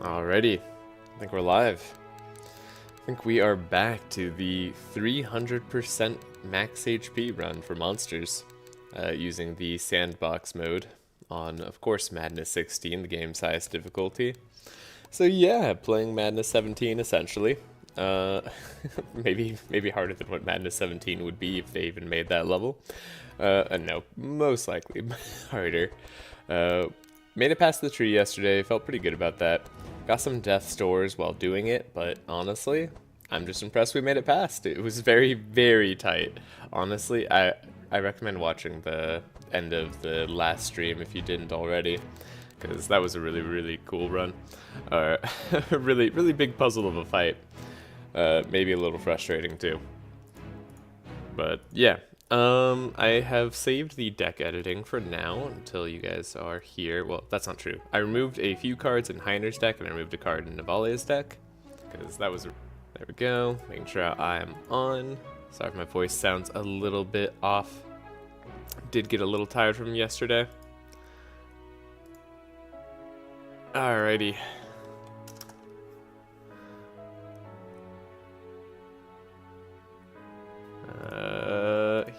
Alrighty, I think we're live. I think we are back to the 300% max HP run for monsters, using the sandbox mode on, of course, Madness 16, the game's highest difficulty. So yeah, playing Madness 17 essentially. Maybe harder than what Madness 17 would be if they even made that level. No, most likely harder. Made it past the tree yesterday, felt pretty good about that. Got some death stores while doing it, but honestly, I'm just impressed we made it past. It was very, very tight. Honestly, I recommend watching the end of the last stream if you didn't already, because that was a really, really cool run. A really, really big puzzle of a fight. Maybe a little frustrating too. But yeah, I have saved the deck editing for now until you guys are here. Well, that's not true. I removed a few cards in Heiner's deck and I removed a card in Navalia's deck, because that was... There we go, making sure I am on. Sorry if my voice sounds a little bit off. Did get a little tired from yesterday. Alrighty.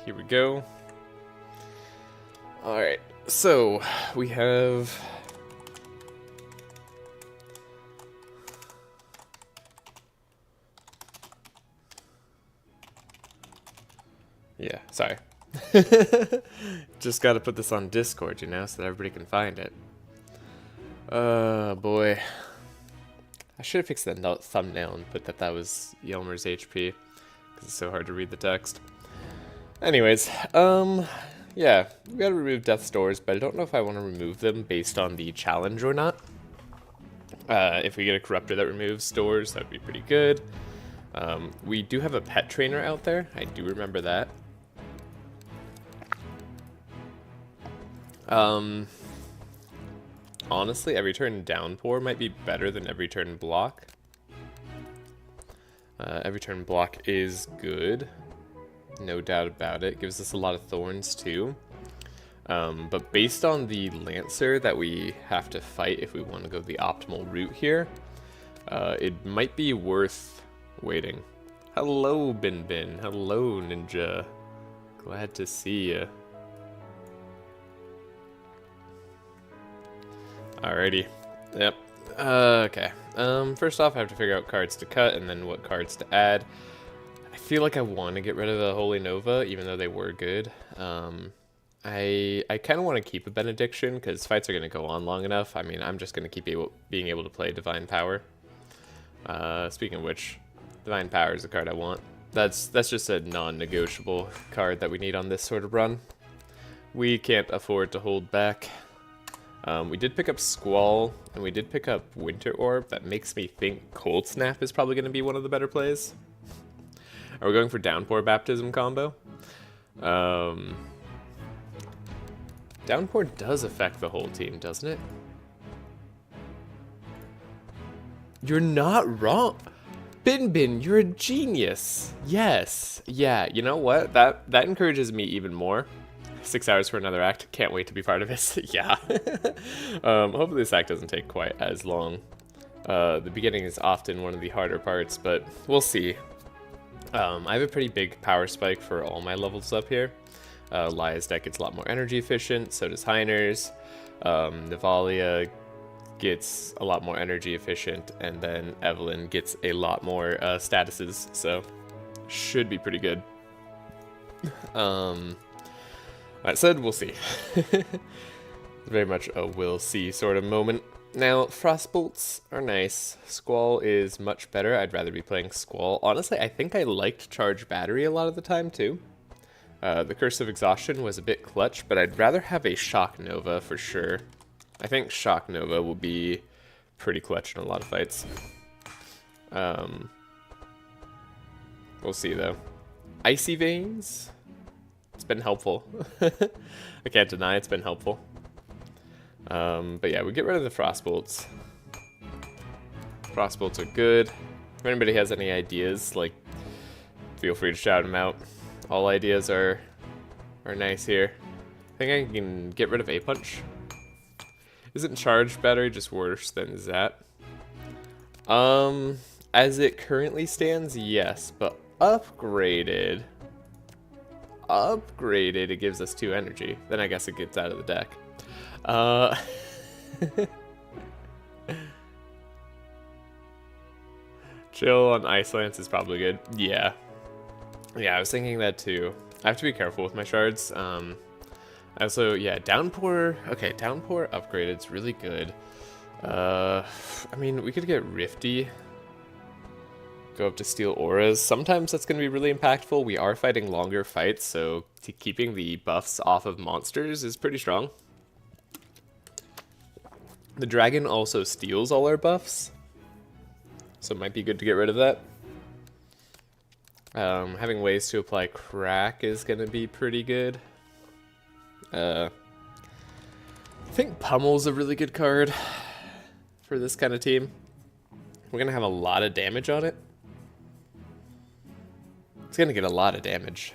Here we go. Alright, so we have... Yeah, sorry. Just gotta put this on Discord, you know, so that everybody can find it. Boy. I should have fixed that thumbnail and put that was Yelmer's HP, because it's so hard to read the text. Anyways, yeah, we gotta remove death stores, but I don't know if I want to remove them based on the challenge or not. If we get a corruptor that removes stores, that would be pretty good. We do have a pet trainer out there, I do remember that. Honestly, every turn downpour might be better than every turn block. Every turn block is good, no doubt about it. Gives us a lot of thorns too. But based on the Lancer that we have to fight if we want to go the optimal route here, it might be worth waiting. Hello, Bin Bin. Hello, Ninja. Glad to see ya. Alrighty. Yep. Okay. First off, I have to figure out cards to cut and then what cards to add. I feel like I want to get rid of the Holy Nova, even though they were good. I kind of want to keep a Benediction, because fights are going to go on long enough. I mean, I'm just going to keep being able to play Divine Power. Speaking of which, Divine Power is the card I want. That's just a non-negotiable card that we need on this sort of run. We can't afford to hold back. We did pick up Squall, and we did pick up Winter Orb. That makes me think Cold Snap is probably going to be one of the better plays. Are we going for Downpour Baptism combo? Downpour does affect the whole team, doesn't it? You're not wrong! Bin Bin, you're a genius! Yes! Yeah, you know what? That encourages me even more. 6 hours for another act. Can't wait to be part of this. Yeah. Hopefully this act doesn't take quite as long. The beginning is often one of the harder parts, but we'll see. I have a pretty big power spike for all my levels up here. Lia's deck gets a lot more energy efficient, so does Heiner's. Navalia gets a lot more energy efficient, and then Evelyn gets a lot more statuses, so should be pretty good. That said, we'll see. Very much a we'll see sort of moment. Now, Frostbolts are nice. Squall is much better. I'd rather be playing Squall. Honestly, I think I liked Charge Battery a lot of the time, too. The Curse of Exhaustion was a bit clutch, but I'd rather have a Shock Nova for sure. I think Shock Nova will be pretty clutch in a lot of fights. We'll see, though. Icy Veins? It's been helpful. I can't deny it's been helpful. But yeah, we get rid of the Frostbolts. Frostbolts are good. If anybody has any ideas, like, feel free to shout them out. All ideas are nice here. I think I can get rid of A-Punch. Isn't Charge Battery just worse than Zap? As it currently stands, yes, but upgraded, it gives us 2 energy. Then I guess it gets out of the deck. Chill on Ice Lance is probably good. Yeah. Yeah, I was thinking that too. I have to be careful with my shards. Also, yeah, Downpour. Okay, Downpour upgraded. It's really good. I mean, we could get Rifty. Go up to Steel Auras. Sometimes that's going to be really impactful. We are fighting longer fights, so keeping the buffs off of monsters is pretty strong. The dragon also steals all our buffs, so it might be good to get rid of that. Having ways to apply crack is going to be pretty good. I think Pummel's a really good card for this kind of team. We're going to have a lot of damage on it. It's going to get a lot of damage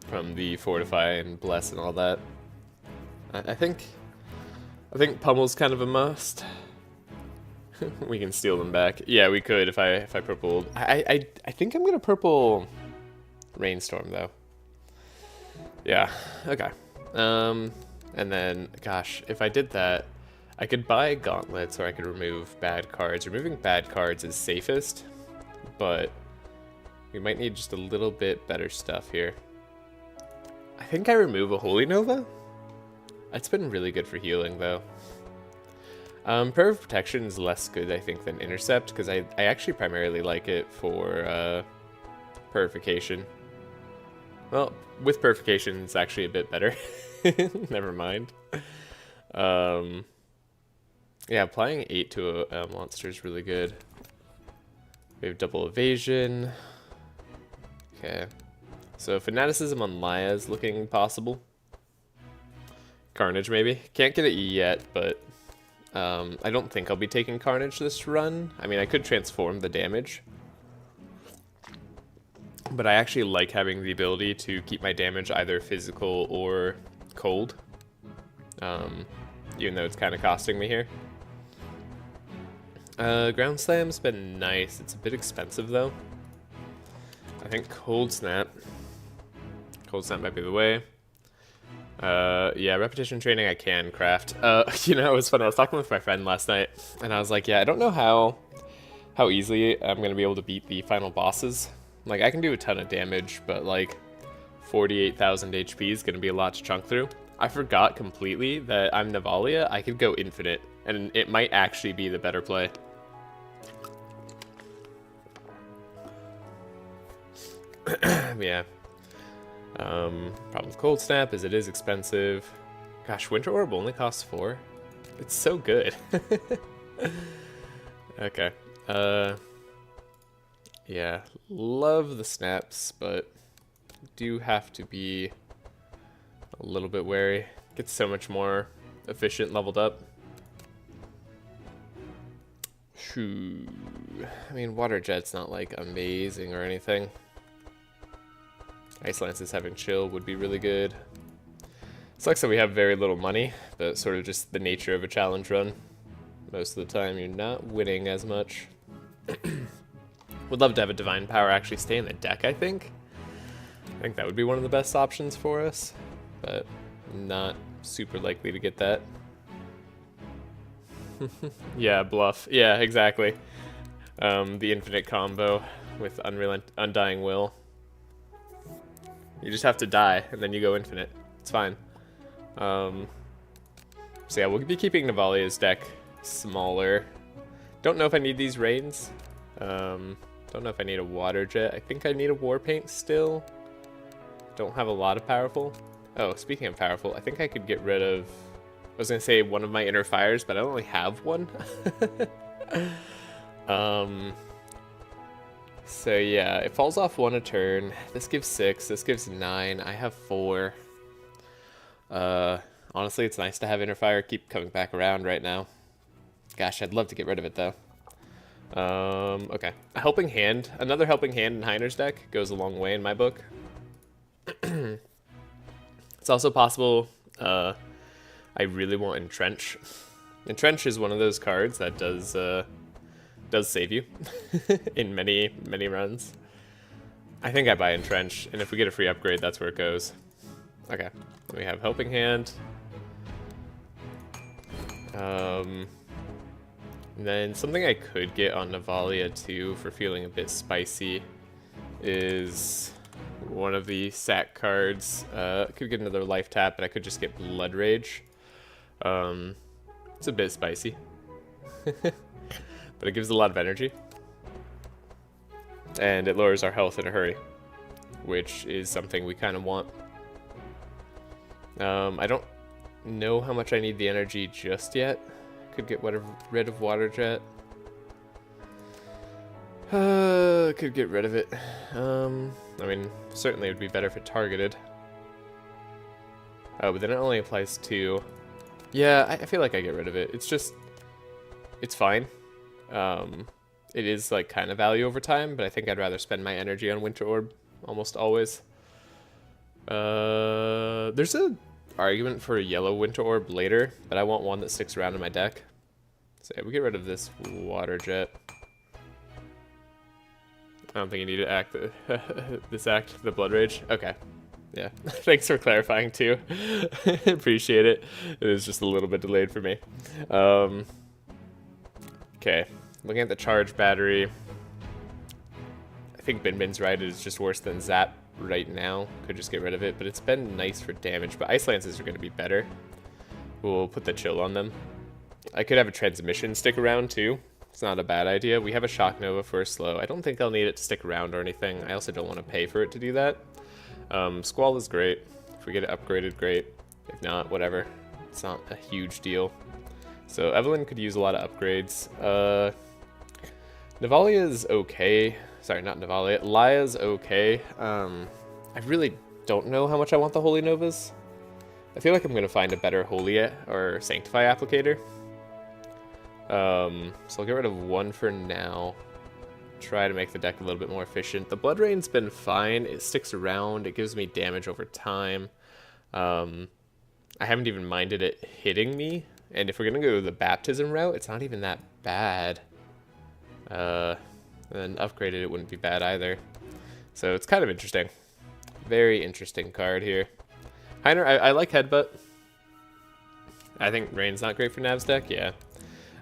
from the Fortify and Bless and all that. I think Pummel's kind of a must. We can steal them back. Yeah, we could if I purpled. I think I'm gonna purple Rainstorm though. Yeah. Okay. And then, gosh, if I did that, I could buy gauntlets or I could remove bad cards. Removing bad cards is safest, but we might need just a little bit better stuff here. I think I remove a Holy Nova. It's been really good for healing though. Prayer of Protection is less good, I think, than Intercept, because I actually primarily like it for Purification. Well, with Purification, it's actually a bit better. Never mind. Yeah, applying 8 to a monster is really good. We have double evasion. Okay. So Fanaticism on Maya is looking possible. Carnage, maybe. Can't get it yet, but I don't think I'll be taking Carnage this run. I mean, I could transform the damage, but I actually like having the ability to keep my damage either physical or cold, even though it's kind of costing me here. Ground Slam's been nice. It's a bit expensive, though. I think Cold Snap. Cold Snap might be the way. Yeah, repetition training I can craft. You know, it was funny. I was talking with my friend last night, and I was like, yeah, I don't know how easily I'm gonna be able to beat the final bosses. Like, I can do a ton of damage, but like 48,000 HP is gonna be a lot to chunk through. I forgot completely that I'm Navalia. I could go infinite, and it might actually be the better play. Yeah. Problem with Cold Snap is it is expensive. Gosh, Winter Orb only costs 4. It's so good. Okay. Yeah, love the snaps, but do have to be a little bit wary. Gets so much more efficient leveled up. Shoo. I mean, Water Jet's not like amazing or anything. Ice Lances having chill would be really good. Sucks that we have very little money, but sort of just the nature of a challenge run. Most of the time you're not winning as much. Would love to have a Divine Power actually stay in the deck, I think. I think that would be one of the best options for us, but not super likely to get that. Yeah, bluff. Yeah, exactly. The infinite combo with Undying Will. You just have to die, and then you go infinite. It's fine. So yeah, we'll be keeping Navalia's deck smaller. Don't know if I need these Rains. Don't know if I need a Water Jet. I think I need a War Paint still. Don't have a lot of powerful. Oh, speaking of powerful, I think I could get rid of... I was going to say one of my Inner Fires, but I only have one. So yeah, it falls off 1 a turn. This gives 6, this gives 9. I have 4. Honestly, it's nice to have Inner Fire keep coming back around right now. Gosh, I'd love to get rid of it though. Okay. A Helping Hand. Another Helping Hand in Heiner's deck goes a long way in my book. It's also possible I really want Entrench. Entrench is one of those cards that does save you in many runs. I think I buy Entrench, and if we get a free upgrade, that's where it goes. Okay, we have Helping Hand. And then something I could get on Navalia too for feeling a bit spicy is one of the sack cards. I could get another life tap, but I could just get Blood Rage. It's a bit spicy, but it gives a lot of energy. And it lowers our health in a hurry, which is something we kind of want. I don't know how much I need the energy just yet. Could get rid of Water Jet. Could get rid of it. I mean, certainly it would be better if it targeted. Oh, but then it only applies to... Yeah, I feel like I get rid of it. It's just... It's fine. It is, like, kind of value over time, but I think I'd rather spend my energy on Winter Orb almost always. There's a argument for a yellow Winter Orb later, but I want one that sticks around in my deck. So yeah, we get rid of this Water Jet. I don't think you need to act the Blood Rage. Okay. Yeah. Thanks for clarifying too. Appreciate it. It was just a little bit delayed for me. Okay. Looking at the charge battery. I think Bin's right. It is just worse than Zap right now. Could just get rid of it, but it's been nice for damage. But Ice Lances are going to be better. We'll put the chill on them. I could have a transmission stick around too. It's not a bad idea. We have a Shock Nova for a slow. I don't think I'll need it to stick around or anything. I also don't want to pay for it to do that. Squall is great. If we get it upgraded, great. If not, whatever. It's not a huge deal. So Evelyn could use a lot of upgrades. Navalia is okay. Sorry, not Navalia. Laya's okay. I really don't know how much I want the Holy Novas. I feel like I'm going to find a better Holy or Sanctify applicator. So I'll get rid of one for now. Try to make the deck a little bit more efficient. The Blood Rain's been fine. It sticks around. It gives me damage over time. I haven't even minded it hitting me. And if we're going to go the Baptism route, it's not even that bad. And upgraded, it wouldn't be bad either. So it's kind of interesting. Very interesting card here. Heiner, I like Headbutt. I think Rain's not great for Nav's deck. Yeah.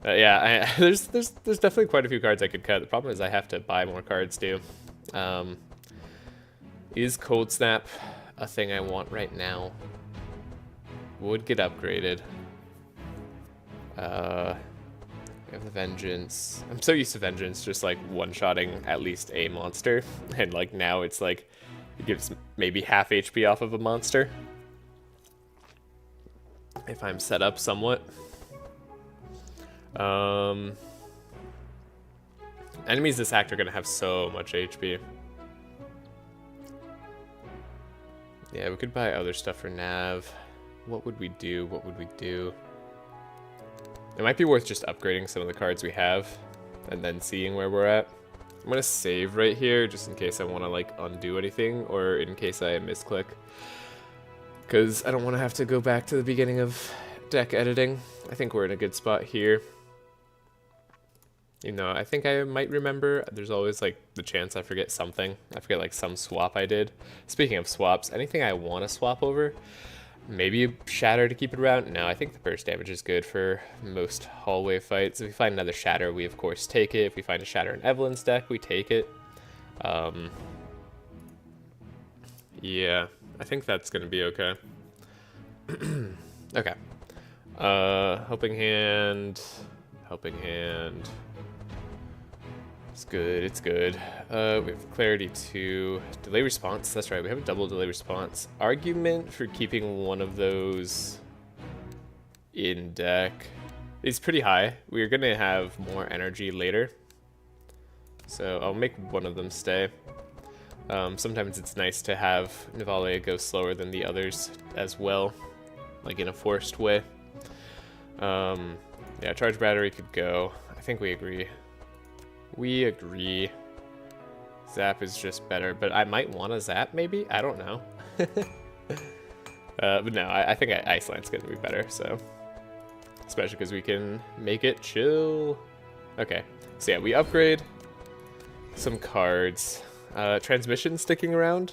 Yeah, there's definitely quite a few cards I could cut. The problem is I have to buy more cards too. Is Cold Snap a thing I want right now? Would get upgraded. We have the Vengeance. I'm so used to Vengeance just like one-shotting at least a monster. And like now it's like, it gives maybe half HP off of a monster. If I'm set up somewhat. Enemies this act are going to have so much HP. Yeah, we could buy other stuff for Nav. What would we do? What would we do? It might be worth just upgrading some of the cards we have and then seeing where we're at. I'm going to save right here just in case I want to like undo anything or in case I misclick. Because I don't want to have to go back to the beginning of deck editing. I think we're in a good spot here. You know, I think I might remember. There's always like the chance I forget something. I forget like some swap I did. Speaking of swaps, anything I want to swap over? Maybe a Shatter to keep it around? No, I think the burst damage is good for most hallway fights. If we find another Shatter, we of course take it. If we find a Shatter in Evelyn's deck, we take it. Yeah, I think that's going to be okay. Okay. Helping Hand. Helping Hand. It's good, it's good. We have Clarity 2. Delay Response, that's right, we have a double Delay Response. Argument for keeping one of those in deck is pretty high. We're going to have more energy later. So I'll make one of them stay. Sometimes it's nice to have Navalia go slower than the others as well, like in a forced way. Yeah, Charge Battery could go. I think we agree. We agree. Zap is just better, but I might want a Zap maybe? I don't know. But no, I think Ice Land's gonna be better, so. especially because we can make it chill. Okay, so yeah, we upgrade some cards. Transmission sticking around?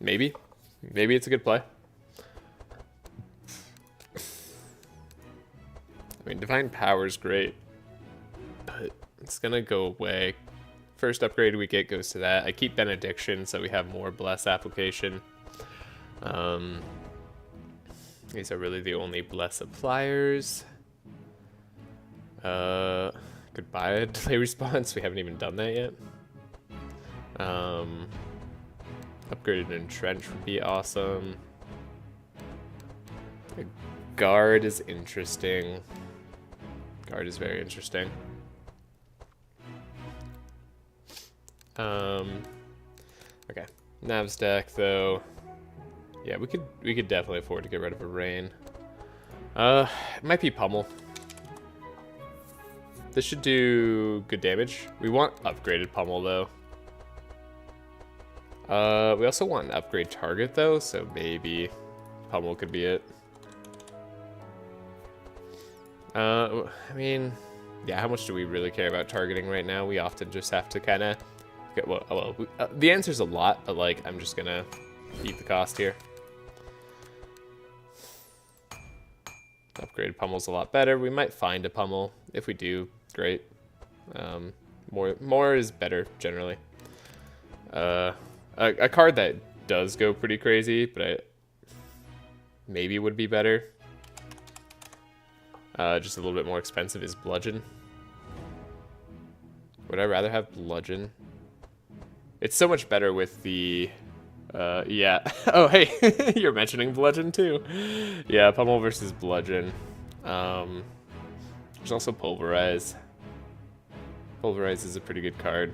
Maybe. Maybe it's a good play. I mean, Divine Power's great, but it's gonna go away. First upgrade we get goes to that. I keep Benediction so we have more Bless application. These are really the only Bless appliers. Goodbye, a delay response. We haven't even done that yet. Upgraded Entrench would be awesome. A Guard is interesting. Guard is very interesting. Okay. Nav's deck though. Yeah, we could definitely afford to get rid of a Rain. It might be Pummel. This should do good damage. We want upgraded Pummel though. We also want an upgrade target though, so maybe Pummel could be it. I mean, yeah, how much do we really care about targeting right now? We often just have to kind of get, the answer's a lot, but like, I'm just gonna eat the cost here. Upgraded Pummel's a lot better. We might find a Pummel. If we do, great. More is better generally. A card that does go pretty crazy, but maybe would be better. Just a little bit more expensive is Bludgeon. Would I rather have Bludgeon? It's so much better with the... yeah. Oh, hey, you're mentioning Bludgeon too. Yeah, Pummel versus Bludgeon. There's also Pulverize. Pulverize is a pretty good card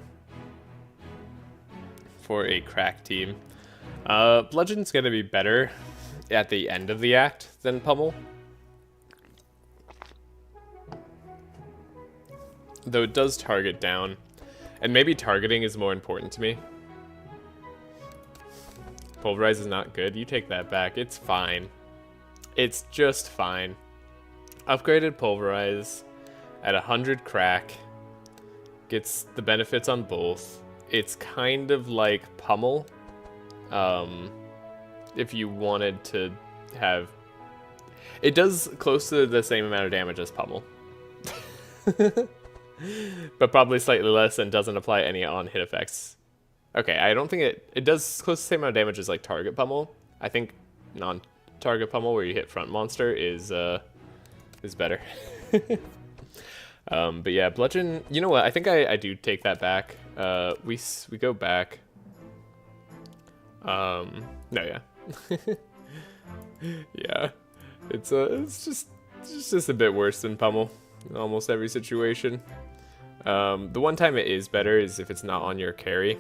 for a crack team. Bludgeon's gonna be better at the end of the act than Pummel. Though it does target down. And maybe targeting is more important to me. Pulverize is not good. You take that back. It's fine. It's just fine. Upgraded Pulverize at 100 crack. Gets the benefits on both. It's kind of like Pummel. If you wanted to have... It does close to the same amount of damage as Pummel. But probably slightly less and doesn't apply any on-hit effects. Okay, I don't think it does close to the same amount of damage as like target Pummel. I think non-target Pummel where you hit front monster is better. But yeah, Bludgeon, you know what? I think I do take that back. We go back. No, yeah. Yeah. It's just a bit worse than Pummel in almost every situation. The one time it is better is if it's not on your carry.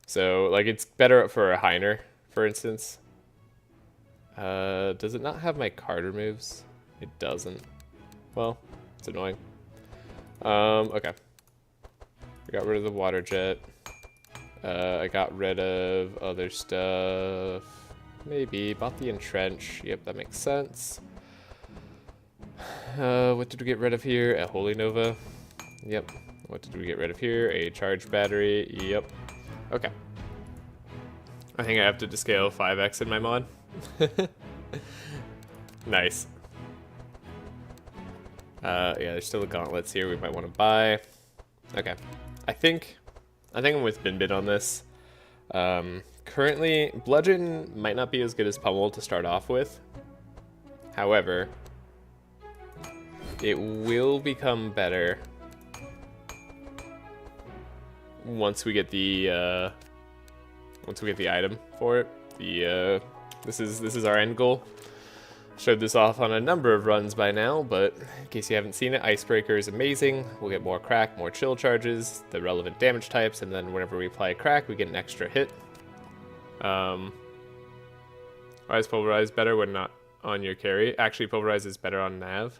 So, like, it's better for a Heiner, for instance. Does it not have my card removes? It doesn't. Well, it's annoying. Okay. I got rid of the water jet. I got rid of other stuff. Maybe. Bought the entrench. Yep, that makes sense. What did we get rid of here? A Holy Nova. Yep. What did we get rid of here? A charge battery. Yep. Okay. I think I have to descale 5x in my mod. Nice. Yeah, there's still the gauntlets here we might want to buy. Okay. I think I'm with Binbin on this. Currently, Bludgeon might not be as good as Pummel to start off with. However, it will become better once we get the item for it. This is our end goal. Showed this off on a number of runs by now, but in case you haven't seen it, Icebreaker is amazing. We'll get more crack, more chill charges, the relevant damage types, and then whenever we apply a crack, we get an extra hit. Why is Pulverize better when not on your carry? Actually, Pulverize is better on Nav,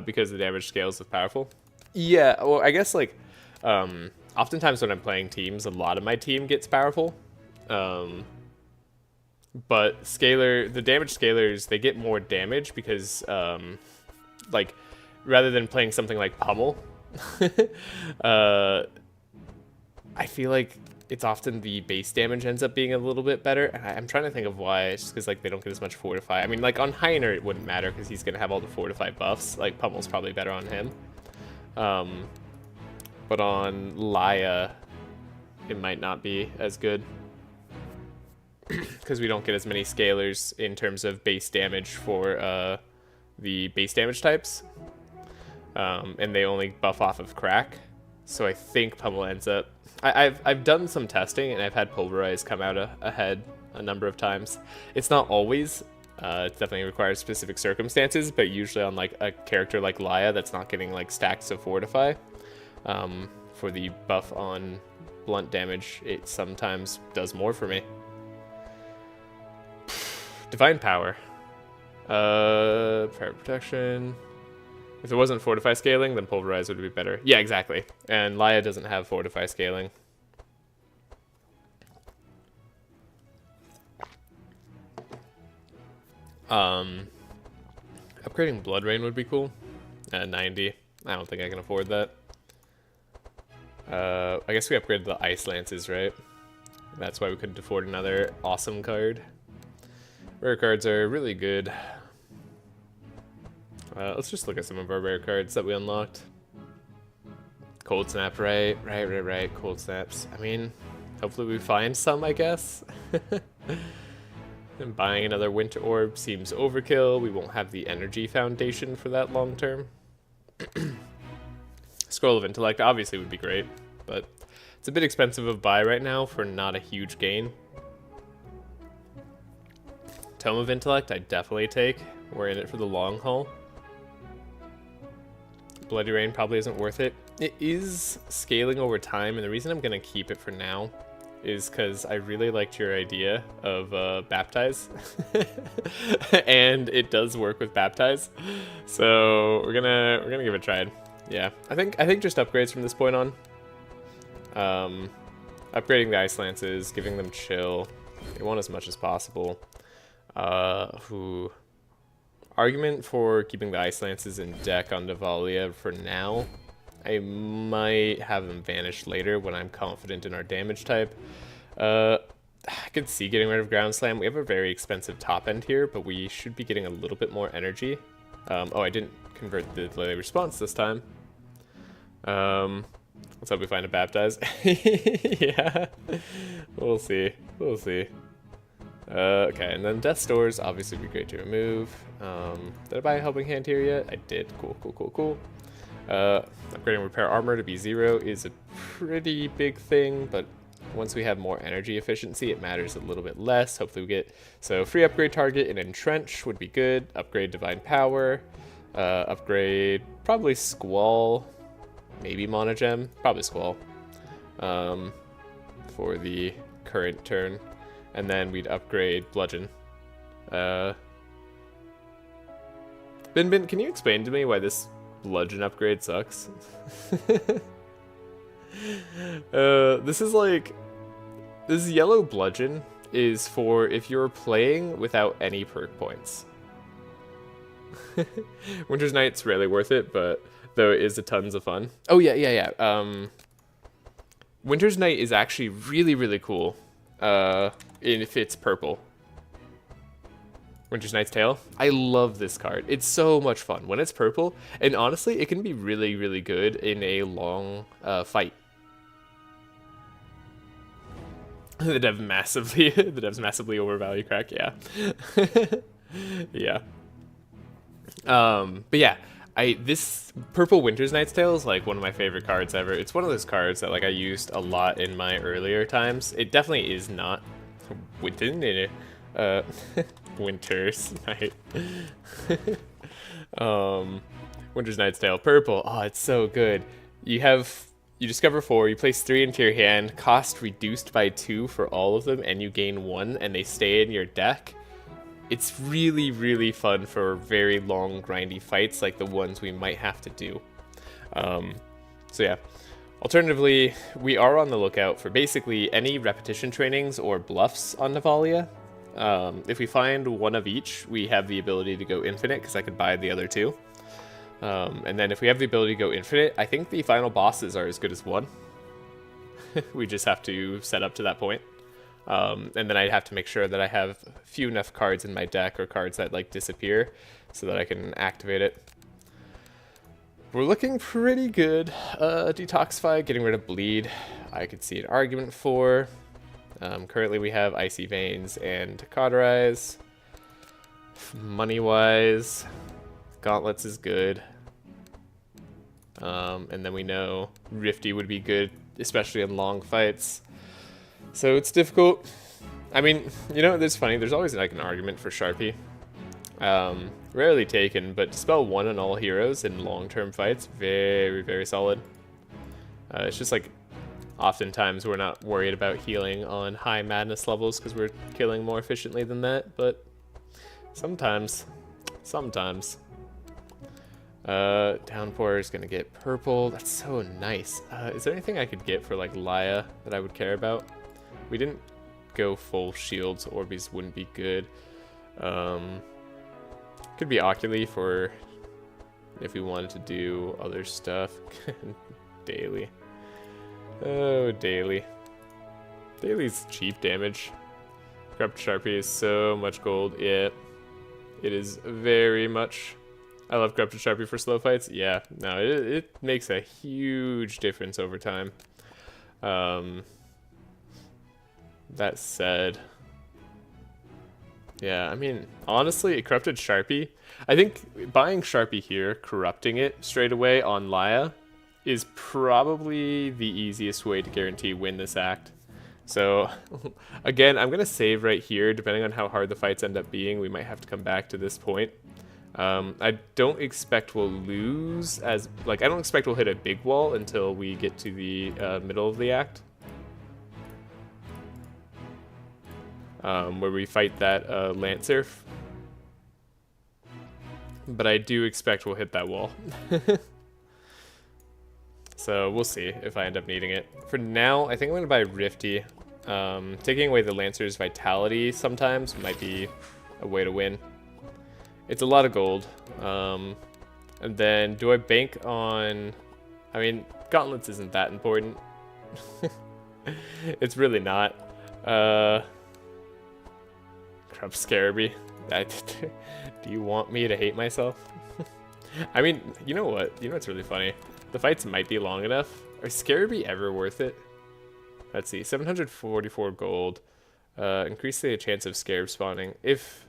because the damage scales with Powerful. Yeah, well, I guess, like, oftentimes when I'm playing teams, a lot of my team gets Powerful. But the damage scalers, they get more damage because, like, rather than playing something like Pummel, I feel like it's often the base damage ends up being a little bit better. And I'm trying to think of why. It's just because, like, they don't get as much Fortify. I mean, like, on Heiner, it wouldn't matter because he's going to have all the Fortify buffs. Like, Pummel's probably better on him. But on Laia, it might not be as good. Because we don't get as many scalers in terms of base damage for the base damage types. And they only buff off of crack. So I think Pummel ends up... I've done some testing, and I've had Pulverize come out ahead a number of times. It's not always. It definitely requires specific circumstances, but usually on like a character like Laia that's not getting like stacks of Fortify. For the buff on blunt damage, it sometimes does more for me. Divine Power. Fire Protection. If it wasn't Fortify scaling, then Pulverize would be better. Yeah, exactly. And Laia doesn't have Fortify scaling. Upgrading Blood Rain would be cool. At 90. I don't think I can afford that. I guess we upgraded the Ice Lances, right? That's why we couldn't afford another awesome card. Rare cards are really good. Let's just look at some of our rare cards that we unlocked. Cold Snap, right. Cold Snaps. I mean, hopefully we find some, I guess. And buying another Winter Orb seems overkill. We won't have the energy foundation for that long term. Scroll of Intellect obviously would be great, but it's a bit expensive of buy right now for not a huge gain. Tome of Intellect I'd definitely take. We're in it for the long haul. Bloody Rain probably isn't worth it. It is scaling over time, and the reason I'm going to keep it for now is because I really liked your idea of Baptize. And it does work with Baptize. So we're gonna give it a try. Yeah, I think just upgrades from this point on. Upgrading the Ice Lances, giving them chill. They want as much as possible. Argument for keeping the Ice Lances in deck on Devalia for now. I might have them vanish later when I'm confident in our damage type. I could see getting rid of Ground Slam. We have a very expensive top end here, but we should be getting a little bit more energy. Oh, I didn't convert the delay response this time. Let's hope we find a Baptize. Yeah, we'll see. Okay, and then Death Stores obviously would be great to remove. Did I buy a Helping Hand here yet? I did. Cool. Upgrading Repair Armor to be 0 is a pretty big thing, but once we have more energy efficiency, it matters a little bit less. Hopefully we get... So free upgrade target and Entrench would be good. Upgrade Divine Power. Upgrade probably Squall. Maybe Monogem. Probably Squall. For the current turn. And then we'd upgrade Bludgeon. Bin, can you explain to me why this Bludgeon upgrade sucks? This yellow Bludgeon is for if you're playing without any perk points. Winter's Night's rarely worth it, but though it is a tons of fun. Oh yeah. Winter's Night is actually really cool. If it's purple. Winter's Night's Tale. I love this card. It's so much fun when it's purple, and honestly, it can be really good in a long fight. The devs massively overvalue crack. Yeah, yeah. But yeah, this purple Winter's Night's Tale is like one of my favorite cards ever. It's one of those cards that like I used a lot in my earlier times. It definitely is not Winter's Night. Winter's Night's Tale purple. Oh, it's so good. You discover 4, you place 3 into your hand, cost reduced by 2 for all of them, and you gain 1, and they stay in your deck. It's really fun for very long, grindy fights like the ones we might have to do. So yeah, Alternatively, we are on the lookout for basically any repetition trainings or bluffs on Navalia. If we find one of each, we have the ability to go infinite, because I could buy the other two. And then if we have the ability to go infinite, I think the final bosses are as good as one. We just have to set up to that point. And then I'd have to make sure that I have few enough cards in my deck, or cards that like disappear, so that I can activate it. We're looking pretty good. Detoxify, getting rid of bleed, I could see an argument for. Currently we have Icy Veins and Cauterize. Money-wise, Gauntlets is good. And then we know Rifty would be good, especially in long fights. So it's difficult. I mean, you know, it's funny, there's always like an argument for Sharpie. Rarely taken, but Dispel 1 on all heroes in long-term fights, very, very solid. It's just like, oftentimes we're not worried about healing on high madness levels because we're killing more efficiently than that, but sometimes. Downpour is gonna get purple, that's so nice. Is there anything I could get for like Laya that I would care about? We didn't go full shields, Orbeez wouldn't be good. Could be Oculi for if we wanted to do other stuff. Daily. Oh, Daily. Daily's cheap damage. Corrupt Sharpie is so much gold. Yeah, it is very much. I love Corrupted Sharpie for slow fights. Yeah, no, it makes a huge difference over time. That said, yeah, I mean, honestly, a Corrupted Sharpie, I think buying Sharpie here, corrupting it straight away on Laya, is probably the easiest way to guarantee win this act. So, again, I'm going to save right here. Depending on how hard the fights end up being, we might have to come back to this point. I don't expect we'll lose as, like, I don't expect we'll hit a big wall until we get to the middle of the act. Where we fight that Lancer. But I do expect we'll hit that wall. So we'll see if I end up needing it. For now, I think I'm going to buy Rifty. Taking away the Lancer's vitality sometimes might be a way to win. It's a lot of gold. And then, do I bank on... I mean, Gauntlets isn't that important. It's really not. Corrupt Scarabee. Do you want me to hate myself? I mean, you know what? You know what's really funny? The fights might be long enough. Are Scarabee ever worth it? Let's see. 744 gold. Increase the chance of Scarab spawning. If...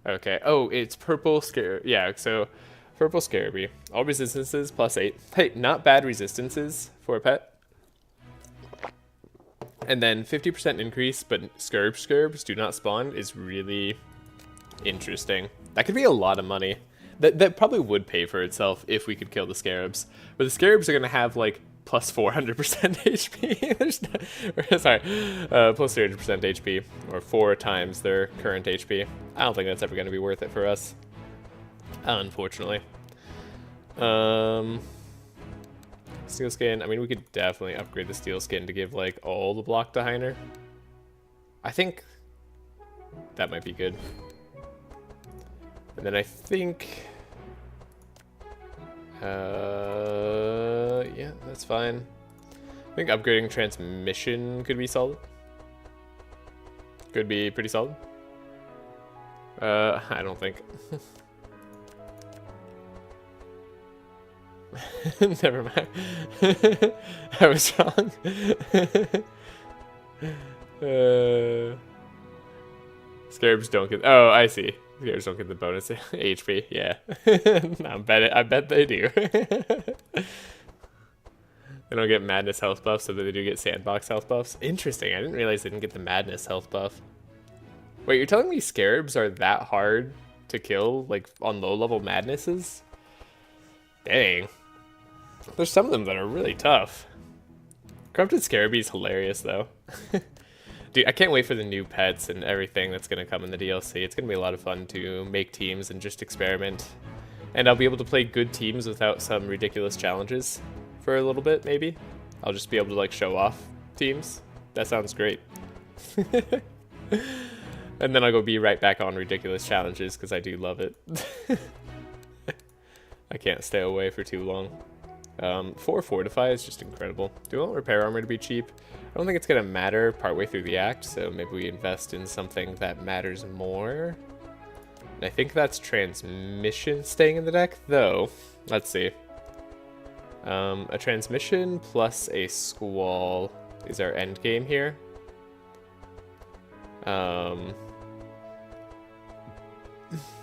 Okay. Oh, it's purple Scarab. Yeah, so purple Scarabee. All resistances +8. Hey, not bad resistances for a pet. And then 50% increase, but Scarabs do not spawn is really interesting. That could be a lot of money. That probably would pay for itself if we could kill the Scarabs. But the Scarabs are going to have like plus 400% HP. Sorry, plus 300% HP, or 4 times their current HP. I don't think that's ever going to be worth it for us, unfortunately. Steel skin. I mean, we could definitely upgrade the steel skin to give like all the block to Heiner. I think that might be good. And then I think, yeah, that's fine. I think upgrading transmission could be solid. Could be pretty solid. I don't think. Never mind. I was wrong. Scarabs don't get... Oh, I see. Scarabs don't get the bonus HP. Yeah. I bet they do. They don't get Madness health buffs, so they do get Sandbox health buffs. Interesting. I didn't realize they didn't get the Madness health buff. Wait, you're telling me Scarabs are that hard to kill, like, on low-level Madnesses? Dang. There's some of them that are really tough. Corrupted Scarabee is hilarious, though. Dude, I can't wait for the new pets and everything that's going to come in the DLC. It's going to be a lot of fun to make teams and just experiment. And I'll be able to play good teams without some ridiculous challenges for a little bit, maybe. I'll just be able to like show off teams. That sounds great. And then I'll go be right back on ridiculous challenges because I do love it. I can't stay away for too long. 4 Fortify is just incredible. Do I want Repair Armor to be cheap? I don't think it's going to matter partway through the act, so maybe we invest in something that matters more. And I think that's Transmission staying in the deck, though. Let's see. A Transmission plus a Squall is our end game here.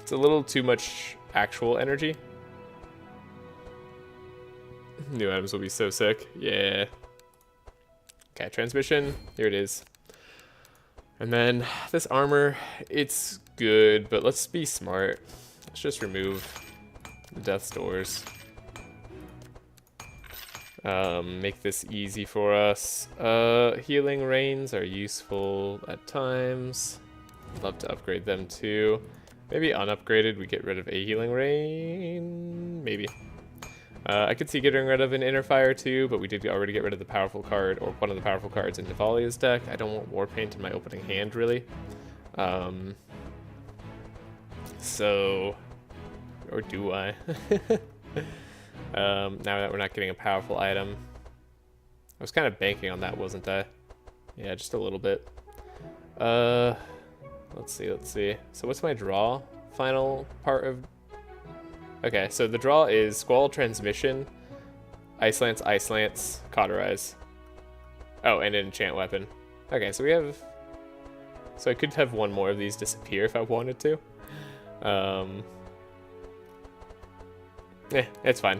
It's a little too much actual energy. New items will be so sick. Yeah. Okay, Transmission. Here it is. And then this armor, it's good, but let's be smart. Let's just remove the Death's Doors. Make this easy for us. Healing Rains are useful at times. Love to upgrade them too. Maybe unupgraded, we get rid of a Healing Rain? Maybe. I could see getting rid of an Inner Fire too, but we did already get rid of the powerful card, or one of the powerful cards in Navalia's deck. I don't want Warpaint in my opening hand, really. So... Or do I? Now that we're not getting a powerful item. I was kind of banking on that, wasn't I? Yeah, just a little bit. Let's see. So what's my draw? Final part of... Okay, so the draw is Squall, Transmission, Ice Lance, Cauterize. Oh, and an Enchant Weapon. Okay, so we have... So I could have one more of these disappear if I wanted to. It's fine.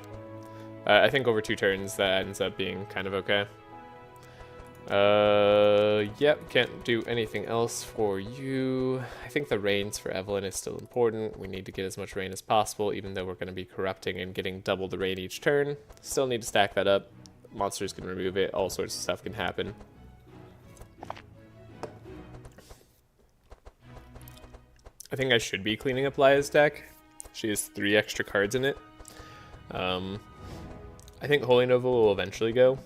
I think over 2 turns that ends up being kind of okay. Yep, can't do anything else for you. I think the Rains for Evelyn is still important. We need to get as much rain as possible, even though we're going to be corrupting and getting double the rain each turn. Still need to stack that up. Monsters can remove it. All sorts of stuff can happen. I think I should be cleaning up Lia's deck. She has 3 extra cards in it. I think Holy Nova will eventually go.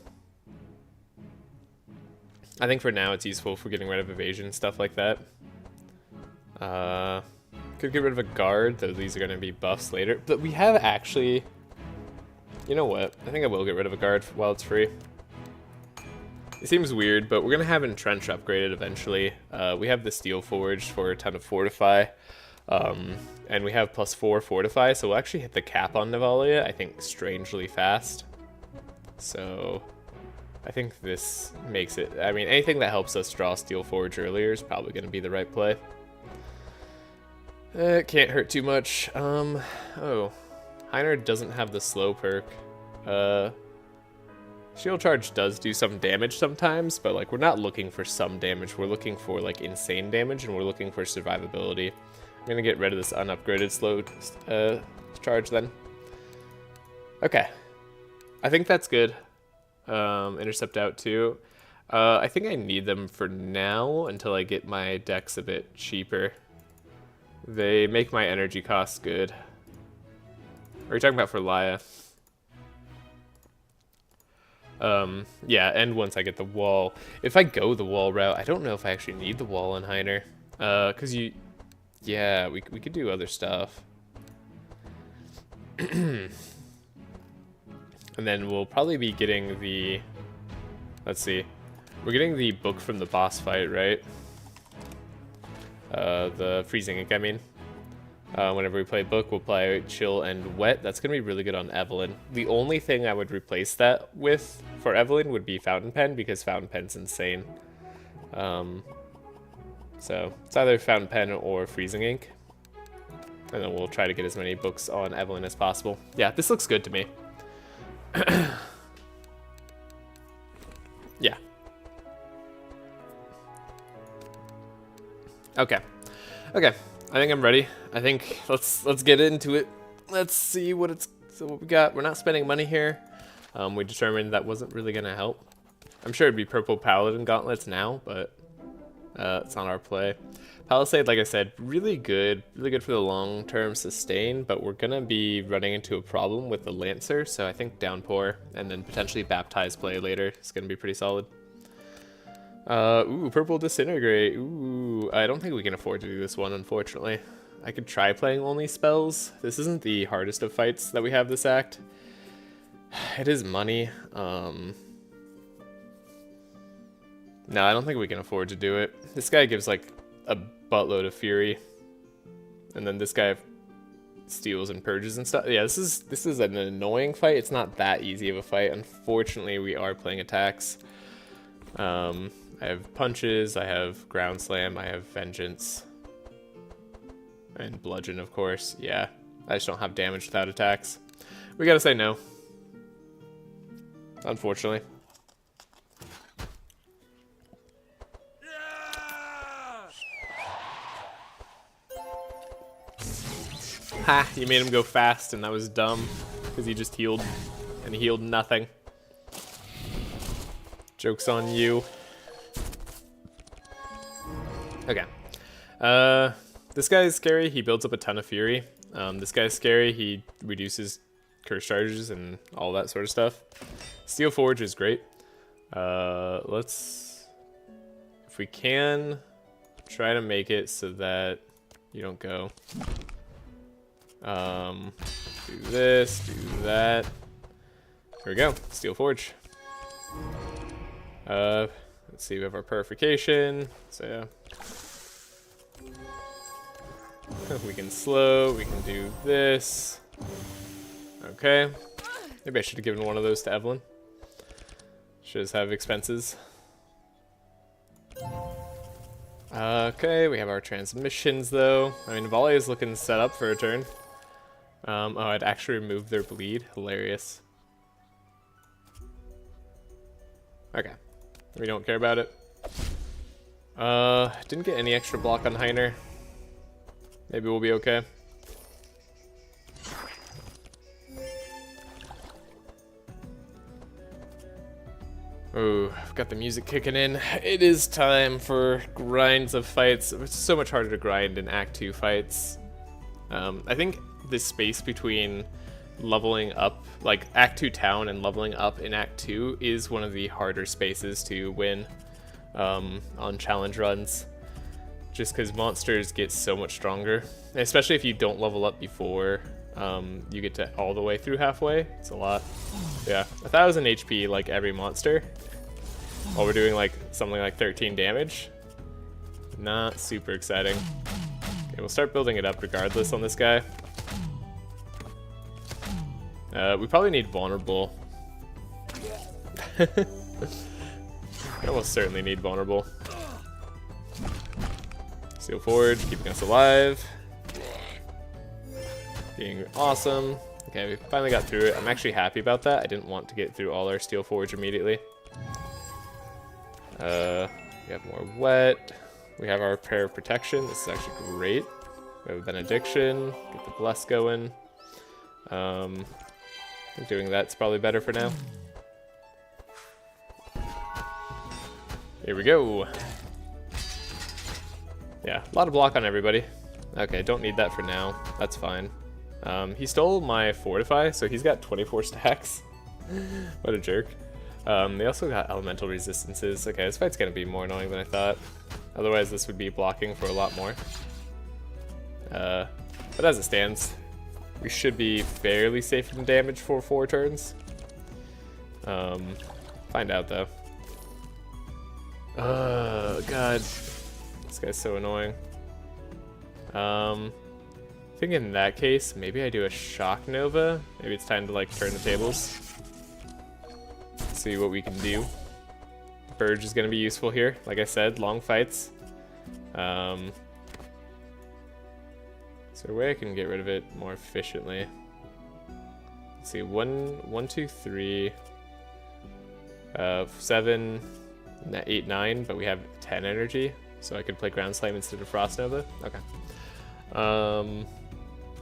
I think for now it's useful for getting rid of evasion, stuff like that. Could get rid of a guard, though these are going to be buffs later. But we have actually... You know what? I think I will get rid of a guard while it's free. It seems weird, but we're going to have Entrench upgraded eventually. We have the Steel Forged for a ton of Fortify. And we have +4 Fortify, so we'll actually hit the cap on Navalia, I think, strangely fast. So... I think this makes it... I mean, anything that helps us draw Steel Forge earlier is probably going to be the right play. It can't hurt too much. Oh. Heiner doesn't have the slow perk. Shield Charge does do some damage sometimes, but, like, we're not looking for some damage. We're looking for, like, insane damage, and we're looking for survivability. I'm going to get rid of this unupgraded slow charge, then. Okay. I think that's good. Intercept out too. I think I need them for now until I get my decks a bit cheaper. They make my energy costs good. Are you talking about for Lia? Yeah, and once I get the wall. If I go the wall route, I don't know if I actually need the wall on Heiner. Cause you... Yeah, we could do other stuff. And then we'll probably be getting the... Let's see. We're getting the book from the boss fight, right? The Freezing Ink, I mean. Whenever we play book, we'll play Chill and Wet. That's going to be really good on Evelyn. The only thing I would replace that with for Evelyn would be Fountain Pen, because Fountain Pen's insane. So it's either Fountain Pen or Freezing Ink. And then we'll try to get as many books on Evelyn as possible. Yeah, this looks good to me. Yeah. Okay. I think I'm ready. I think let's get into it. Let's see what we got. We're not spending money here. We determined that wasn't really gonna help. I'm sure it'd be purple paladin gauntlets now, but It's on our play. Palisade, like I said, really good for the long-term sustain, but we're gonna be running into a problem with the Lancer, so I think Downpour and then potentially Baptize play later is gonna be pretty solid. Ooh, Purple Disintegrate. Ooh, I don't think we can afford to do this one, unfortunately. I could try playing only spells. This isn't the hardest of fights that we have this act. It is money. No, I don't think we can afford to do it. This guy gives like a buttload of fury, and then this guy steals and purges and stuff. Yeah, this is an annoying fight. It's not that easy of a fight. Unfortunately, we are playing attacks. I have punches, I have ground slam, I have vengeance, and bludgeon, of course. Yeah, I just don't have damage without attacks. We gotta say no, unfortunately. Ha! You made him go fast, and that was dumb, because he just healed, and he healed nothing. Joke's on you. Okay. This guy is scary. He builds up a ton of fury. This guy's scary. He reduces curse charges and all that sort of stuff. Steel Forge is great. Let's, if we can, try to make it so that you don't go. Do this, do that. Here we go. Steel Forge. Let's see, we have our purification. So yeah. We can slow, we can do this. Okay. Maybe I should have given one of those to Evelyn. She does have expenses. Okay, we have our transmissions though. I mean, Volley is looking set up for a turn. Oh, I'd actually remove their bleed. Hilarious. Okay. We don't care about it. Didn't get any extra block on Heiner. Maybe we'll be okay. Ooh, I've got the music kicking in. It is time for grinds of fights. It's so much harder to grind in Act 2 fights. I think this space between leveling up, like Act 2 town and leveling up in Act 2 is one of the harder spaces to win on challenge runs. Just because monsters get so much stronger, and especially if you don't level up before you get to all the way through halfway. It's a lot. Yeah, 1000 HP like every monster, while we're doing like something like 13 damage. Not super exciting. Okay, we'll start building it up regardless on this guy. We probably need vulnerable. We almost certainly need vulnerable. Steel Forge, keeping us alive. Being awesome. Okay, we finally got through it. I'm actually happy about that. I didn't want to get through all our Steel Forge immediately. We have more wet. We have our Prayer of Protection. This is actually great. We have a Benediction. Get the Bless going. I think doing that's probably better for now. Here we go. Yeah, a lot of block on everybody. Okay, don't need that for now. That's fine. He stole my Fortify, so he's got 24 stacks. What a jerk. They also got elemental resistances. Okay, this fight's gonna be more annoying than I thought. Otherwise, this would be blocking for a lot more. But as it stands, we should be fairly safe from damage for 4 turns. Find out though. God. This guy's so annoying. I think in that case, maybe I do a Shock Nova. Maybe it's time to like turn the tables. See what we can do. Burge is going to be useful here. Like I said, long fights. Is there a way I can get rid of it more efficiently? Let's see, 1, 2, 3, 7, 8, 9, but we have 10 energy. So I could play Ground Slime instead of Frost Nova? Okay.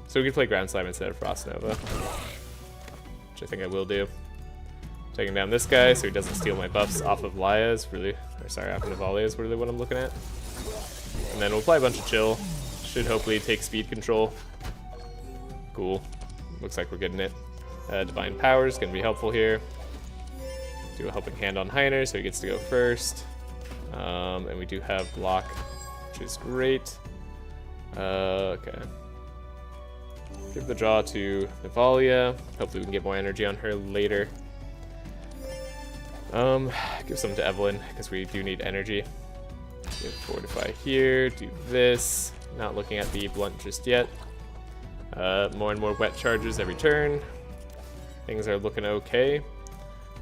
So we could play Ground Slime instead of Frost Nova, which I think I will do. Taking down this guy so he doesn't steal my buffs off of Laya is really, or sorry, off of Navalia is really what I'm looking at. And then we'll apply a bunch of chill. Should hopefully take speed control. Cool. Looks like we're getting it. Divine Power is going to be helpful here. Do a helping hand on Heiner, so he gets to go first. And we do have block, which is great. Okay. Give the draw to Navalia. Hopefully we can get more energy on her later. Give some to Evelyn, because we do need energy. Give Fortify here, do this. Not looking at the blunt just yet. More and more wet charges every turn. Things are looking okay.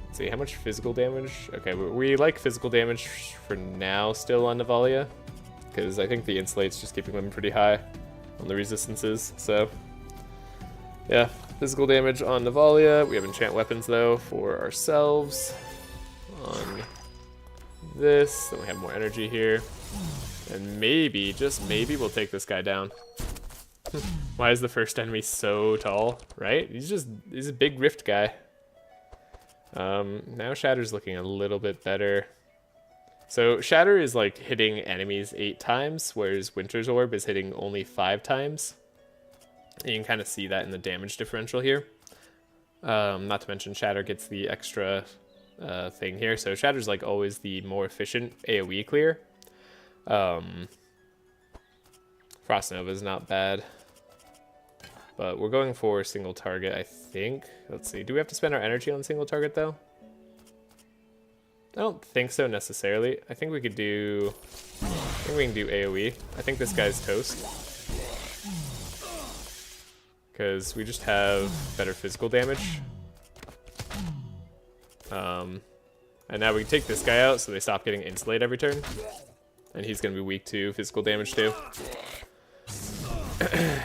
Let's see, how much physical damage? Okay, we like physical damage for now still on Navalia, because I think the Insulate's just keeping them pretty high on the resistances, so... Yeah, physical damage on Navalia. We have enchant weapons, though, for ourselves. On this, then we have more energy here. And maybe, just maybe, we'll take this guy down. Why is the first enemy so tall, right? He's a big rift guy. Now Shatter's looking a little bit better. So Shatter is like hitting enemies 8 times, whereas Winter's Orb is hitting only 5 times. And you can kind of see that in the damage differential here. Not to mention Shatter gets the extra thing here. So Shatter's like always the more efficient AoE clear. Frost Nova is not bad. But we're going for single target, I think. Let's see. Do we have to spend our energy on single target, though? I don't think so, necessarily. I think we could do... I think we can do AoE. I think this guy's toast. Because we just have better physical damage. And now we can take this guy out, so they stop getting Insulate every turn. And he's going to be weak to physical damage, too.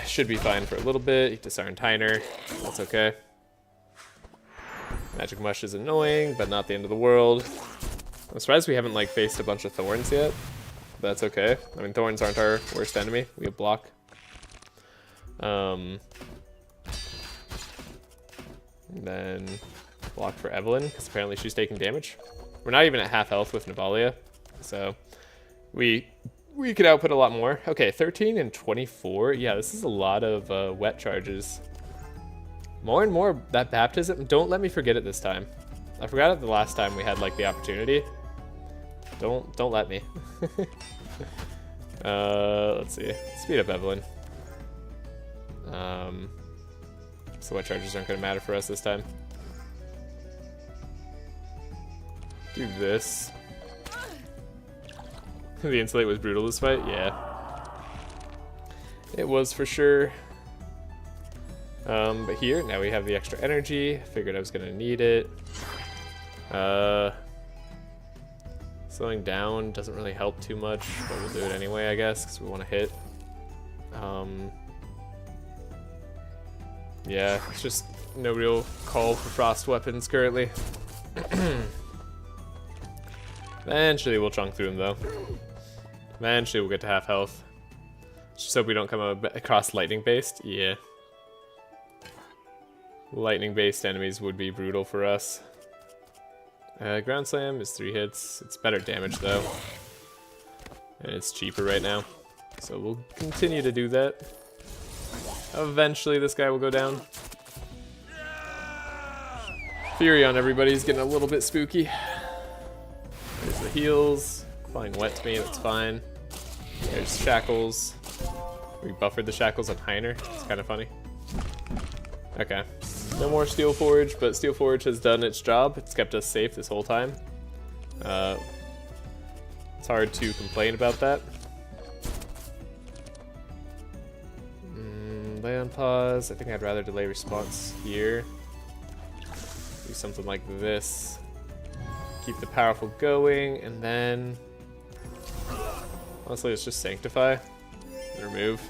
Should be fine for a little bit. He disarmed Heiner. That's okay. Magic Mush is annoying, but not the end of the world. I'm surprised we haven't like faced a bunch of Thorns yet. But that's okay. I mean, Thorns aren't our worst enemy. We have block. And then block for Evelyn, because apparently she's taking damage. We're not even at half health with Navalia, so we could output a lot more. Okay, 13 and 24. Yeah, this is a lot of wet charges. More and more, that baptism, don't let me forget it this time. I forgot it the last time we had like the opportunity. Don't let me. Let's see. Speed up Evelyn. So wet charges aren't going to matter for us this time. Do this. The Insulate was brutal this fight? Yeah. It was for sure. But here, now we have the extra energy. Figured I was going to need it. Slowing down doesn't really help too much, but we'll do it anyway, I guess, because we want to hit. Yeah, it's just no real call for frost weapons currently. Eventually we'll chunk through them, though. Eventually we'll get to half health. Just hope we don't come across lightning-based. Yeah. Lightning-based enemies would be brutal for us. Ground Slam is 3 hits. It's better damage, though. And it's cheaper right now. So we'll continue to do that. Eventually this guy will go down. Fury on everybody's getting a little bit spooky. There's the heals. Applying wet to me, that's fine. There's shackles. We buffered the shackles on Heiner. It's kind of funny. Okay. No more Steel Forge, but Steel Forge has done its job. It's kept us safe this whole time. It's hard to complain about that. Lay on pause. I think I'd rather delay response here. Do something like this. Keep the powerful going, and then... honestly, let's just Sanctify. And remove.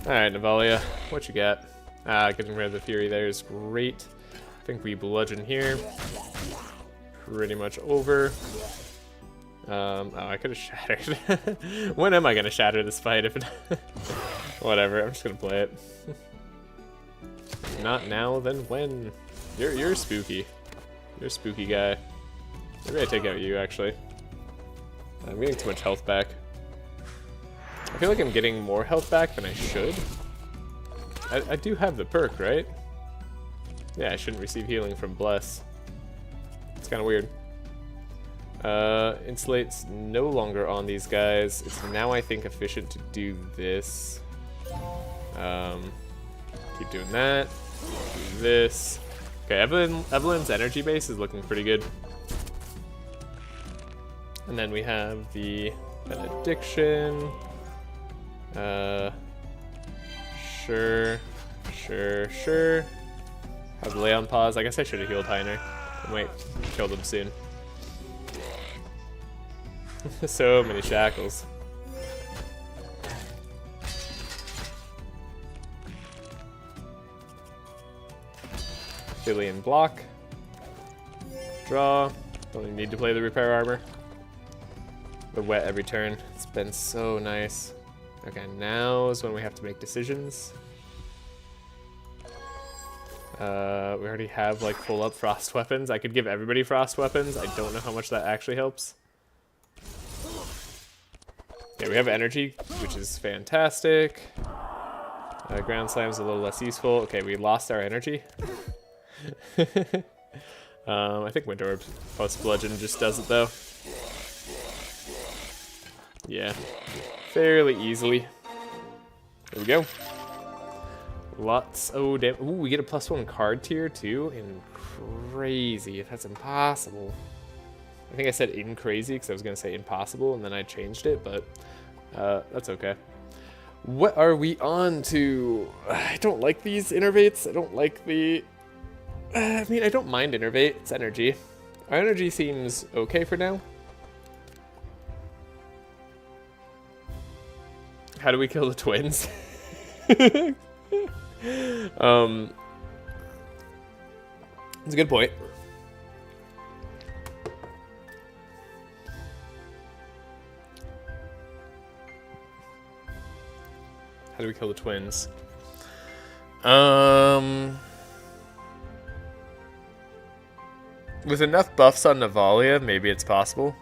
Alright, Navalia, what you got? Getting rid of the Fury there is great. I think we bludgeon here. Pretty much over. Oh, I could have shattered. When am I going to shatter this fight? If it whatever, I'm just going to play it. Not now, then when? You're spooky. You're a spooky guy. Maybe I take out you, actually. I'm getting too much health back. feel like I'm getting more health back than I should. I do have the perk, right? Yeah, I shouldn't receive healing from Bless. It's kind of weird. Insulate's no longer on these guys. It's now, I think, efficient to do this. Keep doing that. Do this. Okay, Evelyn's energy base is looking pretty good. And then we have the Benediction. Sure. Have Lay on pause. I guess I should have healed Heiner. I might kill them soon. So many shackles. Billion block. Draw. Don't even need to play the repair armor. The wet every turn. It's been so nice. Okay, now is when we have to make decisions. We already have like full up frost weapons. I could give everybody frost weapons. I don't know how much that actually helps. Yeah, we have energy, which is fantastic. Ground slam's a little less useful. Okay, we lost our energy. I think Winter Orb plus Bludgeon just does it though. Yeah, fairly easily. There we go. Lots. Oh, damn. Ooh, we get a +1 card tier too. In crazy. That's impossible. I think I said in crazy because I was going to say impossible and then I changed it, but that's okay. What are we on to? I don't like these innervates. I don't like the... I mean, I don't mind innervate. It's energy. Our energy seems okay for now. How do we kill the twins? It's a good point. How do we kill the twins? With enough buffs on Navalia, maybe it's possible.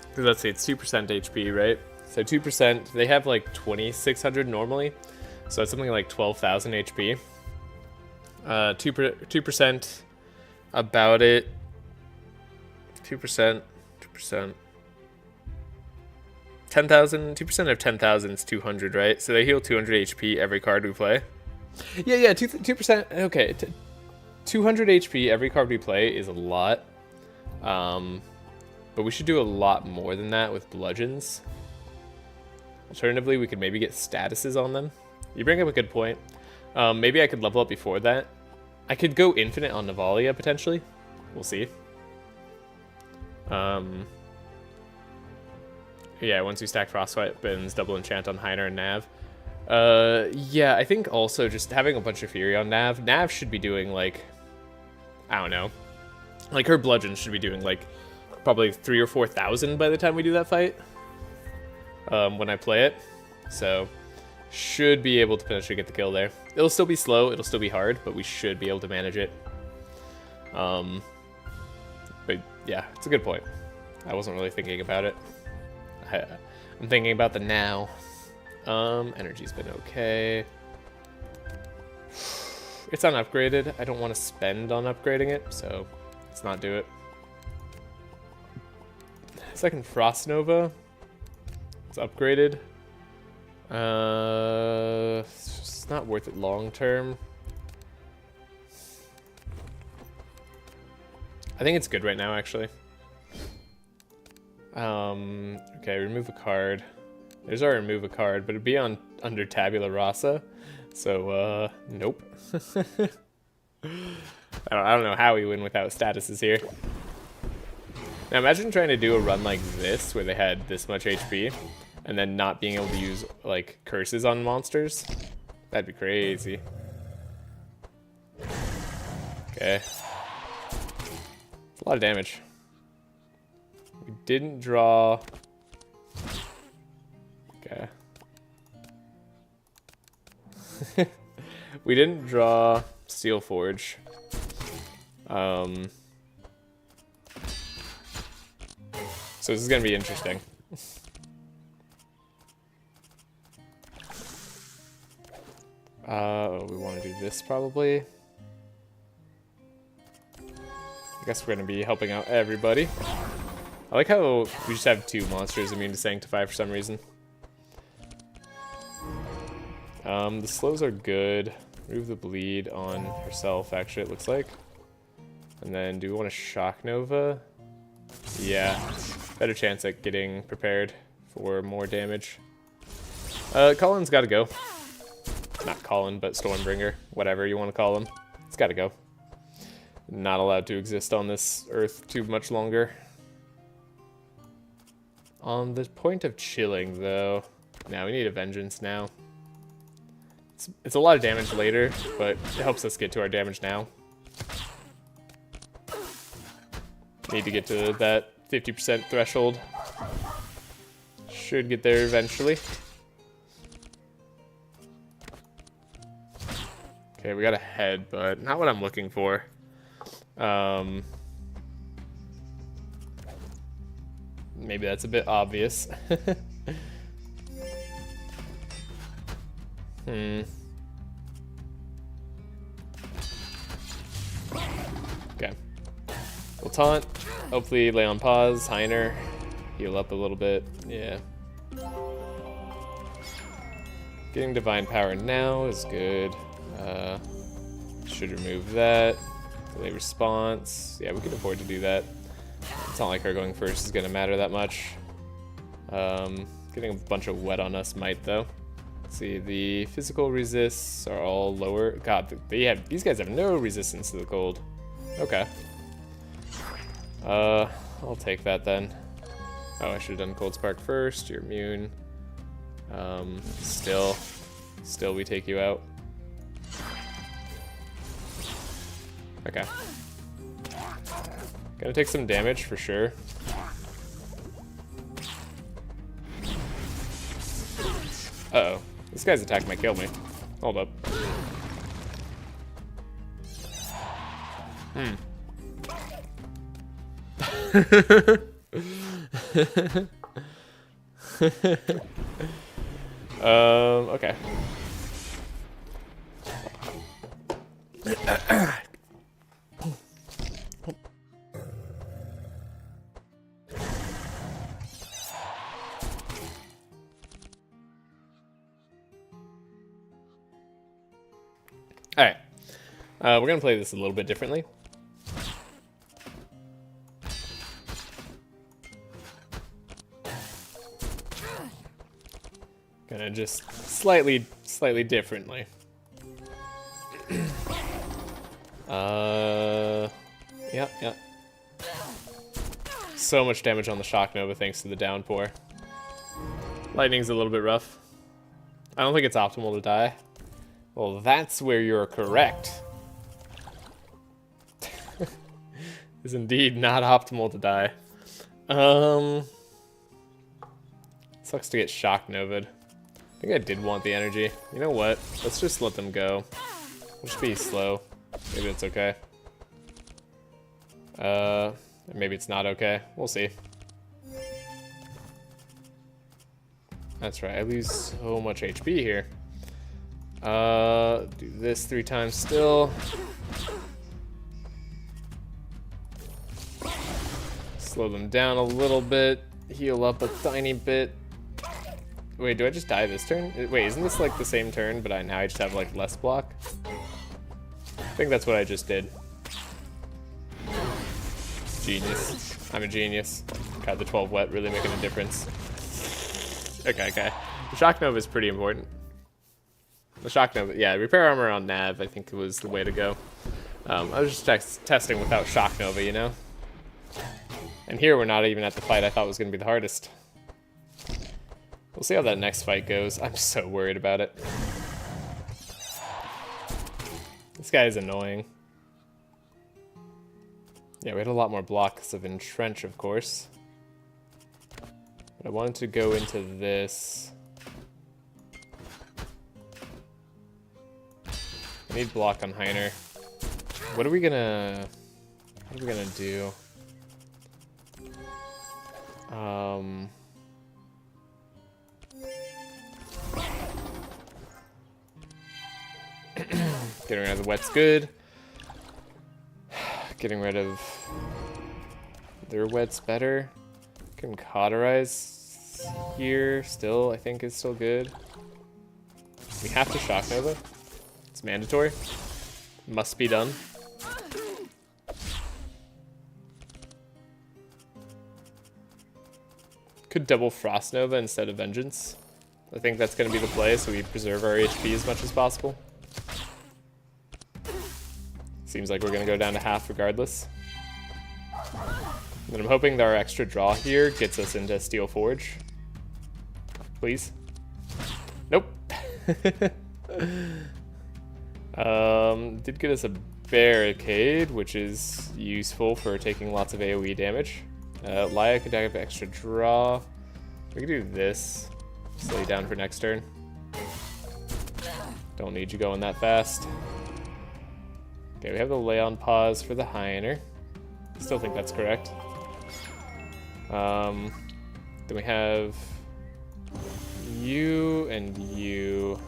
Because let's see, it's 2% HP, right? So 2%, they have like 2,600 normally. So it's something like 12,000 HP. 2% about it. 2%. 10,000, 2% of 10,000 is 200, right? So they heal 200 HP every card we play. Yeah, 2%, okay. 200 HP every card we play is a lot. But we should do a lot more than that with bludgeons. Alternatively, we could maybe get statuses on them. You bring up a good point. Maybe I could level up before that. I could go infinite on Navalia, potentially. We'll see. Yeah, once we stack Frost Weapons, double enchant on Heiner and Nav. Yeah, I think also just having a bunch of Fury on Nav. Nav should be doing, like... I don't know. Like, her bludgeon should be doing, like, probably 3,000 or 4,000 by the time we do that fight. When I play it. So, should be able to potentially get the kill there. It'll still be slow, it'll still be hard, but we should be able to manage it. But, yeah, it's a good point. I wasn't really thinking about it. I'm thinking about the now. Energy's been okay. It's unupgraded. I don't want to spend on upgrading it, so let's not do it. Second Frost Nova. It's upgraded. It's just not worth it long term. I think it's good right now, actually. Okay, remove a card. There's our remove a card, but it'd be on under Tabula Rasa. So, nope. I don't know how we win without statuses here. Now imagine trying to do a run like this, where they had this much HP, and then not being able to use, like, curses on monsters. That'd be crazy. Okay. It's a lot of damage. We didn't draw... Okay. We didn't draw Steel Forge. So this is gonna be interesting. We want to do this probably. I guess we're going to be helping out everybody. I like how we just have 2 monsters immune to Sanctify for some reason. The slows are good. Remove the bleed on herself, actually, it looks like. And then, do we want a Shock Nova? Yeah, better chance at getting prepared for more damage. Colin's gotta go. Not Colin, but Stormbringer. Whatever you want to call him. It's gotta go. Not allowed to exist on this earth too much longer. On the point of chilling, though... Now we need a Vengeance now. It's a lot of damage later, but it helps us get to our damage now. Need to get to that 50% threshold. Should get there eventually. Okay, we got a head, but not what I'm looking for. Maybe that's a bit obvious. Okay. We'll taunt. Hopefully lay on pause. Heiner. Heal up a little bit. Yeah. Getting Divine Power now is good. Should remove that. Delay response. Yeah, we can afford to do that. It's not like her going first is going to matter that much. Getting a bunch of wet on us might, though. Let's see, the physical resists are all lower. God, these guys have no resistance to the cold. Okay. I'll take that then. Oh, I should have done Cold Spark first. You're immune. Still we take you out. Okay. Gonna take some damage for sure. Uh-oh. This guy's attack might kill me. Hold up. Okay. Alright. We're gonna play this a little bit differently. Gonna just slightly differently. Yeah. So much damage on the Shock Nova thanks to the downpour. Lightning's a little bit rough. I don't think it's optimal to die. Well, that's where you're correct. It's indeed not optimal to die. Sucks to get Shock Nova'd. I think I did want the energy. You know what? Let's just let them go. We'll just be slow. Maybe it's okay. Maybe it's not okay. We'll see. That's right. I lose so much HP here. Do this 3 times still. Slow them down a little bit. Heal up a tiny bit. Wait, do I just die this turn? Wait, isn't this like the same turn, but now I just have like less block? I think that's what I just did. Genius. I'm a genius. God, the 12 wet really making a difference. Okay. The Shock Nova is pretty important. The Shock Nova, yeah, repair armor on Nav I think was the way to go. I was just testing without Shock Nova, you know? And here we're not even at the fight I thought was going to be the hardest. We'll see how that next fight goes. I'm so worried about it. This guy is annoying. Yeah, we had a lot more blocks of Entrench, of course. But I wanted to go into this. I need block on Heiner. What are we gonna do? Getting rid of the wet's good. Getting rid of their wet's better. Can cauterize here still, I think is still good. We have to shock Nova. It's mandatory. Must be done. Could double Frost Nova instead of Vengeance. I think that's going to be the play, so we preserve our HP as much as possible. Seems like we're going to go down to half regardless. And I'm hoping that our extra draw here gets us into Steel Forge. Please. Nope. Did get us a barricade, which is useful for taking lots of AoE damage. Laya could have extra draw. We could do this. Slow you down for next turn. Don't need you going that fast. Okay, we have the lay on pause for the Higher. Still think that's correct. Then we have you and you.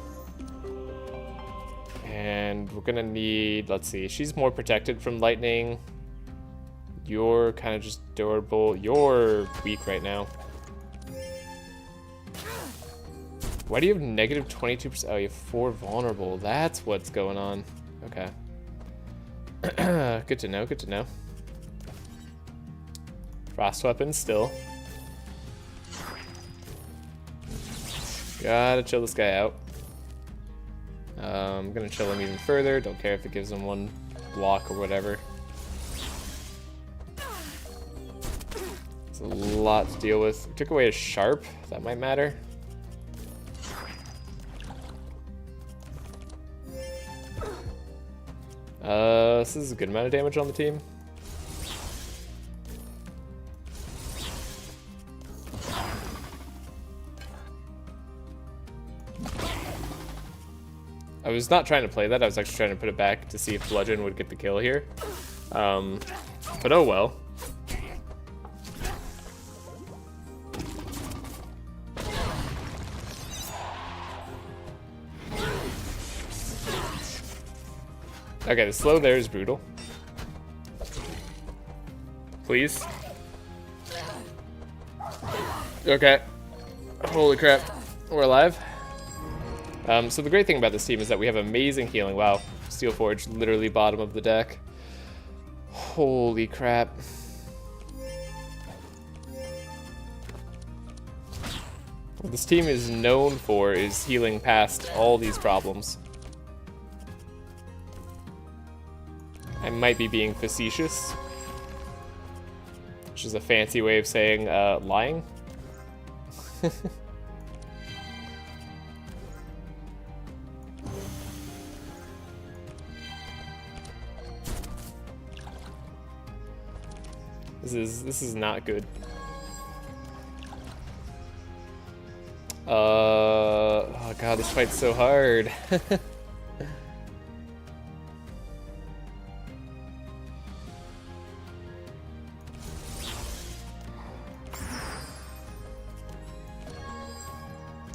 And we're gonna need, let's see, she's more protected from lightning. You're kind of just durable. You're weak right now. Why do you have negative 22%? Oh, you have 4 vulnerable. That's what's going on. Okay. Good to know, good to know. Frost weapons still. Gotta chill this guy out. I'm gonna chill him even further. Don't care if it gives him 1 block or whatever. It's a lot to deal with. We took away a sharp. That might matter. This is a good amount of damage on the team. I was not trying to play that, I was actually trying to put it back to see if Bludgeon would get the kill here. But oh well. Okay, the slow there is brutal. Please. Okay. Holy crap. We're alive. So the great thing about this team is that we have amazing healing. Wow. Steel Forge, literally bottom of the deck. Holy crap. What this team is known for is healing past all these problems. I might be being facetious, which is a fancy way of saying lying. This is not good. Oh god, this fight's so hard.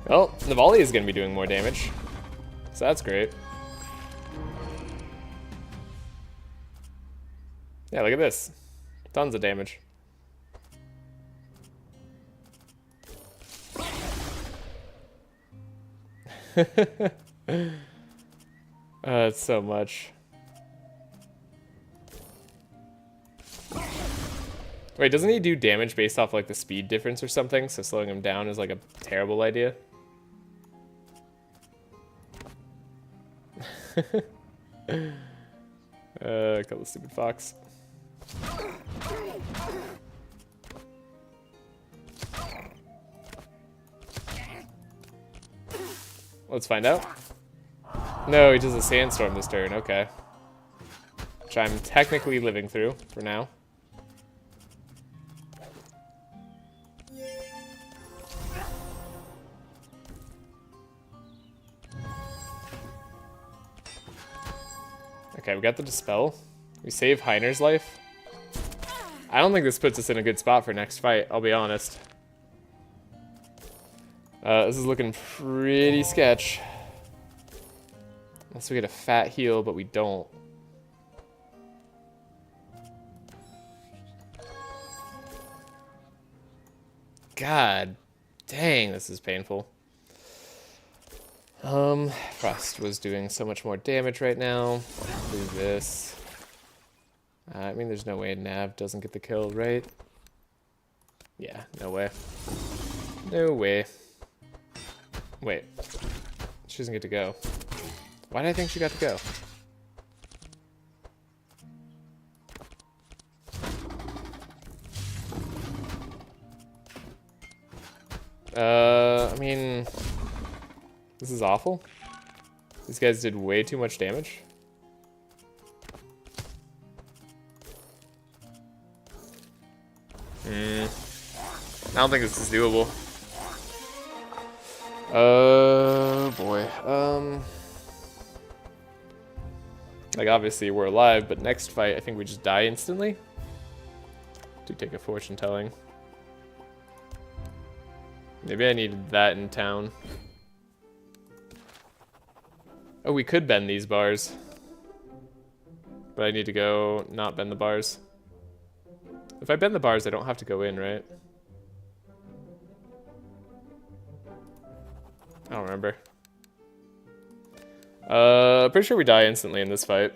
Well, Navali is going to be doing more damage, so that's great. Yeah, look at this. Tons of damage. That's so much. Wait, doesn't he do damage based off like the speed difference or something? So slowing him down is like a terrible idea. Kill the stupid fox. Let's find out. No, he does a sandstorm this turn. Okay. Which I'm technically living through for now. Okay, we got the Dispel. We save Heiner's life. I don't think this puts us in a good spot for next fight, I'll be honest. This is looking pretty sketch. Unless we get a fat heal, but we don't. God dang, this is painful. Frost was doing so much more damage right now. Do this. I mean, there's no way Nav doesn't get the kill, right? Yeah, no way. No way. Wait. She doesn't get to go. Why did I think she got to go? I mean, this is awful. These guys did way too much damage. I don't think this is doable. Oh boy. Like obviously we're alive, but next fight I think we just die instantly. Do take a fortune telling. Maybe I needed that in town. Oh, we could bend these bars. But I need to go not bend the bars. If I bend the bars, I don't have to go in, right? I don't remember. Pretty sure we die instantly in this fight.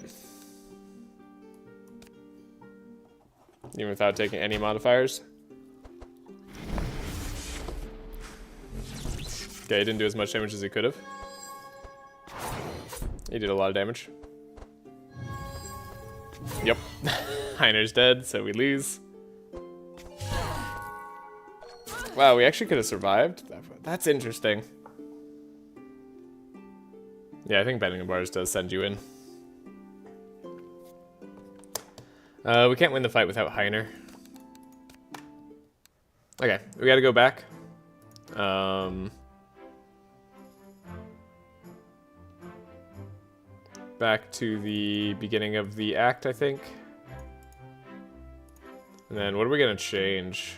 Even without taking any modifiers. Okay, he didn't do as much damage as he could have. He did a lot of damage. Yep. Heiner's dead, so we lose. Wow, we actually could have survived? That's interesting. Yeah, I think bending the bars does send you in. We can't win the fight without Heiner. Okay, we gotta go back. Back to the beginning of the act, I think. And then what are we gonna change?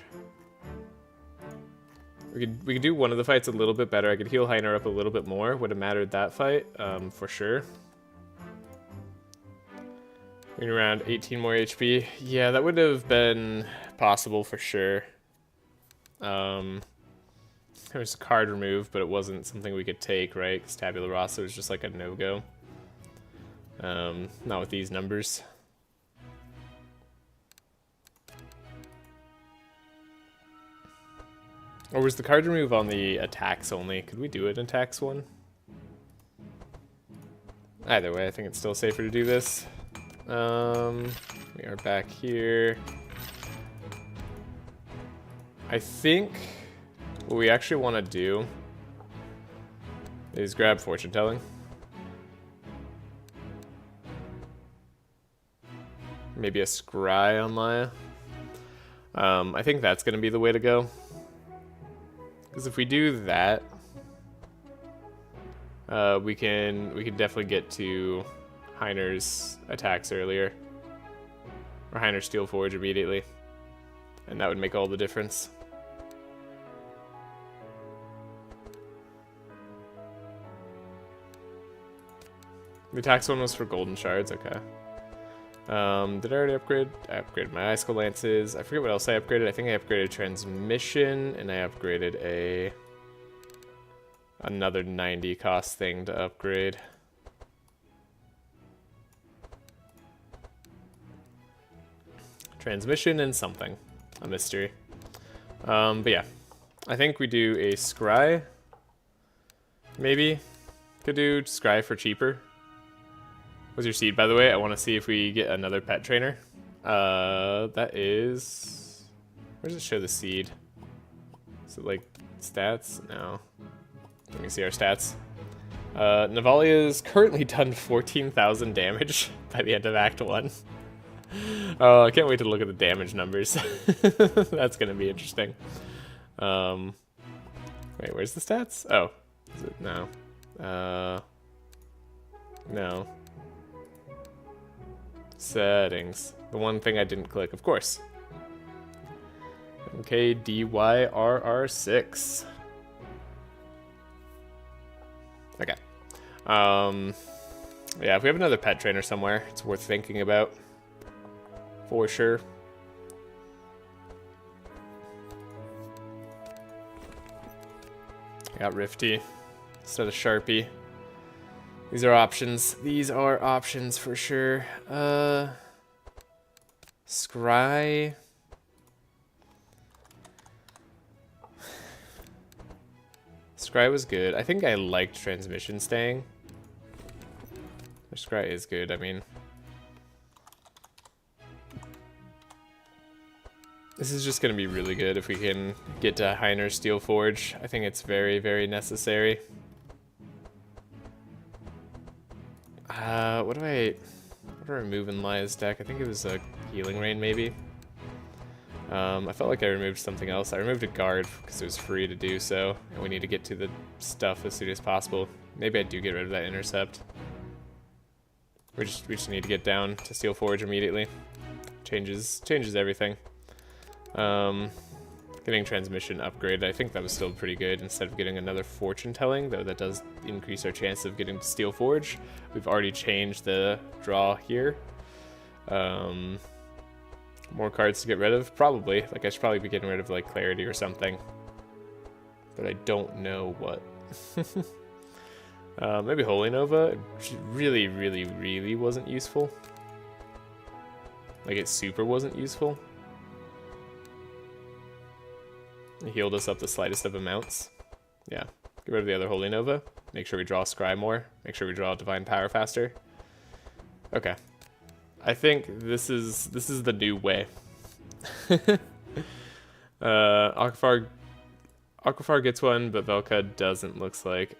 We could do one of the fights a little bit better. I could heal Heiner up a little bit more. Would have mattered that fight, for sure. We need around 18 more HP. Yeah, that would have been possible for sure. There was a card removed, but it wasn't something we could take, right? Because Tabula Rasa was just like a no-go. Not with these numbers. Or was the card remove on the attacks only? Could we do it in attacks one? Either way, I think it's still safer to do this. We are back here. I think what we actually want to do is grab fortune telling. Maybe a scry on Maya. I think that's going to be the way to go. Because if we do that, we can definitely get to Heiner's attacks earlier. Or Heiner's Steel Forge immediately. And that would make all the difference. The attacks one was for golden shards, okay. Did I already upgrade? I upgraded my Icicle Lances. I forget what else I upgraded. I think I upgraded transmission, and I upgraded another 90 cost thing to upgrade. Transmission and something. A mystery. But yeah. I think we do a scry. Maybe. Could do scry for cheaper. What's your seed, by the way? I want to see if we get another pet trainer. That is... Where does it show the seed? Is it like stats? No. Let me see our stats. Navalia's currently done 14,000 damage by the end of Act 1. Oh, I can't wait to look at the damage numbers. That's going to be interesting. Wait, where's the stats? Oh. Is it? No. No. Settings. The one thing I didn't click, of course. Okay, DYRR6. Okay. Yeah, if we have another pet trainer somewhere, it's worth thinking about. For sure. I got Rifty instead of Sharpie. These are options. These are options for sure. Scry. Scry was good. I think I liked Transmission staying. Scry is good, I mean. This is just going to be really good if we can get to Heiner's Steel Forge. I think it's very, very necessary. What do I remove in Lia's deck? I think it was a Healing Rain, maybe. I felt like I removed something else. I removed a guard because it was free to do so, and we need to get to the stuff as soon as possible. Maybe I do get rid of that Intercept. We just need to get down to Steel Forge immediately. Changes everything. Getting Transmission upgraded, I think that was still pretty good instead of getting another Fortune Telling, though that does increase our chance of getting to Steel Forge. We've already changed the draw here. More cards to get rid of? Probably. Like, I should probably be getting rid of, like, Clarity or something. But I don't know what. Maybe Holy Nova? It really, really, really wasn't useful. Like, it super wasn't useful. It healed us up the slightest of amounts. Yeah. Get rid of the other Holy Nova. Make sure we draw Scry more. Make sure we draw Divine Power faster. Okay. I think this is the new way. Aquafar gets one, but Velka doesn't, looks like.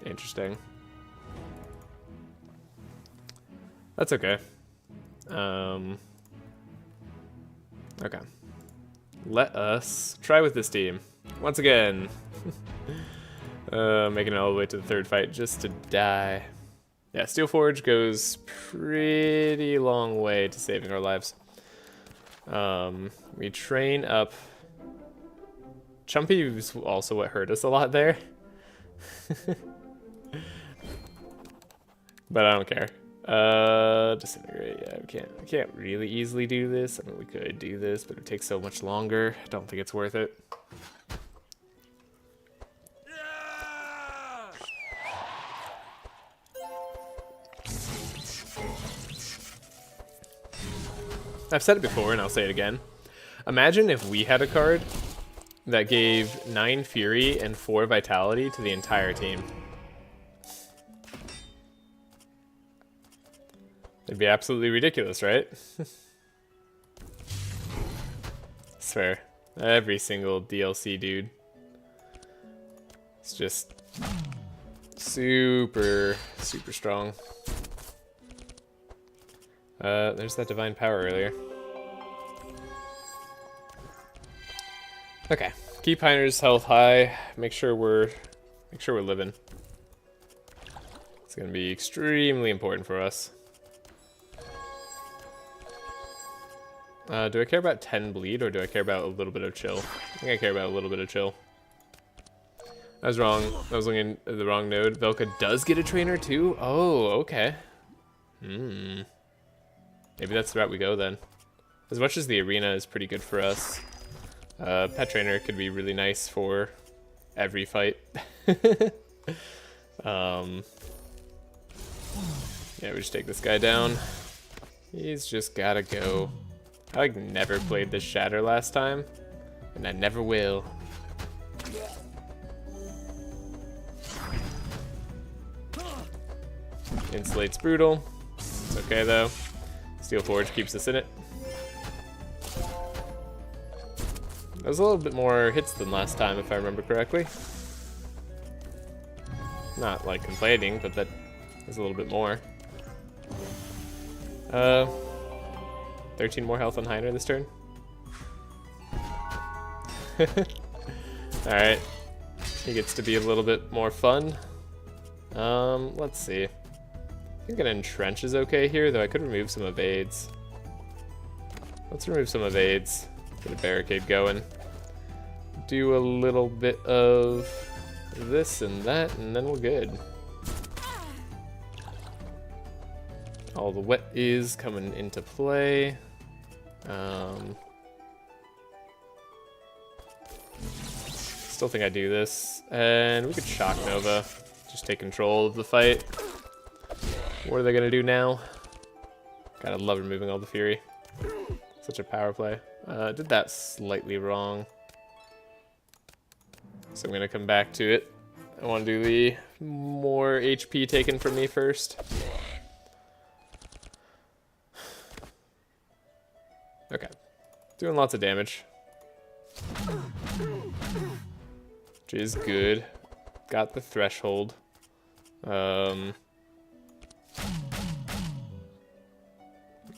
Interesting. That's okay. Okay. Let us try with this team. Once again. Making it all the way to the third fight just to die. Yeah, Steel Forge goes pretty long way to saving our lives. We train up. Chumpy was also what hurt us a lot there. But I don't care. Disintegrate, yeah, we can't really easily do this. I mean, we could do this, but it takes so much longer. I don't think it's worth it. I've said it before, and I'll say it again. Imagine if we had a card that gave 9 Fury and 4 Vitality to the entire team. It'd be absolutely ridiculous, right? Swear. Every single DLC dude. It's just super, super strong. There's that Divine Power earlier. Okay, keep Heiner's health high. Make sure we're living. It's gonna be extremely important for us. Do I care about 10 bleed or do I care about a little bit of chill? I think I care about a little bit of chill. I was wrong. I was looking at the wrong node. Velka does get a trainer too? Oh, okay. Maybe that's the route we go then. As much as the arena is pretty good for us, pet trainer could be really nice for every fight. Yeah, we just take this guy down. He's just gotta go. I like never played this Shatter last time, and I never will. Insulate's brutal. It's okay though. Steel Forge keeps us in it. That was a little bit more hits than last time, if I remember correctly. Not like complaining, but that was a little bit more. 13 more health on Heiner this turn. Alright. He gets to be a little bit more fun. Let's see. I think an Entrench is okay here, though I could remove some evades. Let's remove some evades. Get a barricade going. Do a little bit of this and that, and then we're good. All the wet is coming into play. Still think I do this. And we could Shock Nova. Just take control of the fight. What are they gonna do now? Gotta love removing all the Fury. Such a power play. Did that slightly wrong. So I'm gonna come back to it. I wanna do the more HP taken from me first. Okay. Doing lots of damage. Which is good. Got the threshold.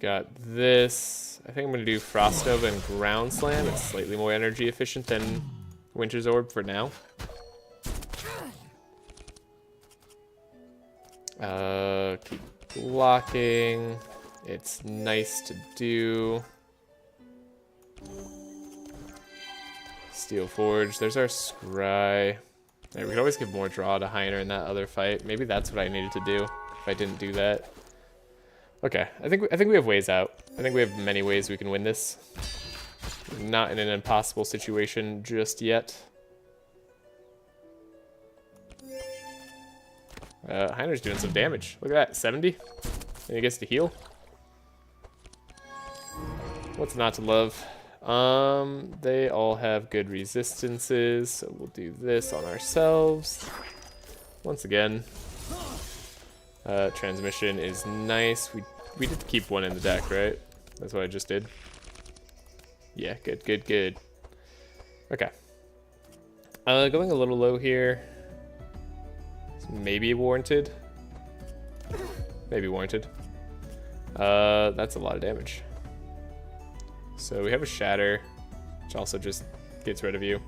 Got this. I think I'm going to do Frost Nova and Ground Slam. It's slightly more energy efficient than Winter's Orb for now. Keep blocking. It's nice to do. Steel Forge. There's our Scry. Yeah, we could always give more draw to Heiner in that other fight. Maybe that's what I needed to do if I didn't do that. Okay, I think we have ways out. I think we have many ways we can win this. We're not in an impossible situation just yet. Heiner's doing some damage. Look at that, 70. And he gets to heal. What's not to love? They all have good resistances, so we'll do this on ourselves. Once again, transmission is nice. We did keep one in the deck, right? That's what I just did. Yeah, good, good, good. Okay. Going a little low here. Maybe warranted. Maybe warranted. That's a lot of damage. So we have a Shatter, which also just gets rid of you.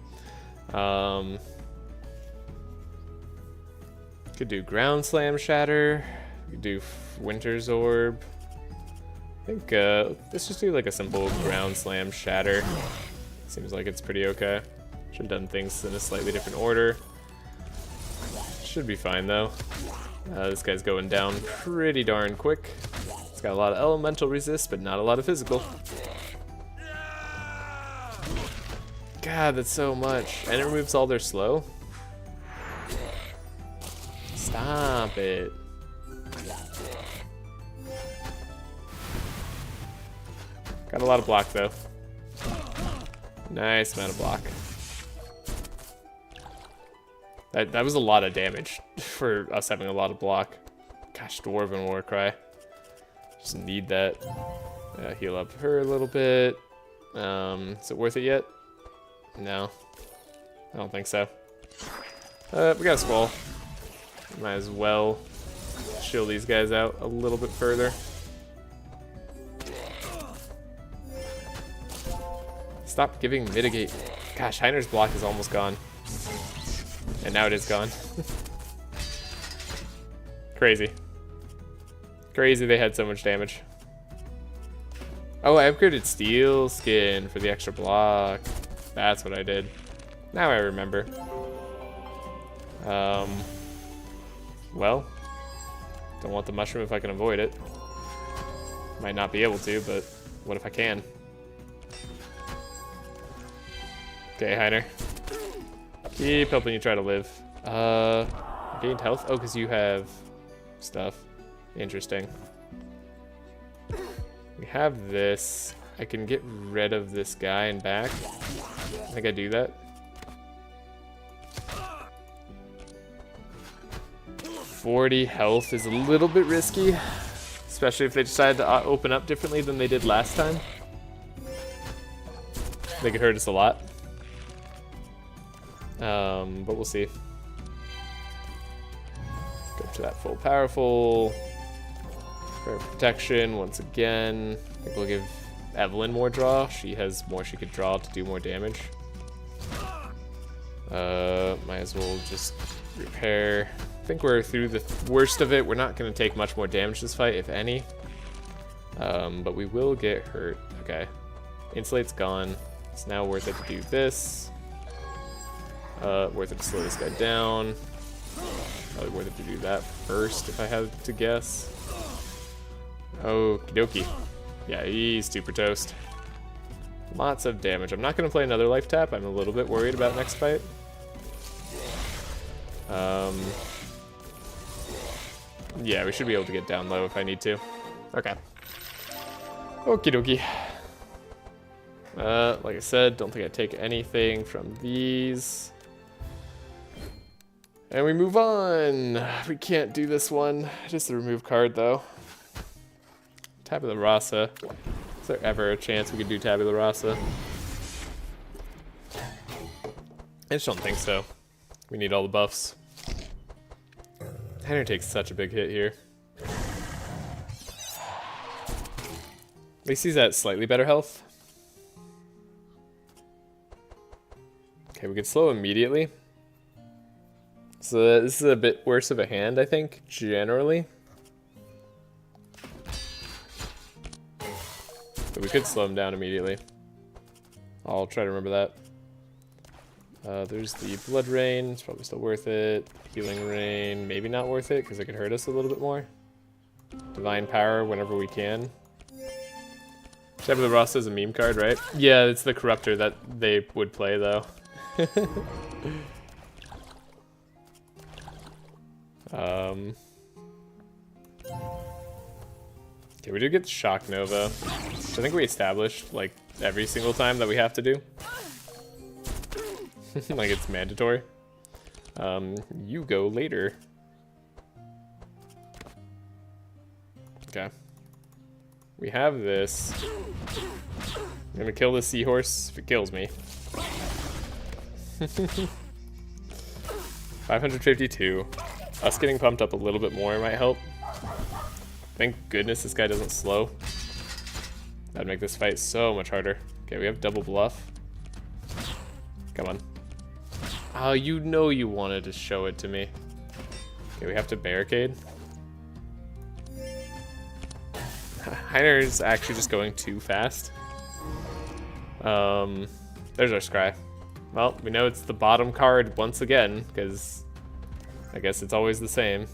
Could do Ground Slam Shatter. We could do Winter's Orb. I think let's just do like a simple Ground Slam Shatter. Seems like it's pretty okay. Should have done things in a slightly different order. Should be fine though. This guy's going down pretty darn quick. It's got a lot of elemental resist, but not a lot of physical. God, that's so much. And it removes all their slow. Stop it. Got a lot of block though. Nice amount of block. That was a lot of damage for us having a lot of block. Gosh, Dwarven Warcry. Just need that. Heal up her a little bit. Is it worth it yet? No. I don't think so. We got a Squall. Might as well shield these guys out a little bit further. Stop giving mitigate. Gosh, Heiner's block is almost gone. And now it is gone. Crazy. Crazy they had so much damage. Oh, I upgraded Steel Skin for the extra block. That's what I did. Now I remember. Well, don't want the mushroom if I can avoid it. Might not be able to, but what if I can? Okay, Heiner. Keep helping you try to live. Gained health? Oh, because you have stuff. Interesting. We have this. I can get rid of this guy and back. I think I do that. 40 health is a little bit risky, especially if they decide to open up differently than they did last time. They could hurt us a lot. But we'll see. Go to that full powerful. Fair protection once again. I think we'll give Evelyn more draw. She has more she could draw to do more damage. Might as well just repair. I think we're through the worst of it. We're not going to take much more damage this fight, if any. But we will get hurt. Okay. Insulate's gone. It's now worth it to do this. Worth it to slow this guy down. Probably worth it to do that first, if I had to guess. Okie dokie. Yeah, he's super toast. Lots of damage. I'm not going to play another life tap. I'm a little bit worried about next fight. Yeah, we should be able to get down low if I need to. Okay. Okie dokie. Like I said, don't think I take anything from these. And we move on. We can't do this one. Just the remove card, though. Tabula Rasa. Is there ever a chance we could do Tabula Rasa? I just don't think so. We need all the buffs. Henry takes such a big hit here. At least he's at slightly better health. Okay, we can slow immediately. So this is a bit worse of a hand, I think, generally. But we could slow him down immediately. I'll try to remember that. There's the Blood Rain. It's probably still worth it. Healing Rain, maybe not worth it, because it could hurt us a little bit more. Divine Power whenever we can. Tabula Rasa is a meme card, right? Yeah, it's the Corruptor that they would play, though. Okay, we did get Shock Nova, which I think we established, like, every single time that we have to do. Like, it's mandatory. You go later. Okay. We have this. I'm gonna kill this seahorse if it kills me. 552. Us getting pumped up a little bit more might help. Thank goodness this guy doesn't slow. That'd make this fight so much harder. Okay, we have double bluff. Come on. Oh, you know you wanted to show it to me. Okay, we have to barricade. Heiner's actually just going too fast. There's our scry. Well, we know it's the bottom card once again, because I guess it's always the same.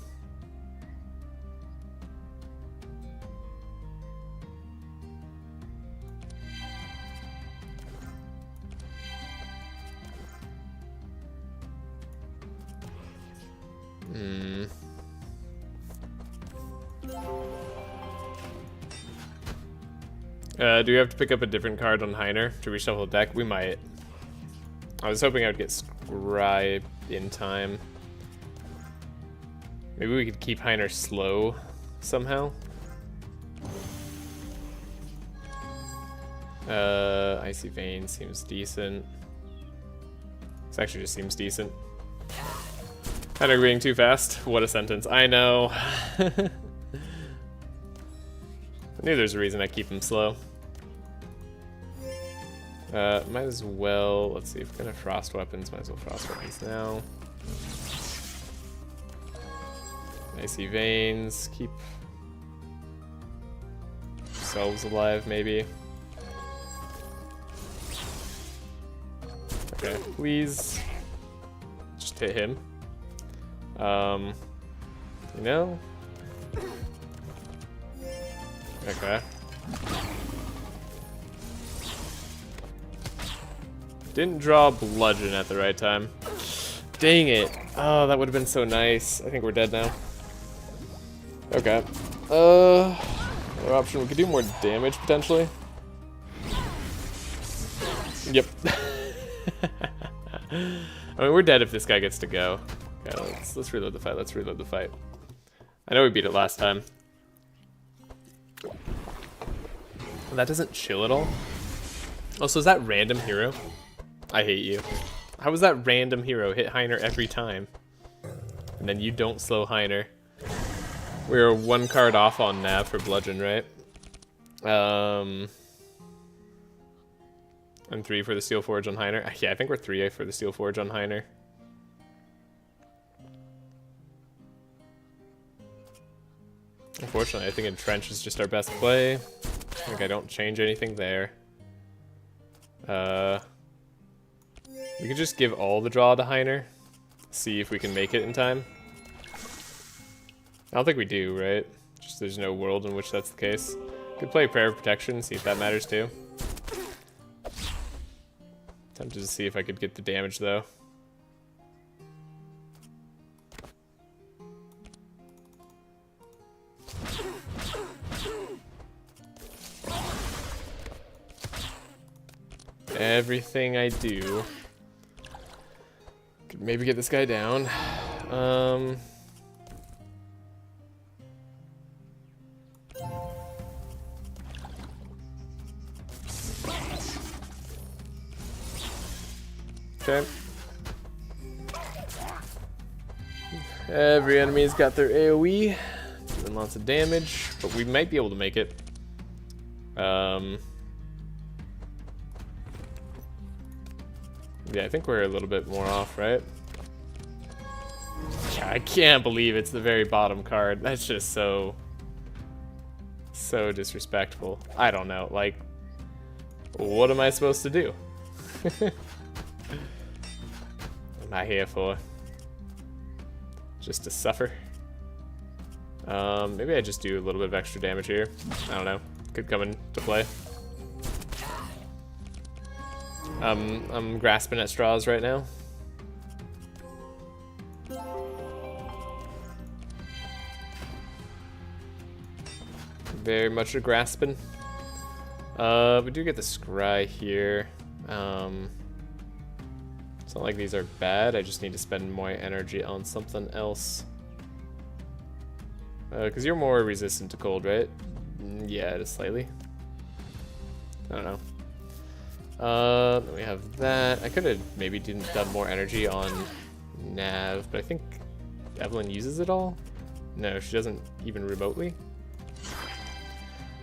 Do we have to pick up a different card on Heiner to reshuffle the deck? We might. I was hoping I would get Scry in time. Maybe we could keep Heiner slow somehow. Icy Vein seems decent. This actually just seems decent. Heiner being too fast. What a sentence. I know. I knew there's a reason I keep him slow. Might as well, let's see, if we're gonna frost weapons, might as well frost weapons now. Icy Veins, keep ourselves alive, maybe. Okay, please just hit him. You know? Okay. Didn't draw Bludgeon at the right time. Dang it. Oh, that would have been so nice. I think we're dead now. Okay. Another option, we could do more damage potentially. Yep. I mean, we're dead if this guy gets to go. Okay, let's reload the fight. Let's reload the fight. I know we beat it last time. That doesn't chill at all. Also, is that random hero? I hate you. How was that random hero hit Heiner every time? And then you don't slow Heiner. We're one card off on Nav for Bludgeon, right? And 3 for the Steel Forge on Heiner. Yeah, I think we're 3 for the Steel Forge on Heiner. Unfortunately, I think Entrench is just our best play. I think I don't change anything there. We could just give all the draw to Heiner. See if we can make it in time. I don't think we do, right? Just there's no world in which that's the case. Could play Prayer of Protection, see if that matters too. Tempted to see if I could get the damage though. Everything I do could maybe get this guy down. Okay. Every enemy's got their AoE, doing lots of damage, but we might be able to make it. Yeah, I think we're a little bit more off, right? Yeah, I can't believe it's the very bottom card. That's just so disrespectful. I don't know, like, what am I supposed to do? What am I here for? Just to suffer? Maybe I just do a little bit of extra damage here. I don't know. Could come into play. I'm grasping at straws right now. Very much a grasping. We do get the scry here. It's not like these are bad. I just need to spend more energy on something else. Because you're more resistant to cold, right? Yeah, just slightly. I don't know. Then we have that. I could have maybe done more energy on Nav, but I think Evelyn uses it all? No, she doesn't even remotely.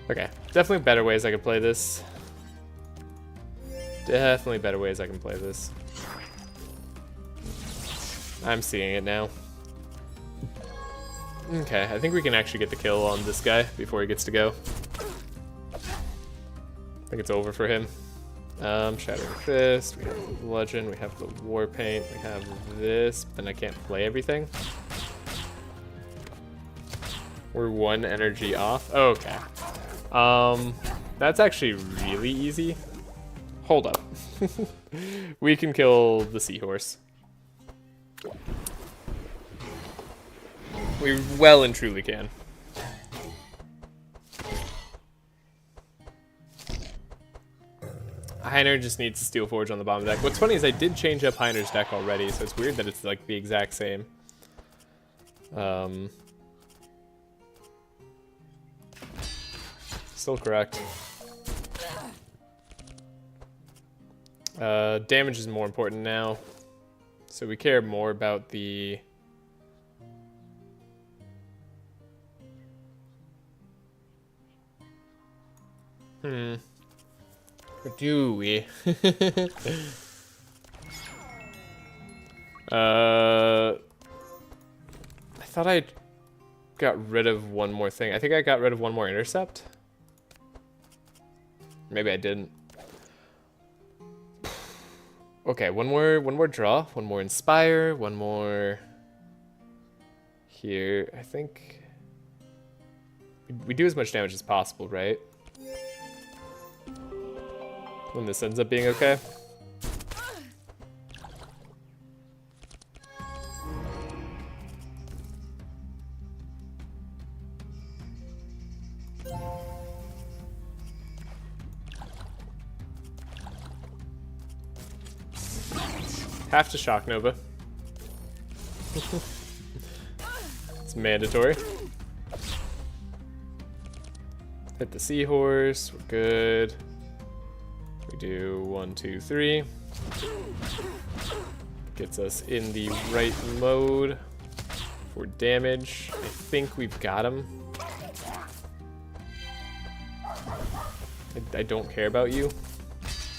Okay, definitely better ways I could play this. Definitely better ways I can play this. I'm seeing it now. Okay, I think we can actually get the kill on this guy before he gets to go. I think it's over for him. Shattering Fist, we have the Bludgeon, we have the War Paint, we have this, but then I can't play everything. We're one energy off. Okay. That's actually really easy. Hold up. We can kill the Seahorse. We well and truly can. Heiner just needs to Steel Forge on the bottom deck. What's funny is I did change up Heiner's deck already, so it's weird that it's like the exact same. Still correct. Damage is more important now, so we care more about the... Or do we? I thought I got rid of one more thing. I think I got rid of one more intercept. Maybe I didn't. Okay, one more draw, one more inspire, one more here. I think we do as much damage as possible, right? When this ends up being okay. Have to Shock Nova. It's mandatory. Hit the Seahorse, we're good. We do 1, 2, 3. Gets us in the right mode for damage. I think we've got him. I don't care about you.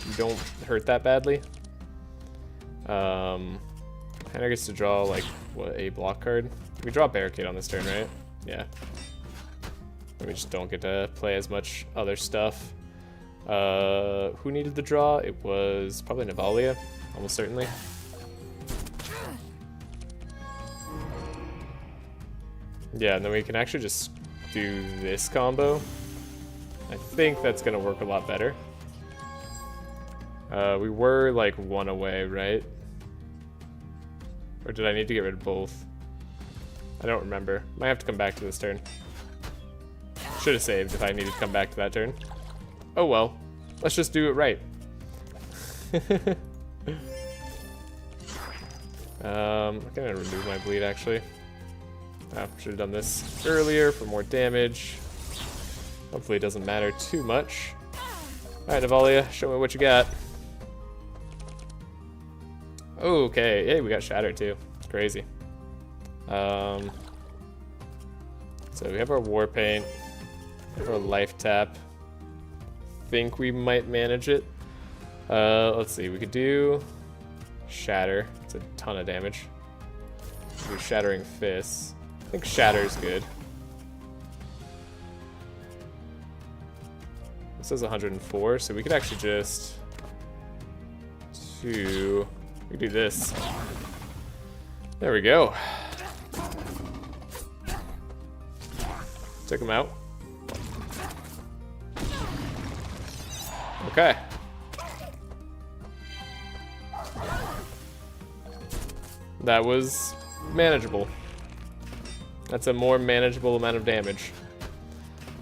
You don't hurt that badly. Heiner gets to draw like what, a block card? We draw Barricade on this turn, right? Yeah. We just don't get to play as much other stuff. Who needed the draw? It was probably Navalia, almost certainly. Yeah, and then we can actually just do this combo. I think that's gonna work a lot better. We were like 1 away, right? Or did I need to get rid of both? I don't remember. Might have to come back to this turn. Should have saved if I needed to come back to that turn. Oh well. Let's just do it right. I'm gonna remove my bleed actually. Oh, should have done this earlier for more damage. Hopefully it doesn't matter too much. Alright, Navalia, show me what you got. Okay, hey, we got Shattered too. It's crazy. So we have our War Paint, we have our Life Tap. Think we might manage it. Let's see, we could do Shatter. It's a ton of damage. Do Shattering Fists. I think Shatter's good. This says 104, so we could actually just we could do this. There we go. Took him out. Okay. That was manageable. That's a more manageable amount of damage.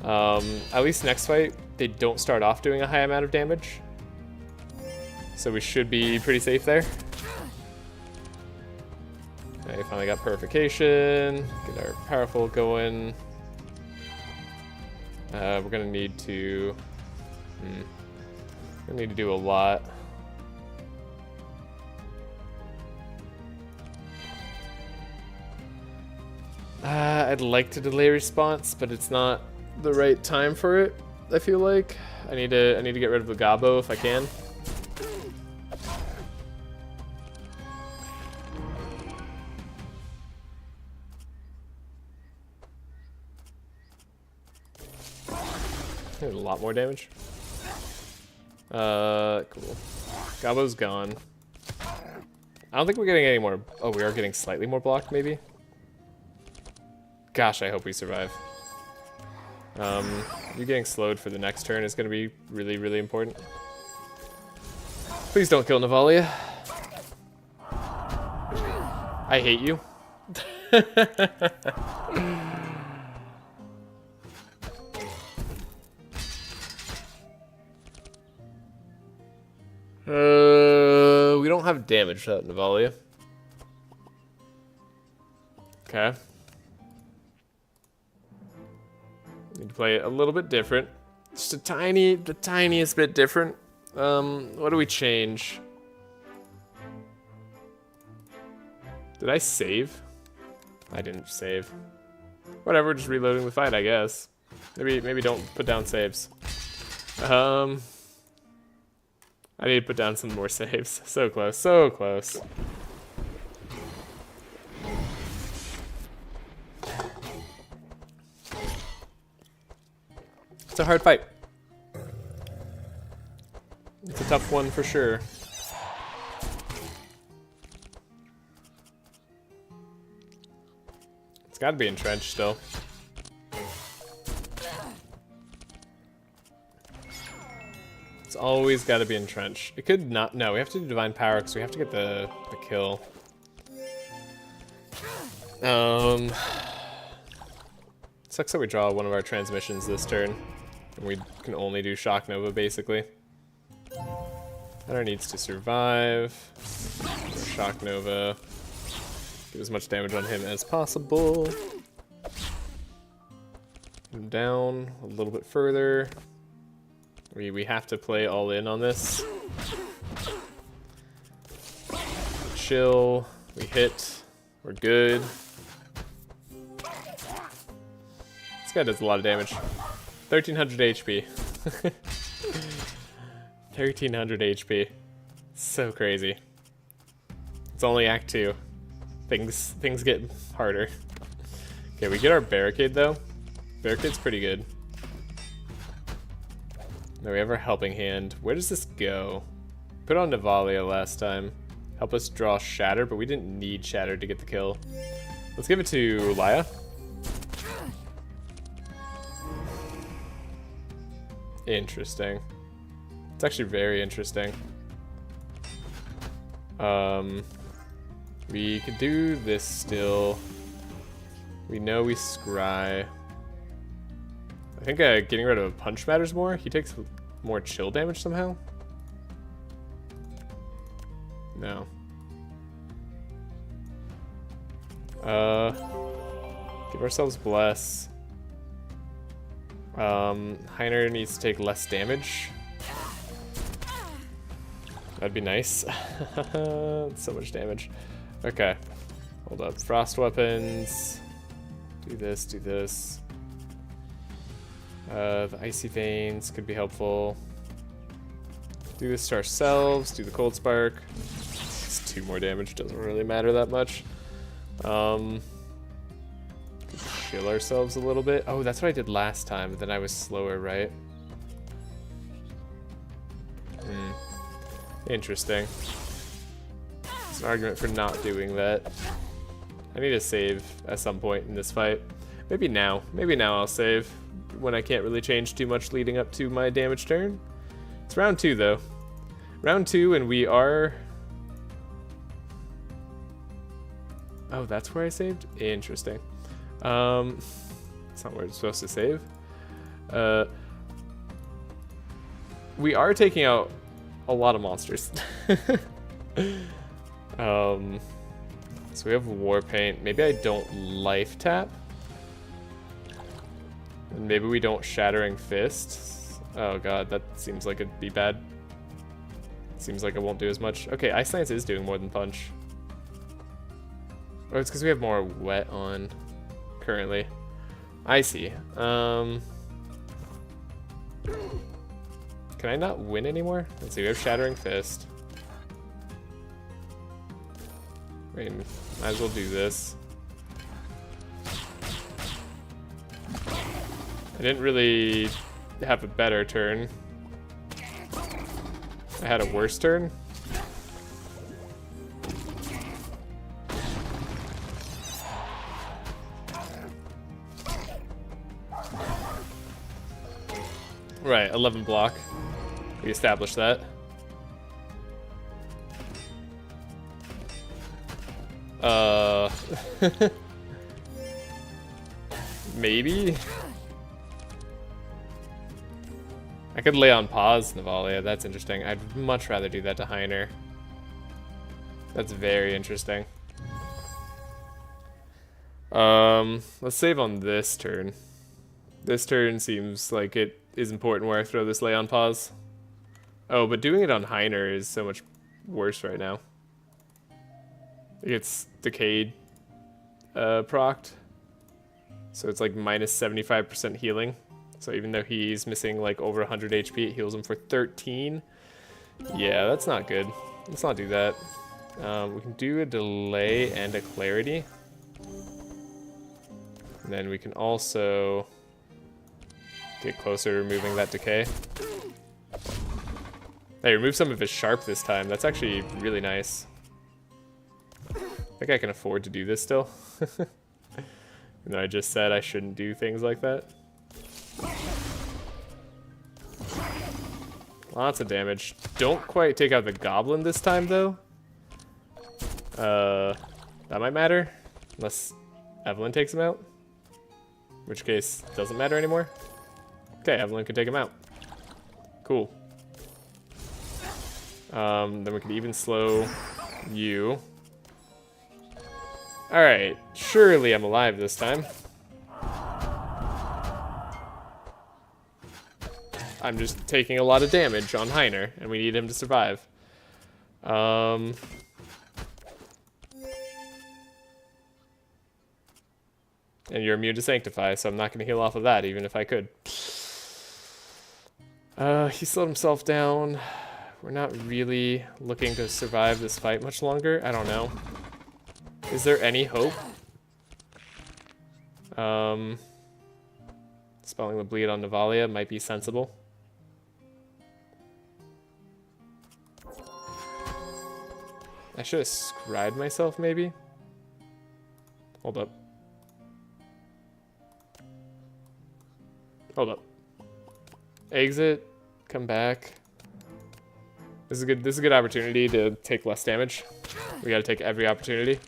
At least next fight, they don't start off doing a high amount of damage. So we should be pretty safe there. Okay, finally got Purification. Get our Powerful going. We're gonna need to... we need to do a lot. I'd like to delay response, but it's not the right time for it, I feel like. I need to get rid of the Gabo if I can. A lot more damage. Cool. Gabo's gone. I don't think we're getting any more. Oh, we are getting slightly more blocked, maybe? Gosh, I hope we survive. You getting slowed for the next turn is going to be really, really important. Please don't kill Navalia. I hate you. We don't have damage without Navalia. Okay. Need to play it a little bit different. Just the tiniest bit different. What do we change? Did I save? I didn't save. Whatever, just reloading the fight, I guess. Maybe don't put down saves. I need to put down some more saves. So close, so close. It's a hard fight. It's a tough one for sure. It's gotta be entrenched still. It's always gotta be entrenched. It could not. No, we have to do Divine Power because we have to get the kill. Sucks that we draw one of our transmissions this turn. And we can only do Shock Nova, basically. Hunter needs to survive. Shock Nova. Get as much damage on him as possible. Get him down a little bit further. We have to play all in on this. Chill. We hit. We're good. This guy does a lot of damage. 1300 HP. 1300 HP. So crazy. It's only Act 2. Things get harder. Okay, we get our Barricade though. Barricade's pretty good. Now we have our Helping Hand. Where does this go? Put on Navalia last time. Help us draw Shatter, but we didn't need Shatter to get the kill. Let's give it to Laya. Interesting. It's actually very interesting. We could do this still. We know we scry. I think getting rid of a punch matters more. He takes more chill damage somehow. No. Give ourselves bless. Heiner needs to take less damage. That'd be nice. So much damage. Okay. Hold up. Frost weapons. Do this, do this. The icy veins could be helpful. Do this to ourselves. Do the cold spark. It's 2 more damage. Doesn't really matter that much. Chill ourselves a little bit. Oh, that's what I did last time, but then I was slower, right? Interesting. It's an argument for not doing that. I need to save at some point in this fight. Maybe now. Maybe now I'll save when I can't really change too much leading up to my damage turn. It's round 2 though. Round 2 and we are... Oh, that's where I saved? Interesting. It's not where it's supposed to save. We are taking out a lot of monsters. So we have War Paint. Maybe I don't Life Tap. And maybe we don't Shattering Fist. Oh god, that seems like it'd be bad. Seems like it won't do as much. Okay, Ice Lance is doing more than Punch. Oh, it's because we have more Wet on currently. I see. Can I not win anymore? Let's see, we have Shattering Fist. I mean, might as well do this. I didn't really have a better turn. I had a worse turn. Right, 11 block. We established that. Maybe? I could lay on pause Navalia, that's interesting. I'd much rather do that to Heiner. That's very interesting. Let's save on this turn. This turn seems like it is important where I throw this lay on pause. Oh, but doing it on Heiner is so much worse right now. It's decayed procced. So it's like minus 75% healing. So even though he's missing like over 100 HP, it heals him for 13. Yeah, that's not good. Let's not do that. We can do a delay and a clarity. And then we can also get closer to removing that decay. Hey, remove some of his sharp this time. That's actually really nice. I think I can afford to do this still. Even though I just said I shouldn't do things like that. Lots of damage. Don't quite take out the goblin this time though. That might matter. Unless Evelyn takes him out. In which case, doesn't matter anymore. Okay, Evelyn can take him out. Cool. Then we can even slow you. Alright, surely I'm alive this time. I'm just taking a lot of damage on Heiner, and we need him to survive. And you're immune to Sanctify, so I'm not going to heal off of that, even if I could. He slowed himself down. We're not really looking to survive this fight much longer. I don't know. Is there any hope? Spelling the bleed on Navalia might be sensible. I should have scribed myself, maybe? Hold up. Hold up. Exit. Come back. This is good. This is a good opportunity to take less damage. We got to take every opportunity.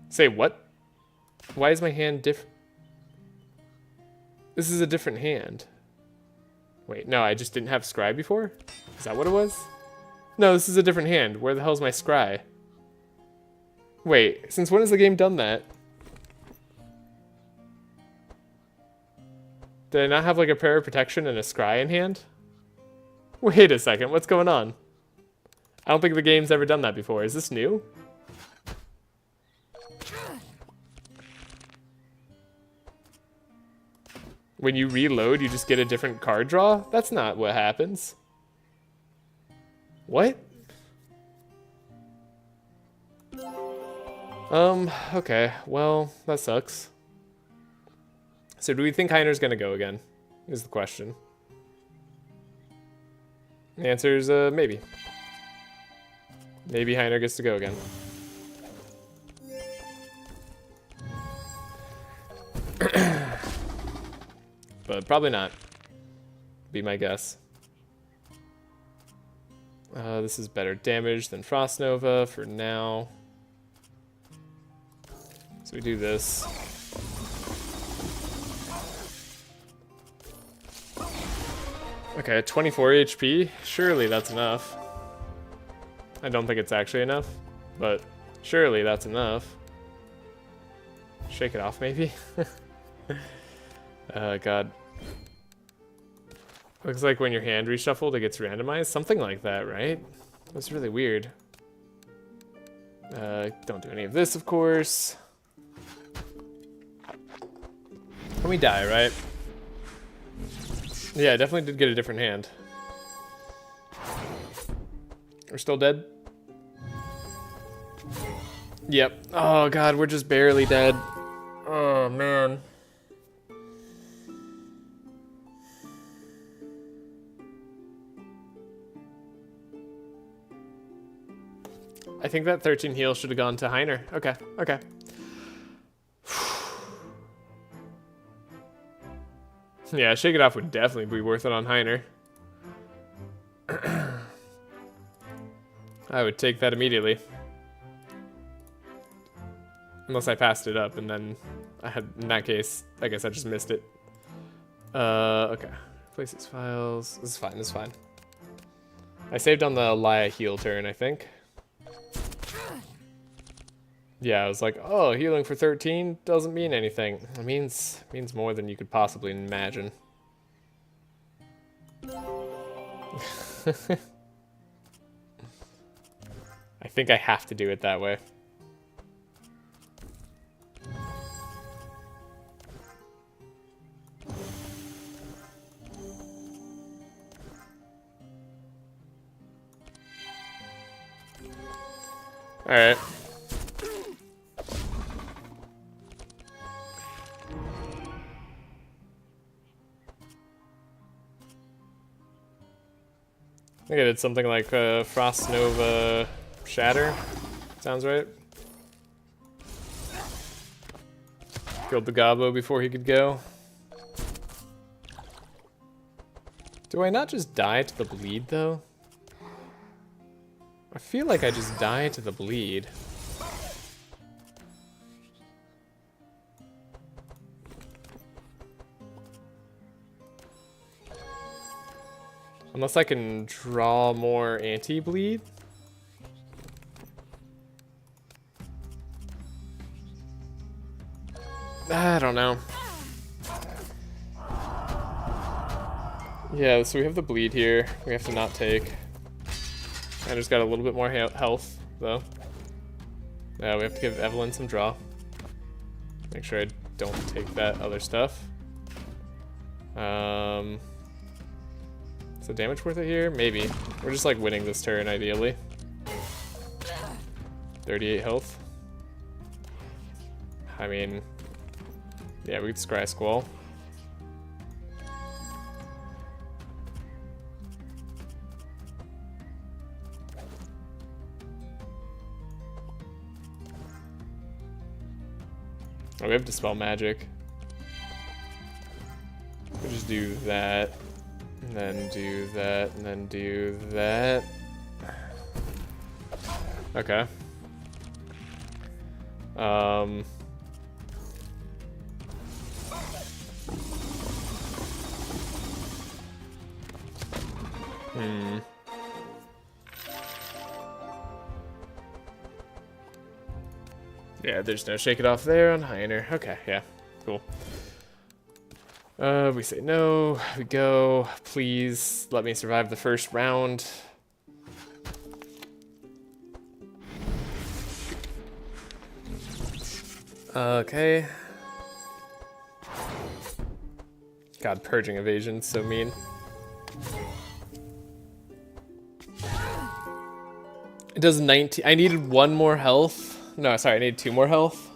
Say what? Why is my hand different? This is a different hand. Wait, no, I just didn't have scry before? Is that what it was? No, this is a different hand. Where the hell's my scry? Wait, since when has the game done that? Did I not have like a prayer of protection and a scry in hand? Wait a second, what's going on? I don't think the game's ever done that before. Is this new? When you reload, you just get a different card draw? That's not what happens. What? Okay. Well, that sucks. So do we think Heiner's gonna go again? Is the question. The answer is maybe. Maybe Heiner gets to go again. But probably not. Be my guess. This is better damage than Frost Nova for now. So we do this. Okay, 24 HP. Surely that's enough. I don't think it's actually enough, but surely that's enough. Shake it off, maybe? God. Looks like when your hand reshuffled, it gets randomized. Something like that, right? That's really weird. Don't do any of this, of course. And we die, right? Yeah, I definitely did get a different hand. We're still dead? Yep. Oh, God, we're just barely dead. Oh, man. I think that 13 heal should have gone to Heiner. Okay, okay. Yeah, Shake It Off would definitely be worth it on Heiner. I would take that immediately. Unless I passed it up, and then I had, in that case, I guess I just missed it. Okay. Place these files. This is fine, this is fine. I saved on the Laia heal turn, I think. Yeah, I was like, oh, healing for 13 doesn't mean anything. It means more than you could possibly imagine. I think I have to do it that way. All right. I think I did something like Frost Nova Shatter. Sounds right. Killed the Gobbo before he could go. Do I not just die to the bleed, though? I feel like I just die to the bleed. Unless I can draw more anti-bleed. I don't know. Yeah, so we have the bleed here. We have to not take. I just got a little bit more health, though. We have to give Evelyn some draw. Make sure I don't take that other stuff. Is the damage worth it here? Maybe. We're just like winning this turn, ideally. 38 health. I mean, yeah, we could scry Squall. Oh, we have Dispel Magic. We'll just do that, and then do that, and then do that. Okay. Yeah, there's no Shake It Off there on Heiner. Okay, yeah, cool. We say no, we go. Please let me survive the first round. Okay. God, purging evasion's so mean. It does 19. I needed 1 more health. No, sorry, I needed 2 more health.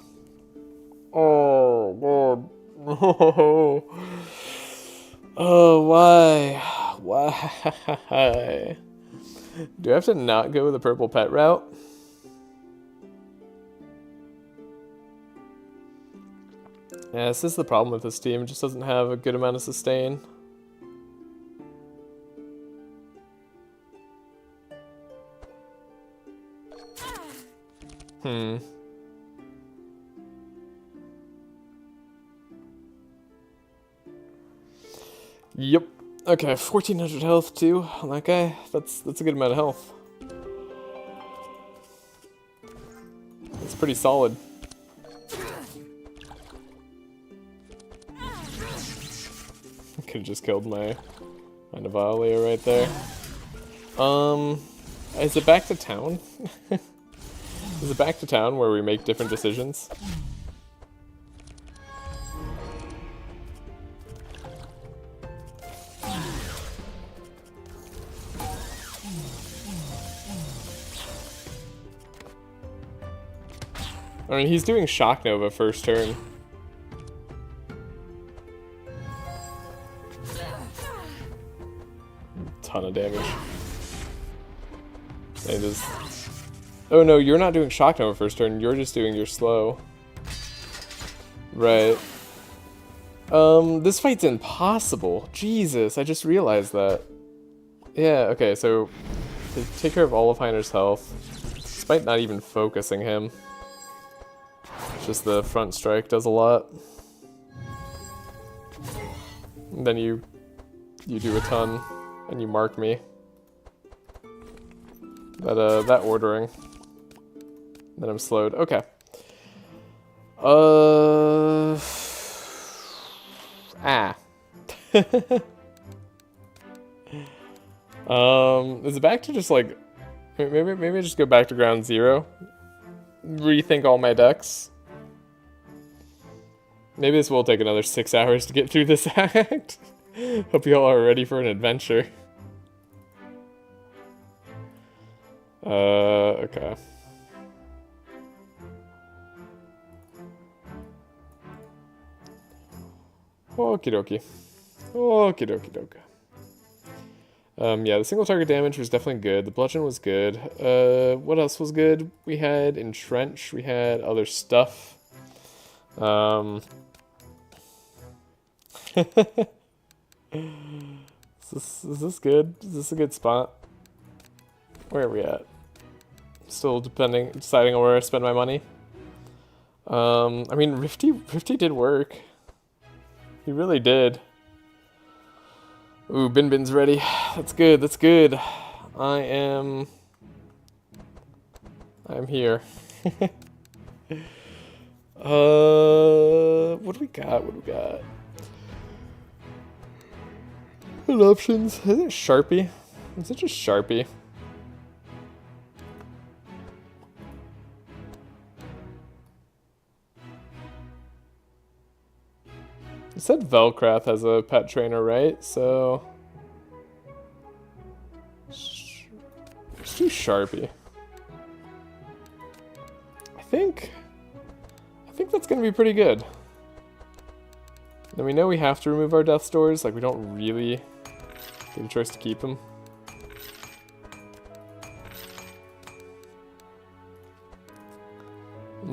Oh, God. No. Oh, why? Why? Do I have to not go the purple pet route? Yeah, this is the problem with this team. It just doesn't have a good amount of sustain. Yep. Okay, 1400 health too on that guy. That's a good amount of health. That's pretty solid. Could have just killed my Navalia right there. Is it back to town? Is it back to town where we make different decisions? I mean, he's doing Shock Nova first turn. Ton of damage. They just... Oh no, you're not doing Shock Nova first turn, you're just doing your slow. Right. This fight's impossible. Jesus, I just realized that. Yeah, okay, so they take care of all of Heiner's health, despite not even focusing him. It's just the front strike does a lot. And then you do a ton, and you mark me. That ordering. Then I'm slowed. Okay. Is it back to just like maybe I just go back to ground zero? Rethink all my decks. Maybe this will take another 6 hours to get through this act. Hope you all are ready for an adventure. Okay. Okie dokie. Okie dokie dokie. Yeah, the single target damage was definitely good. The bludgeon was good. What else was good? We had entrench. We had other stuff. Is this good? Is this a good spot? Where are we at? Still deciding on where I spend my money. I mean, Rifty did work. He really did. Ooh, Bin's ready. That's good, that's good. I'm here. What do we got? What do we got? What options? Is it Sharpie? Is it just Sharpie? It said Velcrath has a pet trainer, right? So let's do Sharpie. I think that's gonna be pretty good. Then we know we have to remove our Death Doors, like we don't really get a choice to keep them.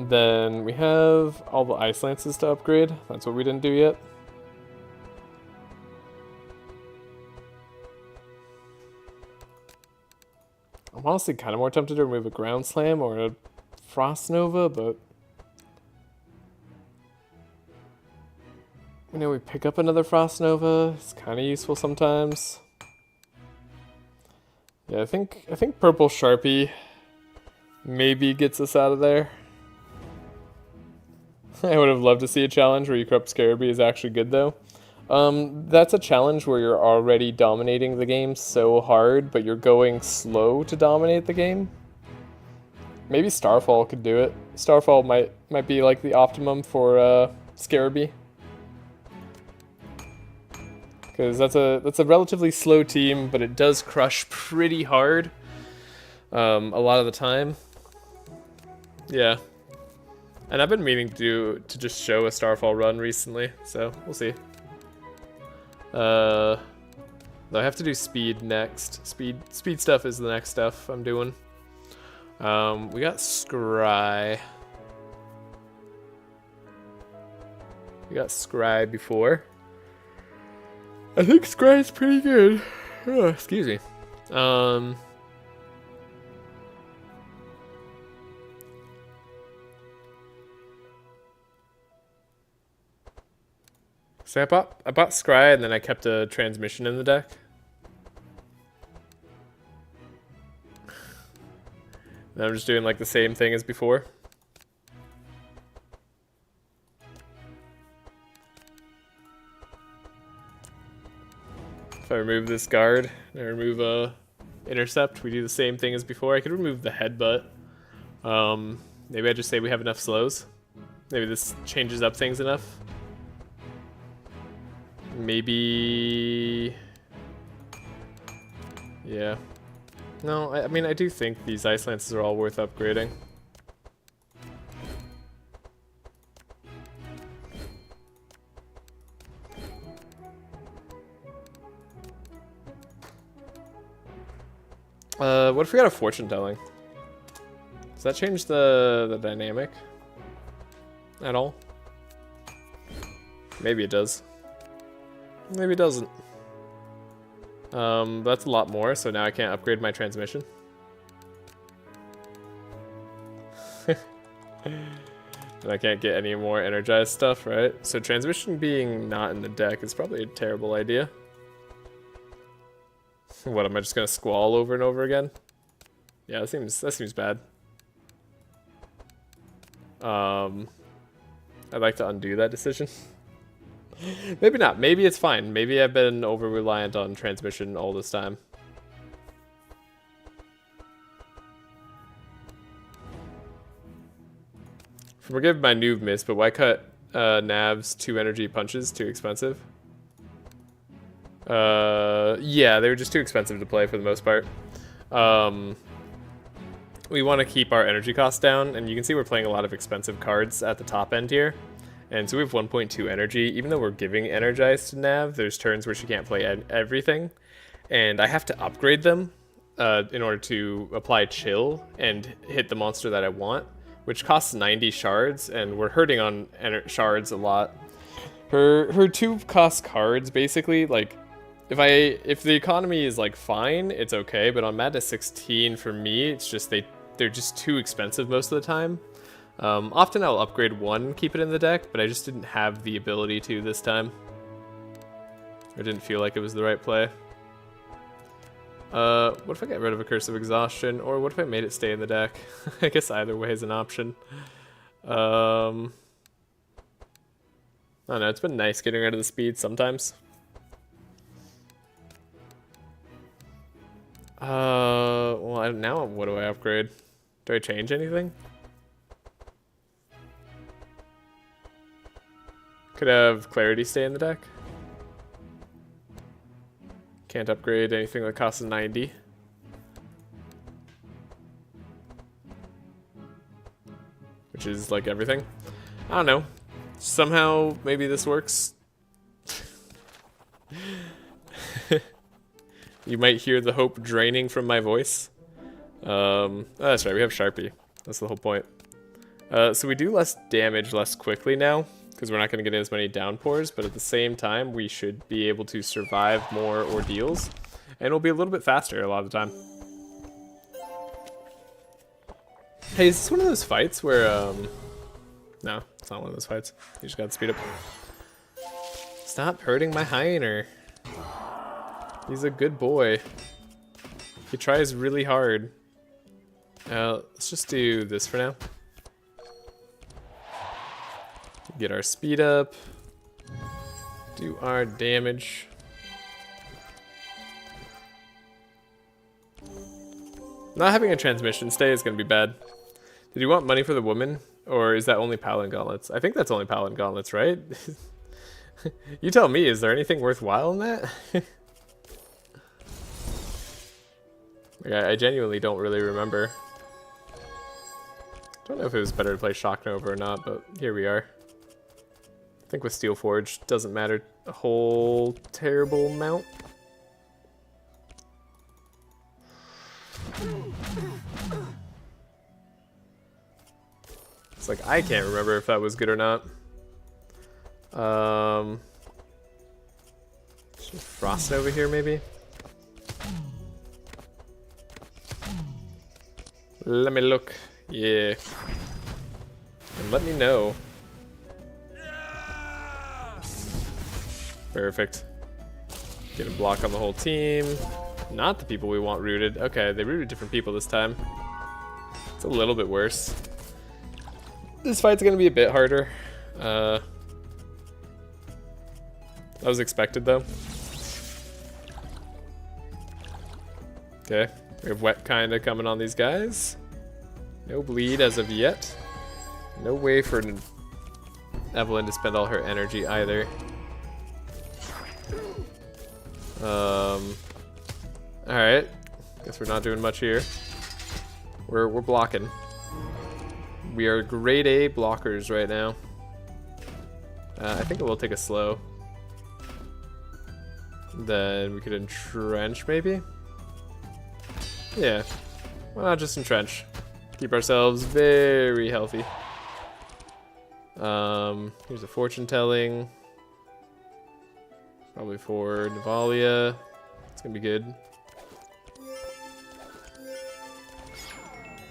Then we have all the ice lances to upgrade. That's what we didn't do yet. I'm honestly kind of more tempted to remove a ground slam or a frost nova, but you know, we pick up another frost nova. It's kind of useful sometimes. Yeah, I think purple Sharpie maybe gets us out of there. I would have loved to see a challenge where you corrupt Scarabee is actually good though. That's a challenge where you're already dominating the game so hard, but you're going slow to dominate the game. Maybe Starfall could do it. Starfall might be like the optimum for Scarabee. Because that's a relatively slow team, but it does crush pretty hard a lot of the time. Yeah. And I've been meaning to just show a Starfall run recently, so we'll see. Though I have to do speed next. Speed stuff is the next stuff I'm doing. We got Scry. We got Scry before. I think Scry's pretty good. Oh, excuse me. So I bought Scry and then I kept a transmission in the deck. And I'm just doing like the same thing as before. If I remove this guard and I remove intercept, we do the same thing as before. I could remove the headbutt. Maybe I just say we have enough slows. Maybe this changes up things enough. Maybe... yeah. No, I mean, I do think these ice lances are all worth upgrading. What if we got a fortune telling? Does that change the dynamic at all? Maybe it does. Maybe it doesn't. That's a lot more, so now I can't upgrade my transmission. And I can't get any more energized stuff, right? So transmission being not in the deck is probably a terrible idea. What, am I just gonna squall over and over again? Yeah, that seems bad. I'd like to undo that decision. Maybe not. Maybe it's fine. Maybe I've been over-reliant on transmission all this time. Forgive my noob miss, but why cut Nav's 2 energy punches? Too expensive? Yeah, they were just too expensive to play for the most part. We want to keep our energy costs down, and you can see we're playing a lot of expensive cards at the top end here. And so we have 1.2 energy. Even though we're giving Energize to Nav, there's turns where she can't play everything. And I have to upgrade them in order to apply Chill and hit the monster that I want, which costs 90 shards, and we're hurting on shards a lot. Her 2 cost cards, basically, like, if the economy is, like, fine, it's okay, but on Madness 16, for me, it's just they're just too expensive most of the time. Often I'll upgrade one, keep it in the deck, but I just didn't have the ability to this time. I didn't feel like it was the right play. What if I get rid of a Curse of Exhaustion, or what if I made it stay in the deck? I guess either way is an option. I don't know, it's been nice getting rid of the speed sometimes. Well, now what do I upgrade? Do I change anything? Could have Clarity stay in the deck. Can't upgrade anything that costs 90. Which is like everything. I don't know. Somehow, maybe this works. You might hear the hope draining from my voice. Oh, that's right, we have Sharpie. That's the whole point. So we do less damage less quickly now, because we're not going to get as many downpours, but at the same time, we should be able to survive more ordeals, and we'll be a little bit faster a lot of the time. Hey, is this one of those fights where, no, it's not one of those fights. You just gotta speed up. Stop hurting my Hyner. He's a good boy. He tries really hard. Let's just do this for now. Get our speed up. Do our damage. Not having a transmission stay is going to be bad. Did you want money for the woman? Or is that only Paladin Gauntlets? I think that's only Paladin Gauntlets, right? You tell me, is there anything worthwhile in that? I genuinely don't really remember. Don't know if it was better to play Shock Nova or not, but here we are. I think with Steel Forge, doesn't matter a whole terrible amount. It's like, I can't remember if that was good or not. Frost over here, maybe? Let me look. Yeah. And let me know. Perfect. Get a block on the whole team. Not the people we want rooted. Okay, they rooted different people this time. It's a little bit worse. This fight's gonna be a bit harder. That was expected though. Okay, we have wet kinda coming on these guys. No bleed as of yet. No way for Evelyn to spend all her energy either. Alright. Guess we're not doing much here. We're blocking. We are grade A blockers right now. I think it will take a slow. Then we could entrench maybe? Yeah. Why not just entrench? Keep ourselves very healthy. Here's a fortune telling. Probably for Navalia. It's gonna be good.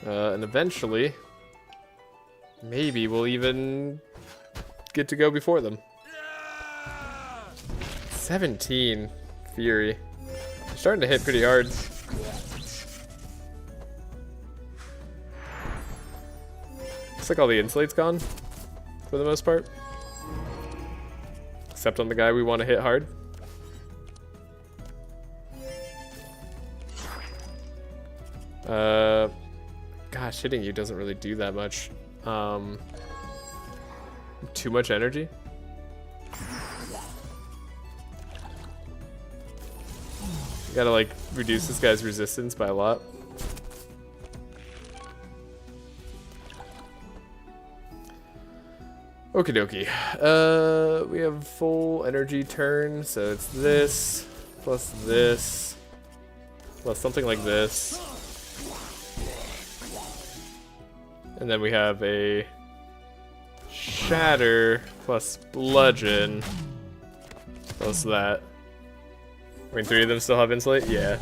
And eventually, maybe we'll even get to go before them. 17 Fury. They're starting to hit pretty hard. Looks like all the insulate's gone for the most part. Except on the guy we want to hit hard. Gosh, hitting you doesn't really do that much. Too much energy? You gotta like reduce this guy's resistance by a lot. Okie dokie. We have full energy turn, so it's this plus something like this. And then we have a shatter plus bludgeon plus that. I mean, 3 of them still have insulate? Yeah.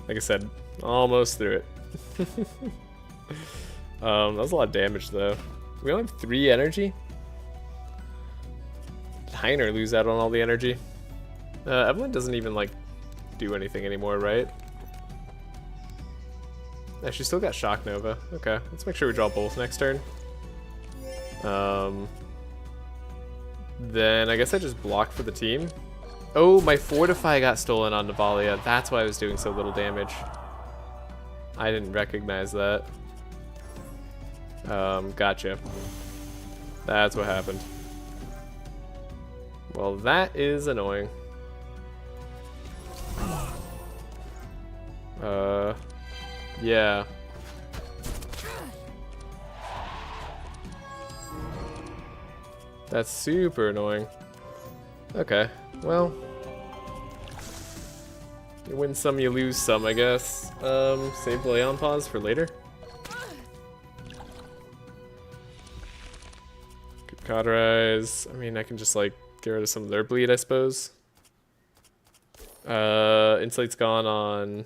Like I said, almost through it. That was a lot of damage though. We only have 3 energy? Did Hyner lose out on all the energy? Evelyn doesn't even like do anything anymore, right? Yeah, she still got Shock Nova. Okay, let's make sure we draw both next turn. Then I guess I just block for the team. Oh, my Fortify got stolen on Navalia. That's why I was doing so little damage. I didn't recognize that. Gotcha. That's what happened. Well, that is annoying. Yeah. That's super annoying. Okay, well. You win some, you lose some, I guess. Save Lay on pause for later. Cauterize. I mean, I can just like get rid of some of their bleed, I suppose. Insight's gone on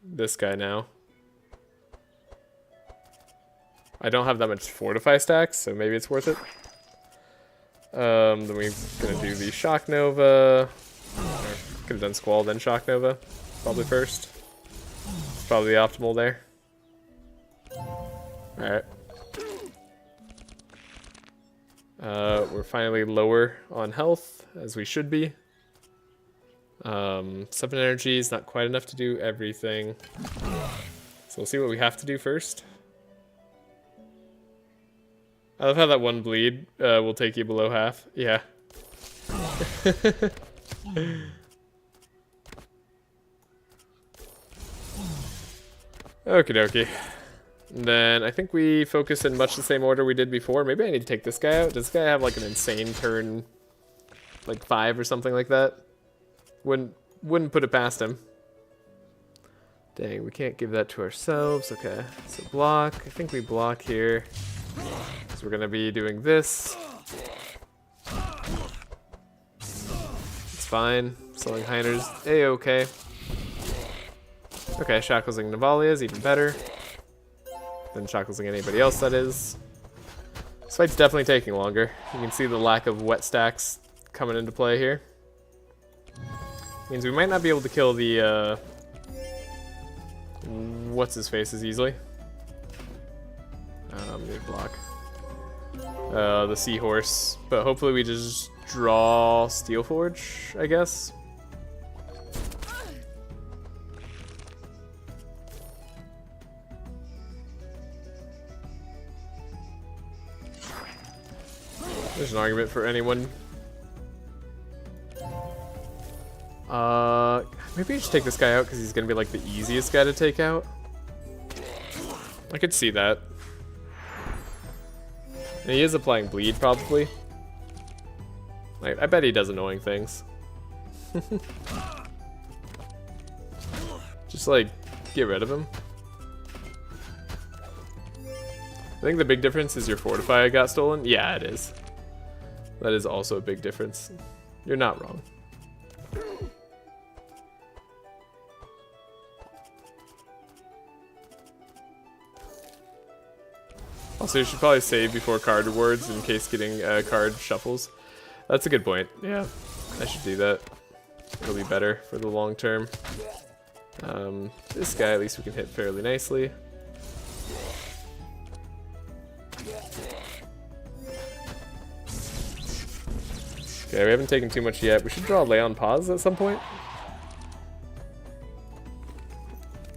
this guy now. I don't have that much fortify stacks, so maybe it's worth it. Then we're gonna do the Shock Nova. Could have done Squall, then Shock Nova. Probably first. It's probably the optimal there. Alright. We're finally lower on health, as we should be. 7 energy is not quite enough to do everything. So we'll see what we have to do first. I love how that one bleed will take you below half. Yeah. Okie dokie. Then I think we focus in much the same order we did before. Maybe I need to take this guy out. Does this guy have like an insane turn, like 5 or something like that? Wouldn't put it past him. Dang, we can't give that to ourselves. Okay, so block. I think we block here. So we're gonna be doing this. It's fine. Selling Heiner's A-okay. Okay, Shackles-ing Navalia is even better than Shackles-ing anybody else, that is. This fight's definitely taking longer. You can see the lack of wet stacks coming into play here. Means we might not be able to kill the, what's-his-face as easily. Need block. The Seahorse. But hopefully we just draw Steelforge, I guess. There's an argument for anyone. Maybe I should take this guy out because he's gonna be like the easiest guy to take out. I could see that. And he is applying bleed, probably. Like, I bet he does annoying things. Just like, get rid of him. I think the big difference is your Fortify got stolen. Yeah, it is. That is also a big difference. You're not wrong. Also, you should probably save before card rewards in case getting card shuffles. That's a good point. Yeah, I should do that. It'll be better for the long term. This guy, at least we can hit fairly nicely. Okay, we haven't taken too much yet. We should draw Lay on Pause at some point.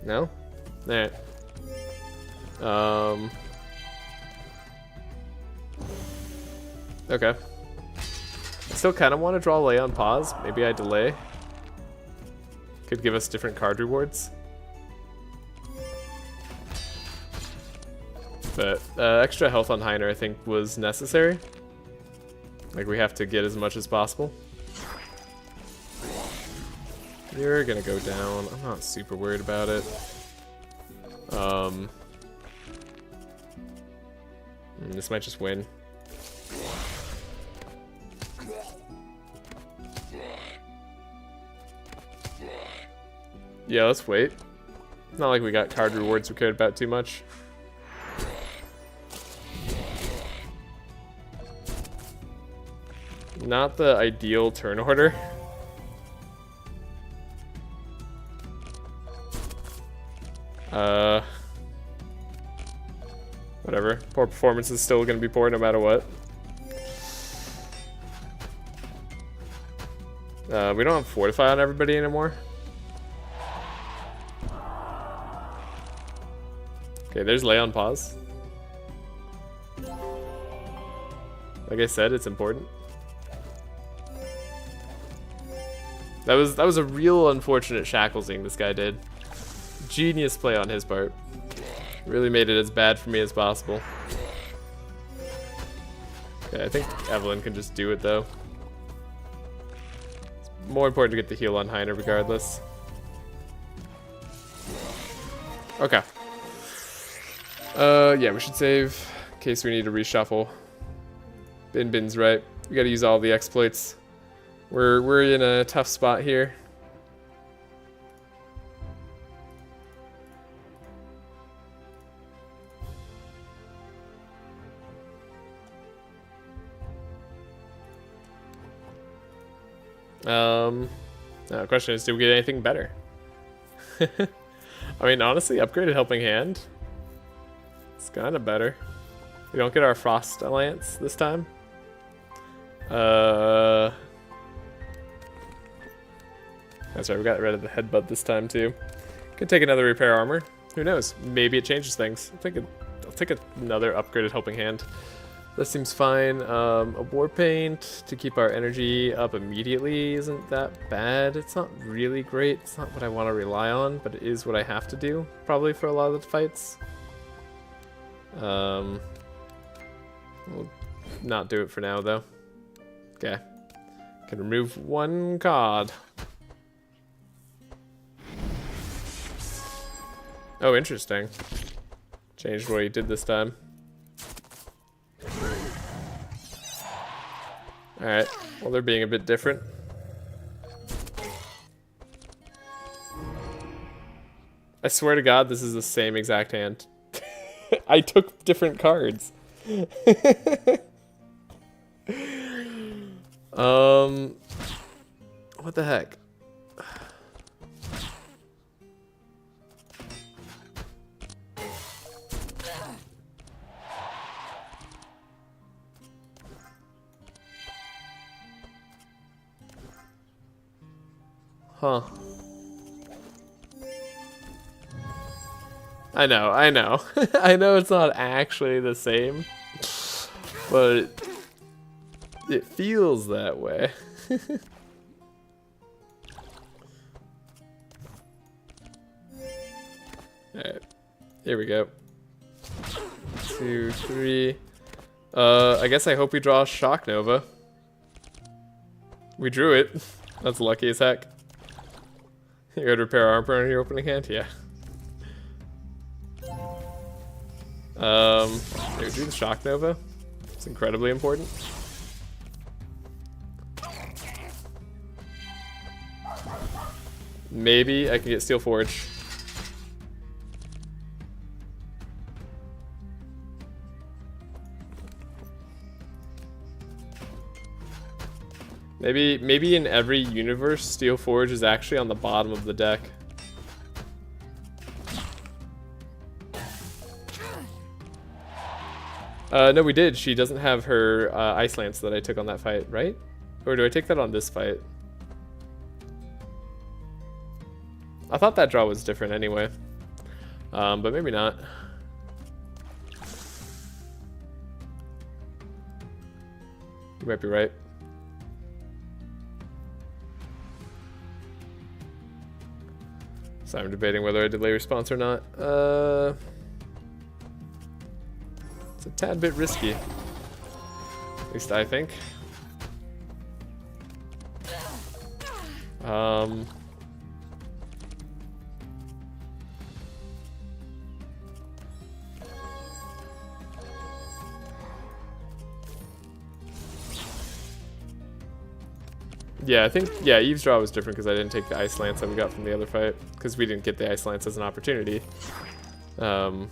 No? Alright. Okay. I still kind of want to draw Lay on Pause. Maybe I delay. Could give us different card rewards. But extra health on Heiner I think was necessary. Like, we have to get as much as possible. You're gonna go down. I'm not super worried about it. This might just win. Yeah, let's wait. It's not like we got card rewards we cared about too much. Not the ideal turn order. Whatever. Poor performance is still gonna be poor no matter what. We don't have Fortify on everybody anymore. Okay, there's Lay on Pause. Like I said, it's important. That was a real unfortunate Shackles-ing this guy did. Genius play on his part. Really made it as bad for me as possible. Okay, I think Evelyn can just do it though. It's more important to get the heal on Heiner regardless. Okay. Yeah, we should save in case we need to reshuffle. Bin's right. We gotta use all the exploits. We're in a tough spot here. The question is, do we get anything better? I mean, honestly, upgraded helping hand. It's kind of better. We don't get our Frost Alliance this time. That's right, we got rid of the headbutt this time too. Could take another repair armor. Who knows? Maybe it changes things. I'll take another upgraded helping hand. That seems fine. A war paint to keep our energy up immediately isn't that bad. It's not really great. It's not what I want to rely on, but it is what I have to do probably for a lot of the fights. We'll not do it for now though. Okay. Can remove one card. Oh, interesting. Changed what he did this time. Alright, well they're being a bit different. I swear to God, this is the same exact hand. I took different cards. What the heck? Huh. I know. I know it's not actually the same, but it feels that way. Alright, here we go. 2, 3. I guess I hope we draw Shock Nova. We drew it. That's lucky as heck. You gotta repair armor on your opening hand? Yeah. We drew the Shock Nova. It's incredibly important. Maybe I can get Steel Forge. Maybe in every universe, Steel Forge is actually on the bottom of the deck. No, we did. She doesn't have her Ice Lance that I took on that fight, right? Or do I take that on this fight? I thought that draw was different anyway. But maybe not. You might be right. So I'm debating whether I delay response or not. It's a tad bit risky. At least I think. Yeah, I think, yeah, Eve's draw was different because I didn't take the Ice Lance that we got from the other fight. Because we didn't get the Ice Lance as an opportunity. So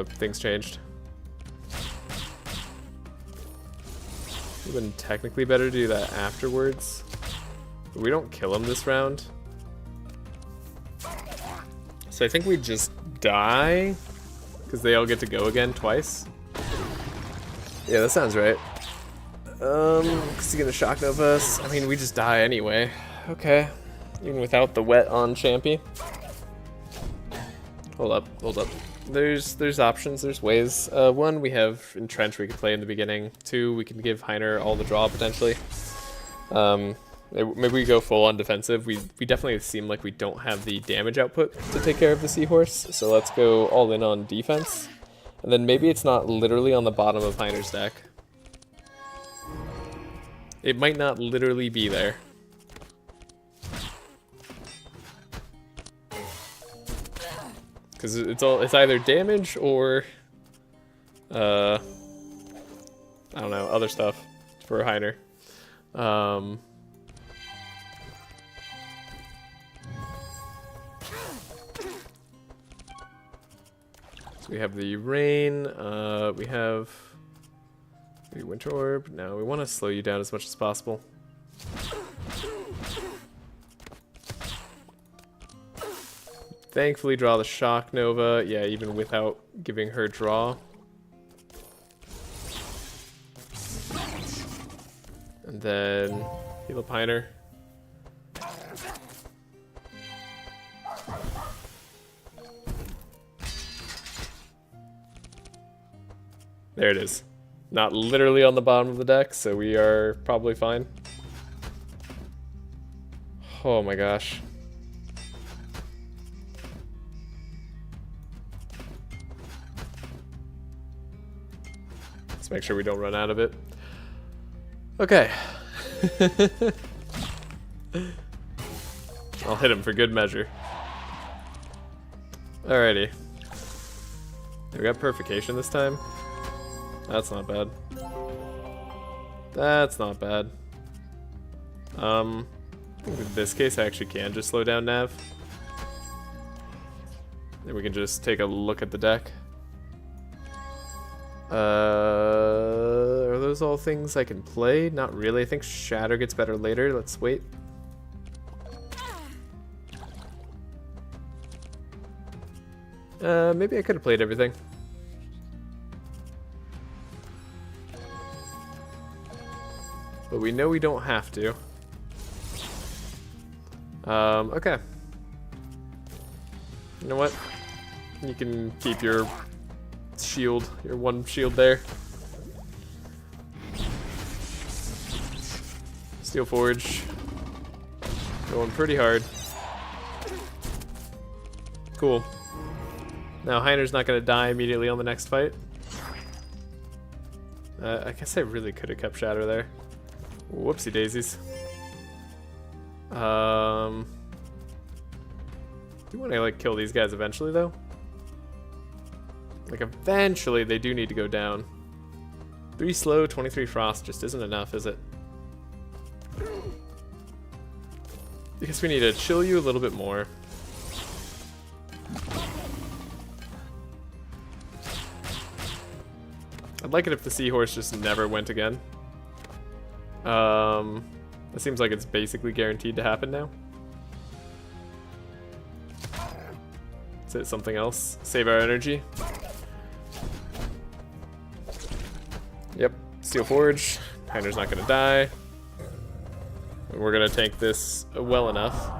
things changed. It would have been technically better to do that afterwards. But we don't kill him this round. So I think we just die. Because they all get to go again twice. Yeah, that sounds right. Because he's gonna Shock Nova us. I mean, we just die anyway. Okay. Even without the wet on Champy. Hold up. There's options, there's ways. One, we have Entrench we could play in the beginning. Two, we can give Heiner all the draw potentially. Maybe we go full on defensive. We definitely seem like we don't have the damage output to take care of the Seahorse. So let's go all in on defense. And then maybe it's not literally on the bottom of Heiner's deck. It might not literally be there. Because it's either damage or I don't know, other stuff for Heiner. So we have the rain, we have the winter orb. No, we want to slow you down as much as possible. Thankfully draw the shock nova, yeah, even without giving her draw. And then heal up Heiner. There it is. Not literally on the bottom of the deck, so we are probably fine. Oh my gosh. Let's make sure we don't run out of it. Okay. I'll hit him for good measure. Alrighty. We got Purification this time. That's not bad. That's not bad. I think in this case I actually can just slow down Nav. Then we can just take a look at the deck. Are those all things I can play? Not really. I think Shatter gets better later. Let's wait. Maybe I could have played everything. But we know we don't have to. Okay. You know what? You can keep your shield, your one shield there. Steel Forge. Going pretty hard. Cool. Now Heiner's not going to die immediately on the next fight. I guess I really could have kept Shatter there. Whoopsie daisies. Do you want to like kill these guys eventually though? Like eventually they do need to go down. 3 slow, 23 frost just isn't enough, is it? I guess we need to chill you a little bit more. I'd like it if the seahorse just never went again. It seems like it's basically guaranteed to happen now. Let's hit something else. Save our energy. Yep, Steel Forge. Heiner's not gonna die. And we're gonna tank this well enough.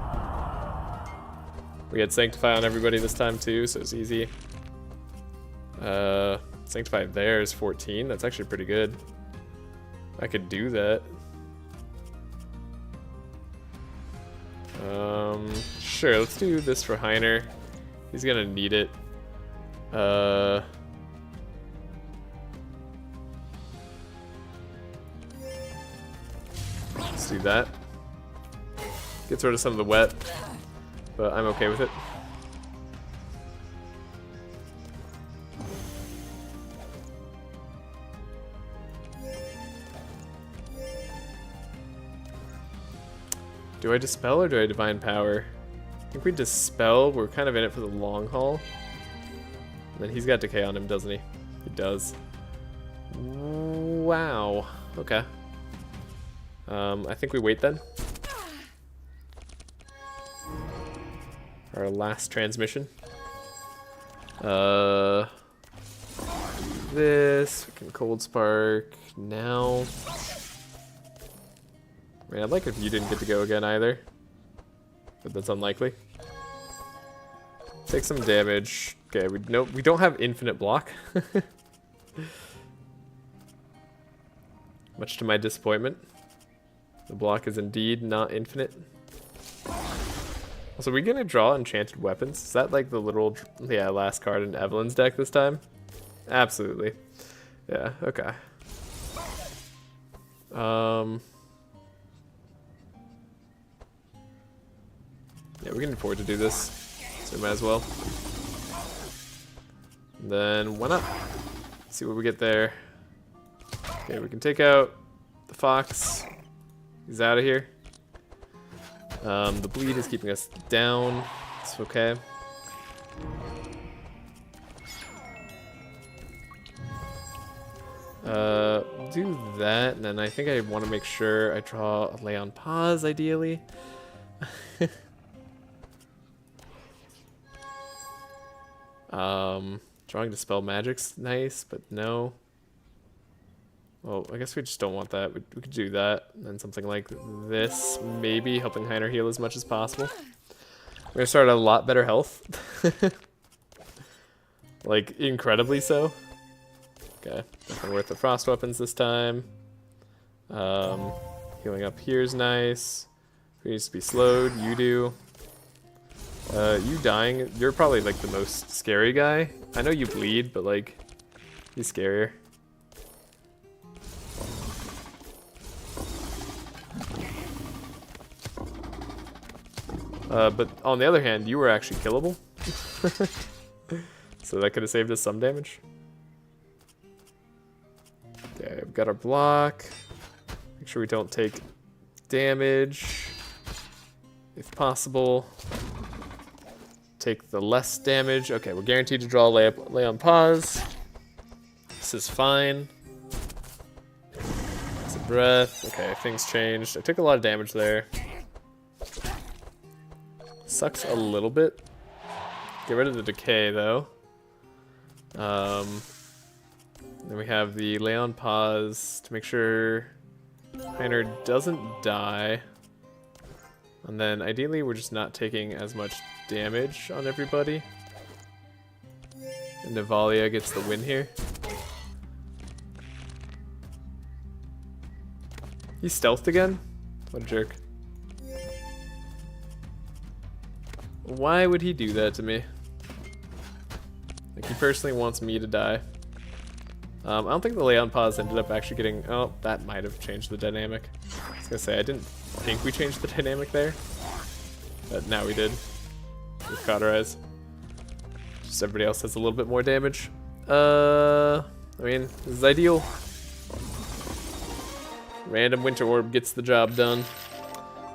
We had Sanctify on everybody this time too, so it's easy. Sanctify there is 14. That's actually pretty good. I could do that. Sure, let's do this for Heiner. He's gonna need it. Let's do that. Gets rid of some of the wet, but I'm okay with it. Do I Dispel or do I Divine Power? I think we Dispel. We're kind of in it for the long haul. And then he's got Decay on him, doesn't he? He does. Wow. Okay. I think we wait then. Our last transmission. This. We can Cold Spark now. I mean, I'd like if you didn't get to go again either, but that's unlikely. Take some damage. Okay, we don't have infinite block. Much to my disappointment. The block is indeed not infinite. Also, are we gonna draw enchanted weapons? Is that like the literal, yeah, last card in Evelyn's deck this time? Absolutely. Yeah, okay. Yeah, we can afford to do this, so we might as well. And then why not? See what we get there. Okay, we can take out the fox. He's out of here. The bleed is keeping us down. It's okay. Do that, and then I think I want to make sure I draw a lay on pause, ideally. Drawing Dispel Magic's nice, but no. Well, I guess we just don't want that. We could do that, and then something like this, maybe, helping Heiner heal as much as possible. We're gonna start at a lot better health. Like, incredibly so. Okay, definitely worth the frost weapons this time. Healing up here is nice. Who needs to be slowed? You do. You dying, you're probably like the most scary guy. I know you bleed, but like, he's scarier. But on the other hand, you were actually killable. So that could have saved us some damage. Okay, we've got our block. Make sure we don't take damage. If possible. Take the less damage. Okay, we're guaranteed to draw lay on pause. This is fine. It's a breath. Okay, things changed. I took a lot of damage there. Sucks a little bit. Get rid of the decay though. Then we have the lay on pause to make sure Heiner doesn't die. And then ideally we're just not taking as much damage on everybody. And Navalia gets the win here. He stealthed again? What a jerk. Why would he do that to me? Like, he personally wants me to die. I don't think the lay on pause ended up actually getting... Oh, that might have changed the dynamic. I was gonna say, I didn't think we changed the dynamic there. But now we did. With Cauterize. Just everybody else has a little bit more damage. I mean, this is ideal. Random Winter Orb gets the job done.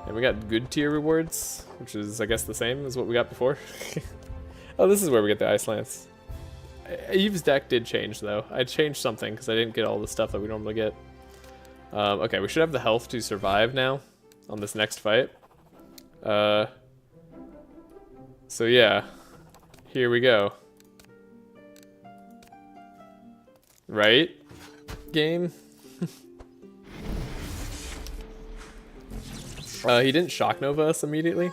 And we got good tier rewards, which is, I guess, the same as what we got before. Oh, this is where we get the Ice Lance. Eve's deck did change, though. I changed something, because I didn't get all the stuff that we normally get. Okay, we should have the health to survive now on this next fight. So yeah, here we go. Right? Game? He didn't Shock Nova us immediately.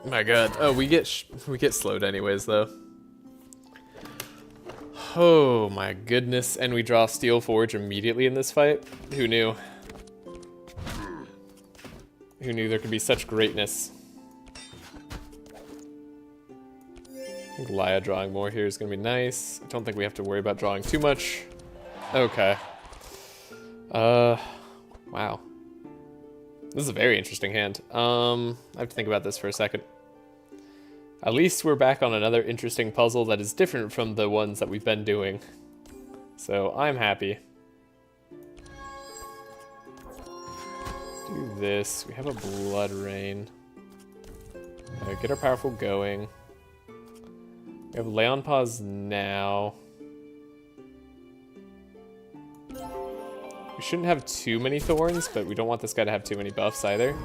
My god. Oh, we get slowed anyways, though. Oh my goodness, and we draw Steel Forge immediately in this fight? Who knew? Who knew there could be such greatness? I think Laya drawing more here is going to be nice. I don't think we have to worry about drawing too much. Okay. Wow. This is a very interesting hand. I have to think about this for a second. At least we're back on another interesting puzzle that is different from the ones that we've been doing. So I'm happy. Do this. We have a Blood Rain. Get our Powerful going. We have Lay on Pause now. We shouldn't have too many Thorns, but we don't want this guy to have too many buffs either.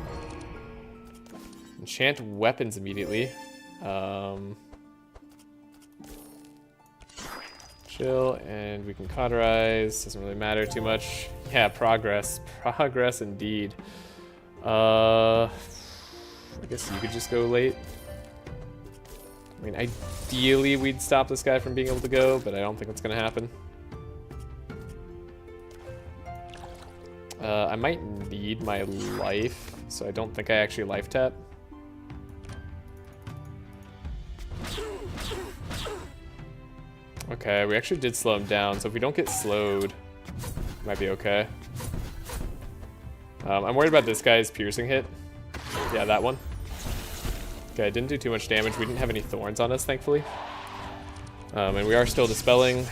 Enchant Weapons immediately. Chill, and we can Cauterize. Doesn't really matter too much. Yeah, progress. Progress indeed. I guess you could just go late. I mean, ideally we'd stop this guy from being able to go, but I don't think it's gonna happen. I might need my life, so I don't think I actually life tap. Okay, we actually did slow him down, so if we don't get slowed, it might be okay. I'm worried about this guy's piercing hit. Yeah, that one. Okay, didn't do too much damage. We didn't have any thorns on us, thankfully. And we are still dispelling.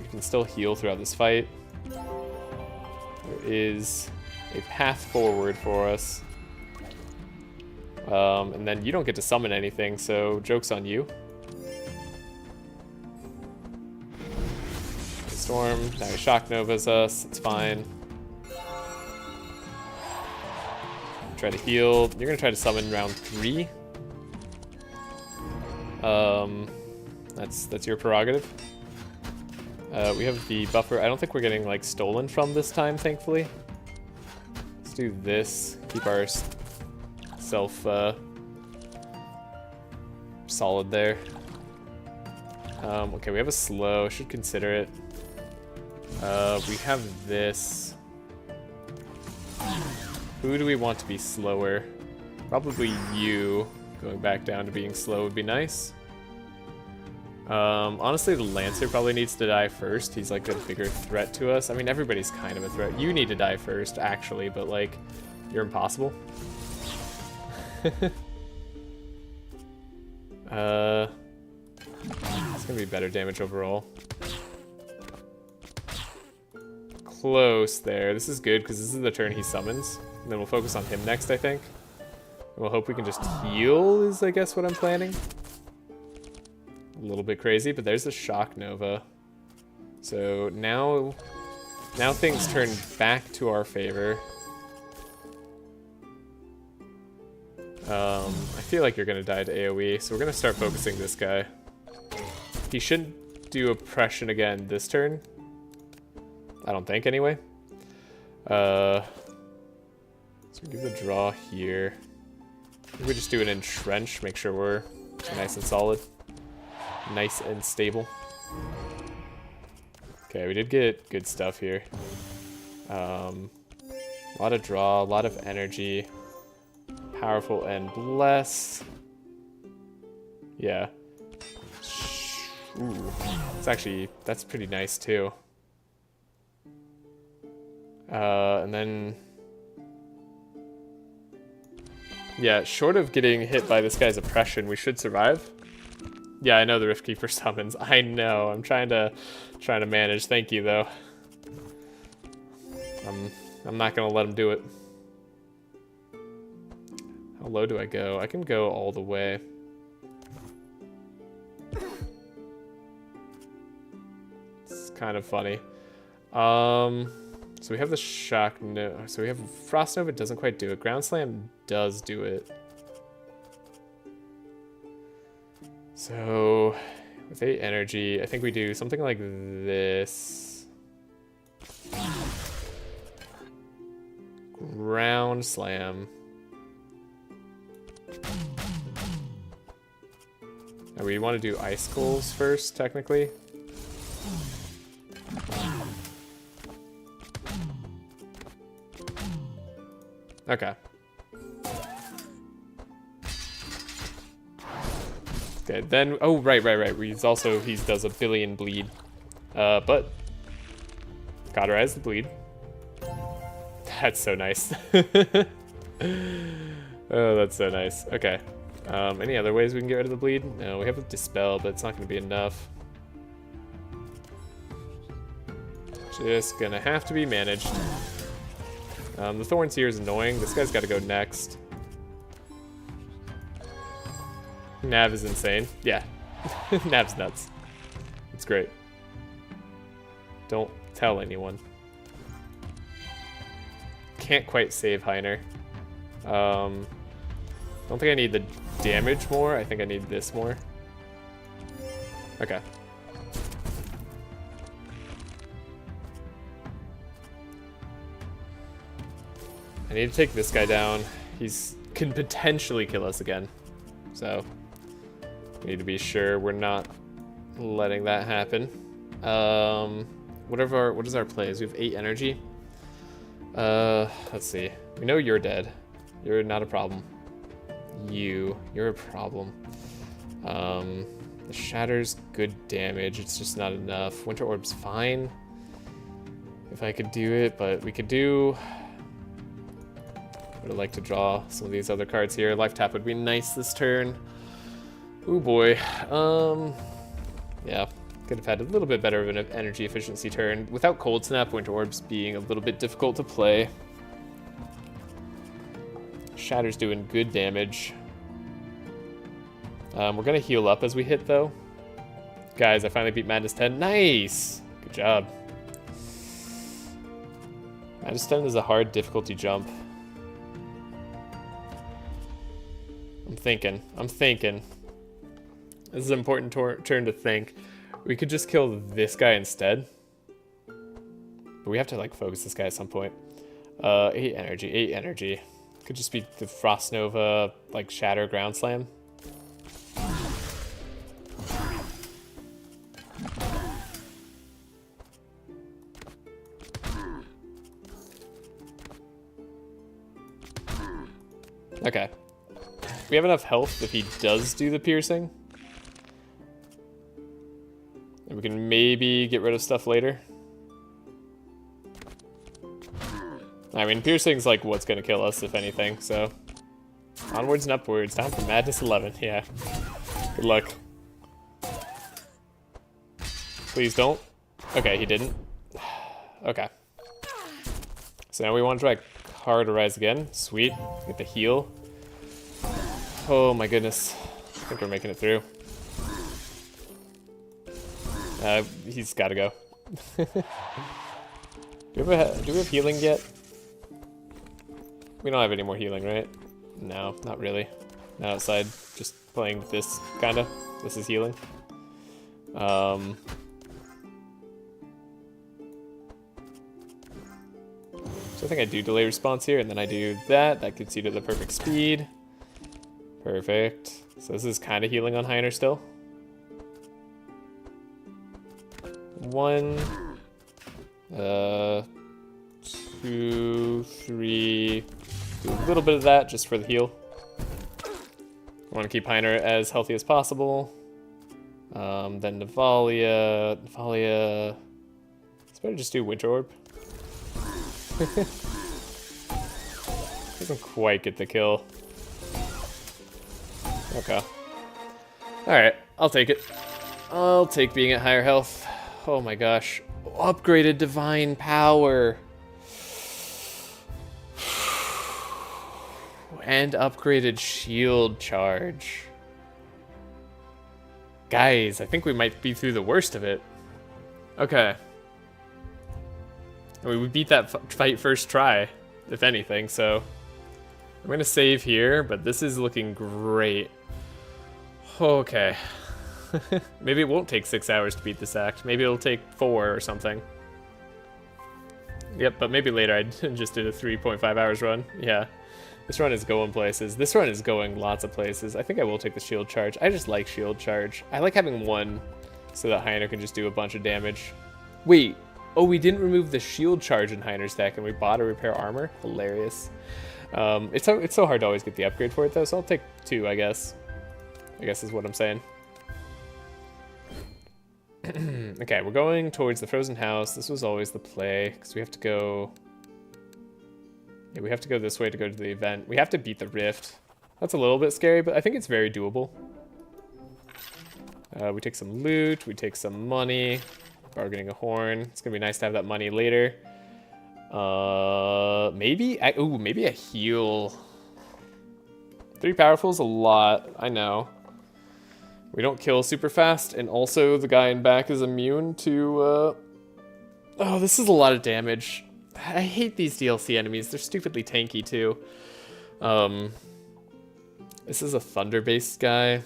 We can still heal throughout this fight. There is a path forward for us. And then you don't get to summon anything, so joke's on you. Storm, now he shock novas us, it's fine. Try to heal. You're gonna try to summon round 3. That's your prerogative. We have the buffer. I don't think we're getting like stolen from this time, thankfully. Let's do this. Keep our self solid there. Okay, we have a slow. Should consider it. We have this. Who do we want to be slower? Probably you. Going back down to being slow would be nice. Honestly, the Lancer probably needs to die first. He's like a bigger threat to us. I mean, everybody's kind of a threat. You need to die first, actually, but like, you're impossible. It's gonna be better damage overall. Close there. This is good because this is the turn he summons. And then we'll focus on him next, I think. And we'll hope we can just heal is, I guess, what I'm planning. A little bit crazy, but there's the Shock Nova. So now things turn back to our favor. I feel like you're gonna die to AoE, so we're gonna start focusing this guy. He shouldn't do oppression again this turn. I don't think, anyway. So we give the draw here. We just do an entrench, make sure we're nice and solid. Nice and stable. Okay, we did get good stuff here. A lot of draw, a lot of energy. Powerful and bless. Yeah. Ooh, that's pretty nice too. And then, yeah, short of getting hit by this guy's oppression, we should survive. Yeah, I know the Rift Keeper summons. I know. I'm trying to manage. Thank you, though. I'm not gonna let him do it. How low do I go? I can go all the way. It's kind of funny. So we have the Shock Nova. So we have Frost Nova, doesn't quite do it. Ground Slam does do it. So with 8 energy, I think we do something like this. Ground Slam. Now we want to do Icicles first, technically. Okay. Okay, then, oh, right. He does a billion bleed. But cauterize the bleed. That's so nice. Oh, that's so nice. Okay. Any other ways we can get rid of the bleed? No, we have a dispel, but it's not going to be enough. Just gonna have to be managed. The Thorns here is annoying. This guy's got to go next. Nav is insane. Yeah. Nav's nuts. It's great. Don't tell anyone. Can't quite save Heiner. Don't think I need the damage more. I think I need this more. Okay. I need to take this guy down. He's can potentially kill us again. So we need to be sure we're not letting that happen. What is our plays? We have 8 energy. Let's see. We know you're dead. You're not a problem. You're a problem. The Shatter's good damage. It's just not enough. Winter Orb's fine. If I could do it, but we could do... Would have liked to draw some of these other cards here. Life tap would be nice this turn. Ooh boy. Yeah. Could have had a little bit better of an energy efficiency turn. Without Cold Snap, Winter Orbs being a little bit difficult to play. Shatter's doing good damage. We're going to heal up as we hit, though. Guys, I finally beat Madness 10. Nice! Good job. Madness 10 is a hard difficulty jump. I'm thinking. This is an important turn to think. We could just kill this guy instead. But we have to, like, focus this guy at some point. 8 energy. Could just be the Frost Nova, like, Shatter Ground Slam. Okay. We have enough health if he does do the piercing. And we can maybe get rid of stuff later. I mean, piercing's like what's gonna kill us, if anything, so. Onwards and upwards, down for Madness 11, yeah. Good luck. Please don't. Okay, he didn't. Okay. So now we want to try Carderize again. Sweet. Get the heal. Oh my goodness. I think we're making it through. He's gotta go. Do we have healing yet? We don't have any more healing, right? No, not really. Not outside. Just playing with this, kinda. This is healing. So I think I do delay response here, and then I do that. That gets you to the perfect speed. Perfect. So this is kind of healing on Heiner still. 1, 2, 3. Do a little bit of that just for the heal. I want to keep Heiner as healthy as possible. Then Navalia. It's better just do Winter Orb. Doesn't quite get the kill. Okay. Alright, I'll take it. I'll take being at higher health. Oh my gosh. Upgraded Divine Power. And upgraded Shield Charge. Guys, I think we might be through the worst of it. Okay. I mean, we beat that fight first try, if anything, so I'm going to save here, but this is looking great. Okay. Maybe it won't take 6 hours to beat this act. Maybe it'll take 4 or something. Yep, but maybe later I just did a 3.5 hours run. Yeah. This run is going places. This run is going lots of places. I think I will take the shield charge. I just like shield charge. I like having one so that Heiner can just do a bunch of damage. Wait. Oh, we didn't remove the shield charge in Heiner's deck and we bought a repair armor? Hilarious. It's so hard to always get the upgrade for it though, so I'll take 2, I guess. I guess is what I'm saying. Okay, we're going towards the Frozen House. This was always the play, because we have to go... Yeah, we have to go this way to go to the event. We have to beat the Rift. That's a little bit scary, but I think it's very doable. We take some loot, we take some money. Bargaining a horn. It's going to be nice to have that money later. Maybe a heal. 3 powerful is a lot, I know. We don't kill super fast, and also the guy in back is immune to, Oh, this is a lot of damage. I hate these DLC enemies. They're stupidly tanky, too. This is a thunder-based guy.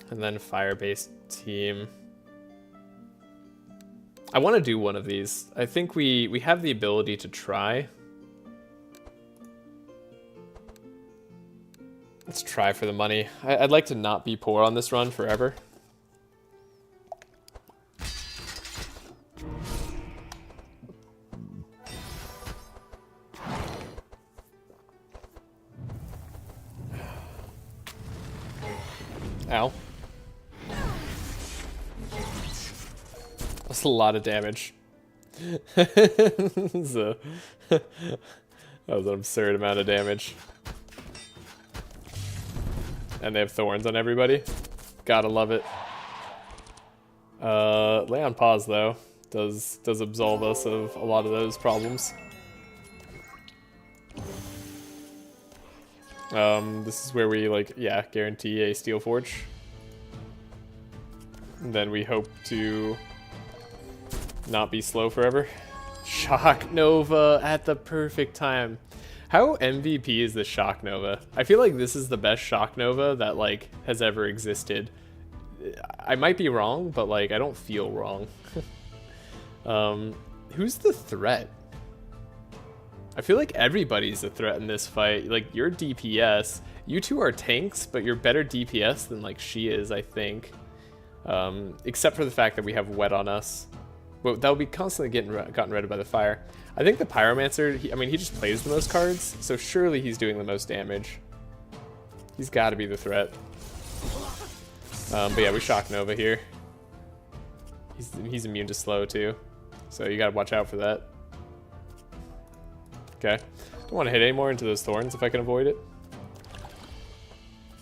And then a fire-based team. I want to do one of these. I think we have the ability to try. Let's try for the money. I'd like to not be poor on this run forever. Ow. That's a lot of damage. So, That was an absurd amount of damage. And they have thorns on everybody. Gotta love it. Lay on pause though does absolve us of a lot of those problems. This is where we like, yeah, guarantee a steel forge. And then we hope to not be slow forever. Shock Nova at the perfect time. How MVP is the Shock Nova? I feel like this is the best Shock Nova that like has ever existed. I might be wrong, but like I don't feel wrong. Who's the threat? I feel like everybody's a threat in this fight. Like, you're DPS. You two are tanks, but you're better DPS than, like, she is, I think. Except for the fact that we have wet on us. But that'll be constantly gotten rid of by the fire. I think the Pyromancer, he just plays the most cards, so surely he's doing the most damage. He's got to be the threat. But yeah, we Shock Nova here. He's immune to slow, too. So you got to watch out for that. Okay. Don't want to hit any more into those thorns if I can avoid it.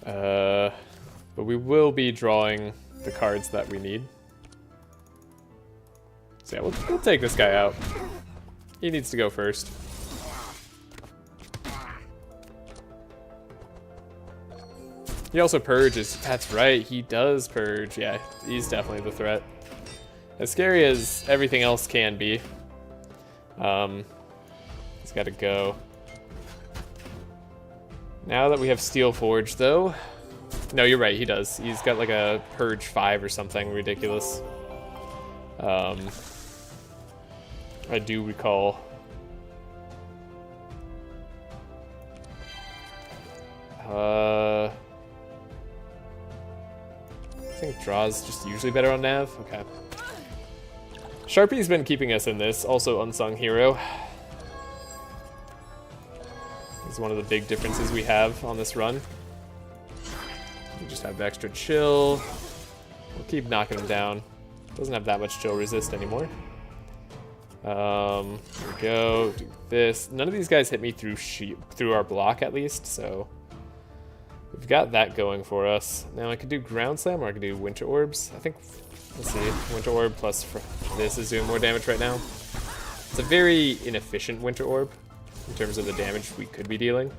But we will be drawing the cards that we need. So yeah, we'll take this guy out. He needs to go first. He also purges. That's right, he does purge. Yeah, he's definitely the threat. As scary as everything else can be. He's got to go. Now that we have Steel Forge, though... No, you're right, he does. He's got like a Purge 5 or something ridiculous. I do recall. I think Draw's just usually better on Nav. Okay. Sharpie's been keeping us in this. Also unsung hero. Is one of the big differences we have on this run. We just have extra chill. We'll keep knocking him down. Doesn't have that much chill resist anymore. Here we go. Do this. None of these guys hit me through our block at least, so we've got that going for us. Now I could do Ground Slam or I could do Winter Orbs. I think, let's see, Winter Orb plus this is doing more damage right now. It's a very inefficient Winter Orb in terms of the damage we could be dealing.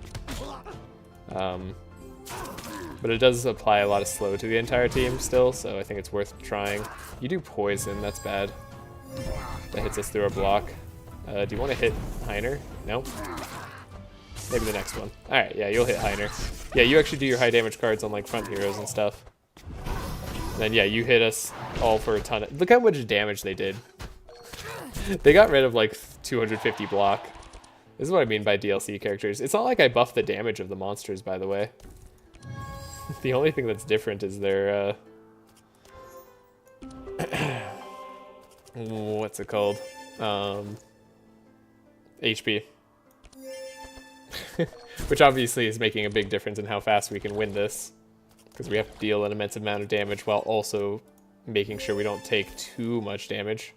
But it does apply a lot of slow to the entire team still, so I think it's worth trying. You do Poison, that's bad. That hits us through our block. Do you want to hit Heiner? No? Maybe the next one. Alright, yeah, you'll hit Heiner. Yeah, you actually do your high damage cards on like front heroes and stuff. And then yeah, you hit us all for a ton of... Look how much damage they did. They got rid of like 250 block. This is what I mean by DLC characters. It's not like I buffed the damage of the monsters, by the way. The only thing that's different is their, what's it called? HP. Which obviously is making a big difference in how fast we can win this. Because we have to deal an immense amount of damage while also making sure we don't take too much damage.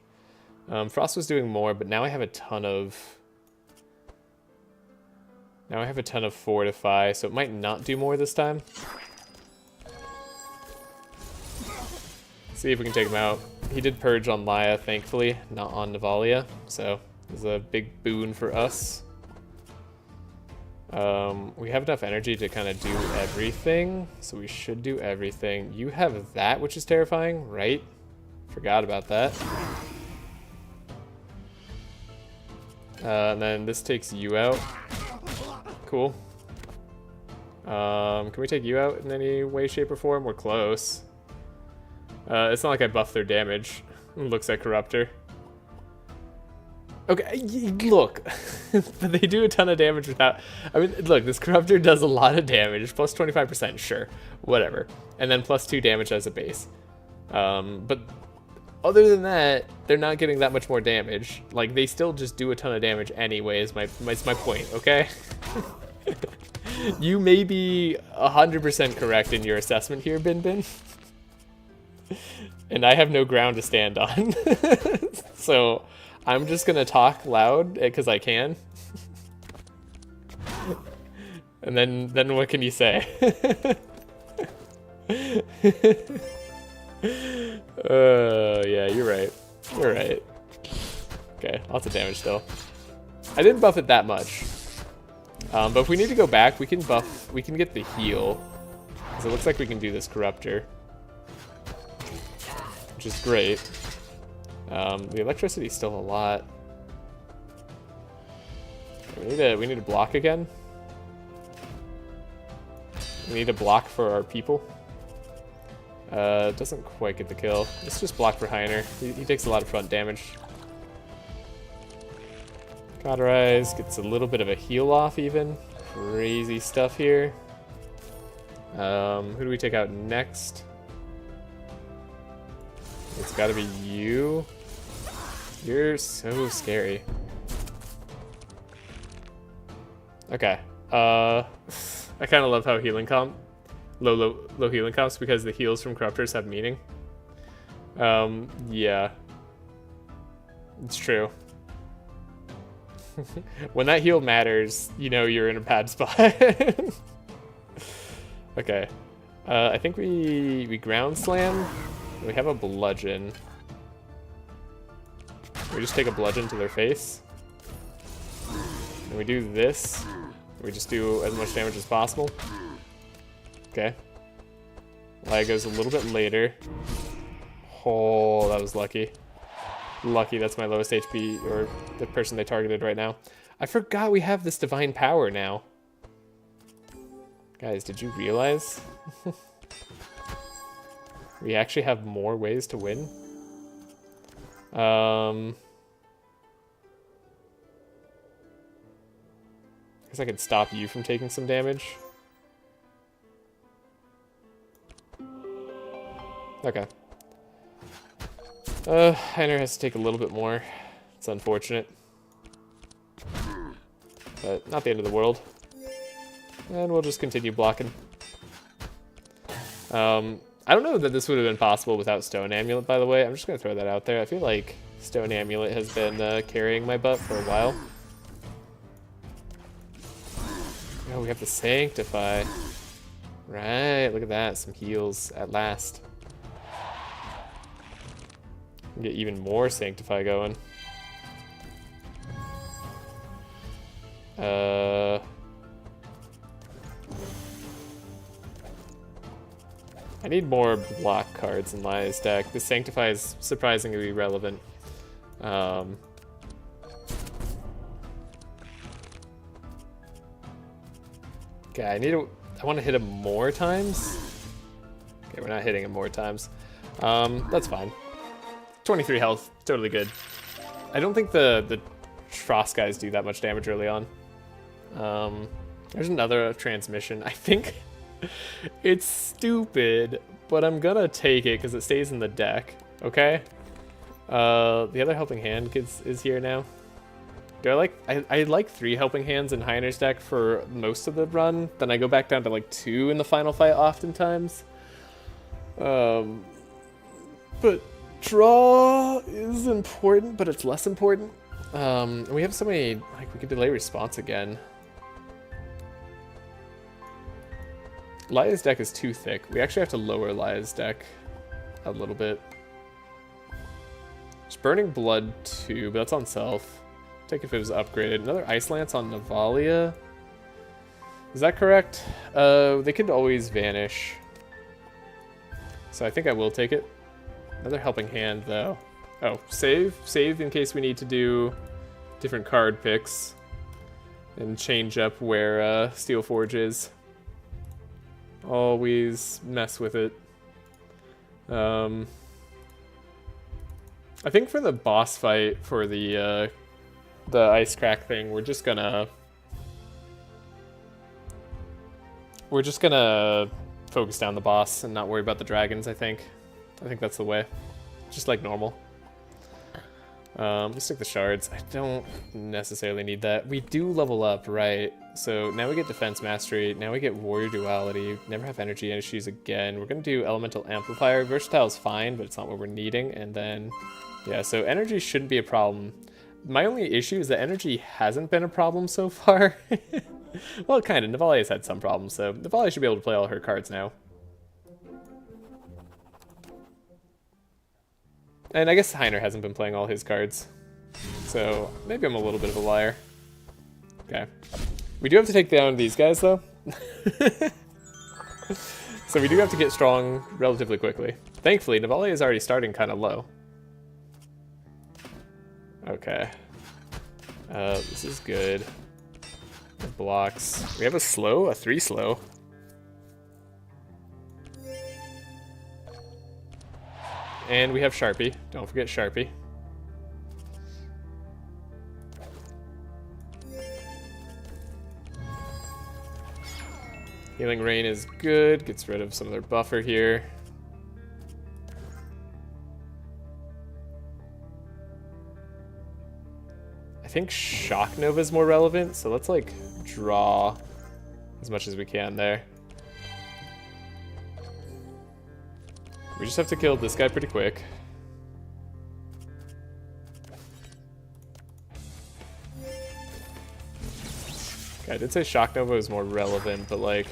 Frost was doing more, but now I have a ton of... Now I have a ton of Fortify, so it might not do more this time. See if we can take him out. He did Purge on Laya, thankfully, not on Navalia, so it was a big boon for us. We have enough energy to kind of do everything, so we should do everything. You have that, which is terrifying, right? Forgot about that. And then this takes you out. Cool. Can we take you out in any way, shape, or form? We're close. It's not like I buffed their damage. Looks like Corruptor. Okay, look. But they do a ton of damage without... I mean, look, this Corruptor does a lot of damage. Plus 25%, sure. Whatever. And then plus 2 damage as a base. But other than that, they're not getting that much more damage. Like, they still just do a ton of damage anyway, is my point, okay? You may be 100% correct in your assessment here, Bin Bin. And I have no ground to stand on. So I'm just gonna talk loud because I can. And then what can you say? Yeah, you're right. You're right. Okay, lots of damage still. I didn't buff it that much. But if we need to go back, we can get the heal. Because it looks like we can do this Corruptor. Which is great. The electricity's still a lot. We need to block again. We need to block for our people. Doesn't quite get the kill. Let's just block for Heiner. He takes a lot of front damage. Cauterize gets a little bit of a heal off even. Crazy stuff here. Who do we take out next? It's gotta be you. You're so scary. Okay. I kind of love how healing comp, low healing comps, because the heals from corruptors have meaning. Yeah, it's true. When that heal matters, you know you're in a bad spot. Okay. I think we ground slam. We have a bludgeon. We just take a bludgeon to their face. And we do this. We just do as much damage as possible. Okay. Lag goes a little bit later. Oh, that was lucky. Lucky, that's my lowest HP, or the person they targeted right now. I forgot we have this divine power now. Guys, did you realize? We actually have more ways to win. Guess I could stop you from taking some damage. Okay. Heiner has to take a little bit more. It's unfortunate. But not the end of the world. And we'll just continue blocking. I don't know that this would have been possible without Stone Amulet, by the way. I'm just going to throw that out there. I feel like Stone Amulet has been carrying my butt for a while. Oh, we have to Sanctify. Right, look at that. Some heals at last. Get even more Sanctify going. I need more block cards in Laya's deck. The Sanctify is surprisingly relevant. Okay, I want to hit him more times. Okay, we're not hitting him more times. That's fine. 23 health, totally good. I don't think the Trashe guys do that much damage early on. There's another transmission. I think it's stupid, but I'm gonna take it because it stays in the deck. Okay. The other helping hand is here now. Do I like 3 helping hands in Heiner's deck for most of the run. Then I go back down to like 2 in the final fight oftentimes. But draw is important, but it's less important. We have so many, like, we could delay response again. Laya's deck is too thick. We actually have to lower Laya's deck a little bit. It's Burning Blood too, but that's on self. Take if it was upgraded. Another Ice Lance on Navalia. Is that correct? They could always vanish. So I think I will take it. Another helping hand though. Oh, save. Save in case we need to do different card picks. And change up where Steelforge is. Always mess with it. I think for the boss fight for the ice crack thing, we're just gonna focus down the boss and not worry about the dragons. I think that's the way, just like normal. Let's take the shards. I don't necessarily need that. We do level up, right? So now we get defense mastery. Now we get warrior duality. Never have energy issues again. We're gonna do elemental amplifier. Versatile is fine, but it's not what we're needing. And then, yeah, so energy shouldn't be a problem. My only issue is that energy hasn't been a problem so far. Well, kind of. Navali has had some problems, so Navali should be able to play all her cards now. And I guess Heiner hasn't been playing all his cards. So maybe I'm a little bit of a liar. Okay. We do have to take down these guys, though. So we do have to get strong relatively quickly. Thankfully, Navali is already starting kind of low. Okay. This is good. The blocks. We have a slow, a 3 slow. And we have Sharpie. Don't forget Sharpie. Healing Rain is good. Gets rid of some of their buffer here. I think Shock Nova is more relevant, so let's like draw as much as we can there. We just have to kill this guy pretty quick. Okay, I did say Shock Nova is more relevant, but like,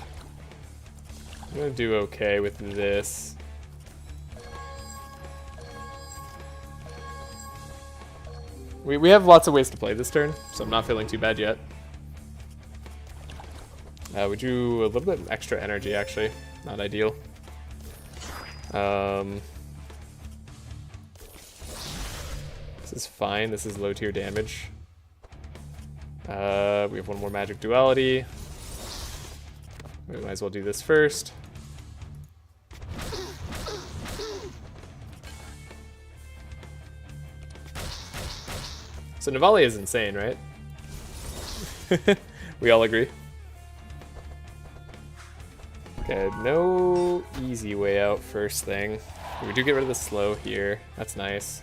I'm gonna do okay with this. We have lots of ways to play this turn, so I'm not feeling too bad yet. We do a little bit extra energy, actually. Not ideal. This is fine. This is low tier damage. We have one more magic duality. We might as well do this first. So Navali is insane, right? We all agree. Okay, no easy way out first thing. We do get rid of the slow here. That's nice.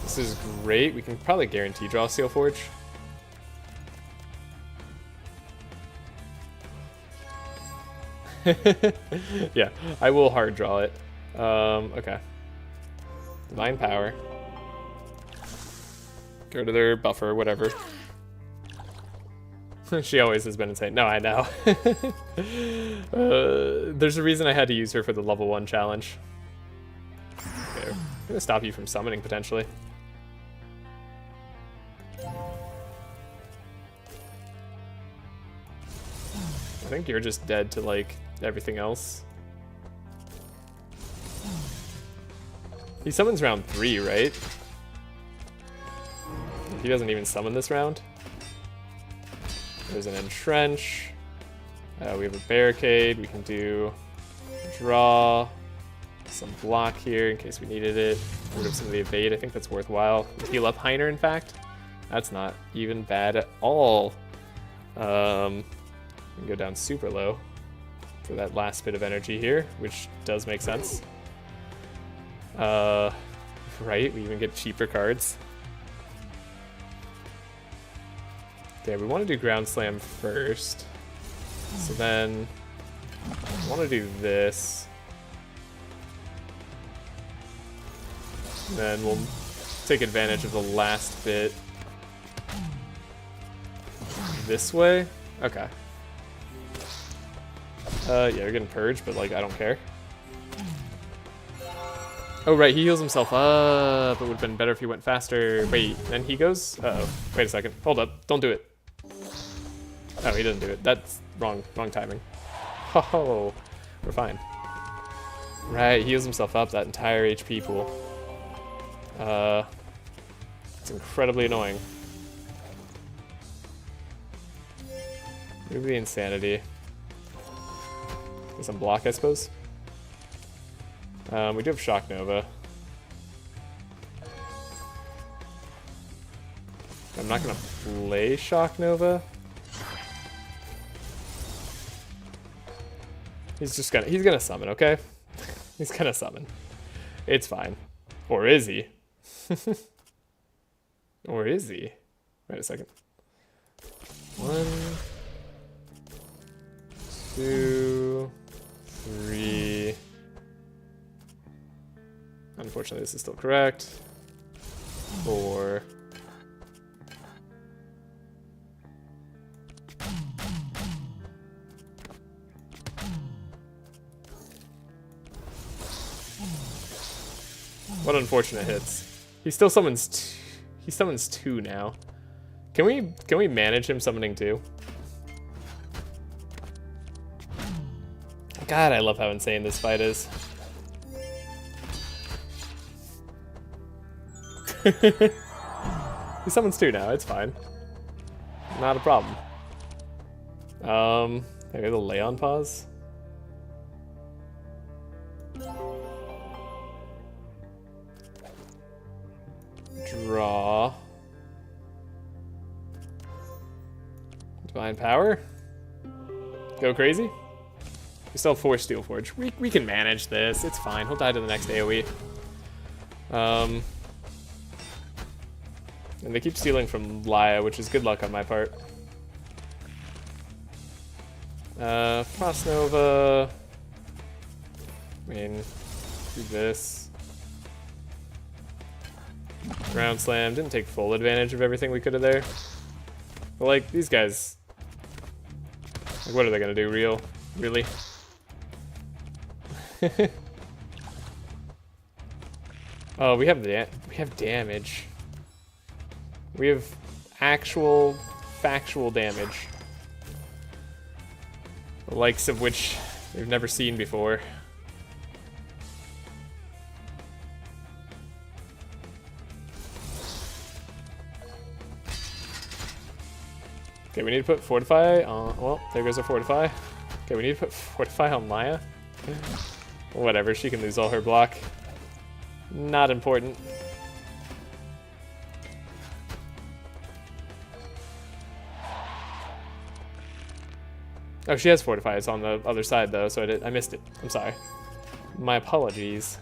This is great. We can probably guarantee draw Seal Forge. Yeah, I will hard draw it. Okay. Divine Power. Go to their buffer, whatever. She always has been insane. No, I know. There's a reason I had to use her for the level 1 challenge. Okay, I'm gonna stop you from summoning, potentially. I think you're just dead to, like, everything else. He summons round 3, right? He doesn't even summon this round. There's an Entrench. We have a Barricade. We can do draw. Some block here in case we needed it. Get rid of some of the evade. I think that's worthwhile. Heal up Heiner, in fact. That's not even bad at all. We can go down super low for that last bit of energy here, which does make sense. Right, we even get cheaper cards. Okay, we want to do Ground Slam first. So then, I want to do this. And then we'll take advantage of the last bit this way. Okay. Yeah, you're getting purged, but like, I don't care. Oh, right, he heals himself up. It would have been better if he went faster. Wait, then he goes? Uh-oh. Wait a second. Hold up. Don't do it. Oh, he doesn't do it. That's wrong timing. Oh, we're fine. Right, he heals himself up, that entire HP pool. It's incredibly annoying. Move the Insanity. Get some block, I suppose. We do have Shock Nova. I'm not gonna play Shock Nova. He's gonna summon, okay? He's gonna summon. It's fine. Or is he? Or is he? Wait a second. 1, 2, 3. Unfortunately, this is still correct. 4. What unfortunate hits. He still summons he summons 2 now. Can we manage him summoning 2? God, I love how insane this fight is. He summons 2 now, it's fine. Not a problem. Maybe the lay on pause. Draw. Divine Power. Go crazy. We still have 4 Steel Forge. We can manage this. It's fine. He'll die to the next AoE. And they keep stealing from Laya, which is good luck on my part. Frost Nova. I mean, do this. Ground Slam. Didn't take full advantage of everything we could have there. But, like, these guys... Like, what are they gonna do, Really? Oh, we have damage. We have actual, factual damage. The likes of which we've never seen before. Okay, we need to put Fortify on... Well, there goes our Fortify. Okay, we need to put Fortify on Maya. Whatever, she can lose all her block. Not important. Oh, she has Fortify. It's on the other side, though, so I missed it. I'm sorry. My apologies.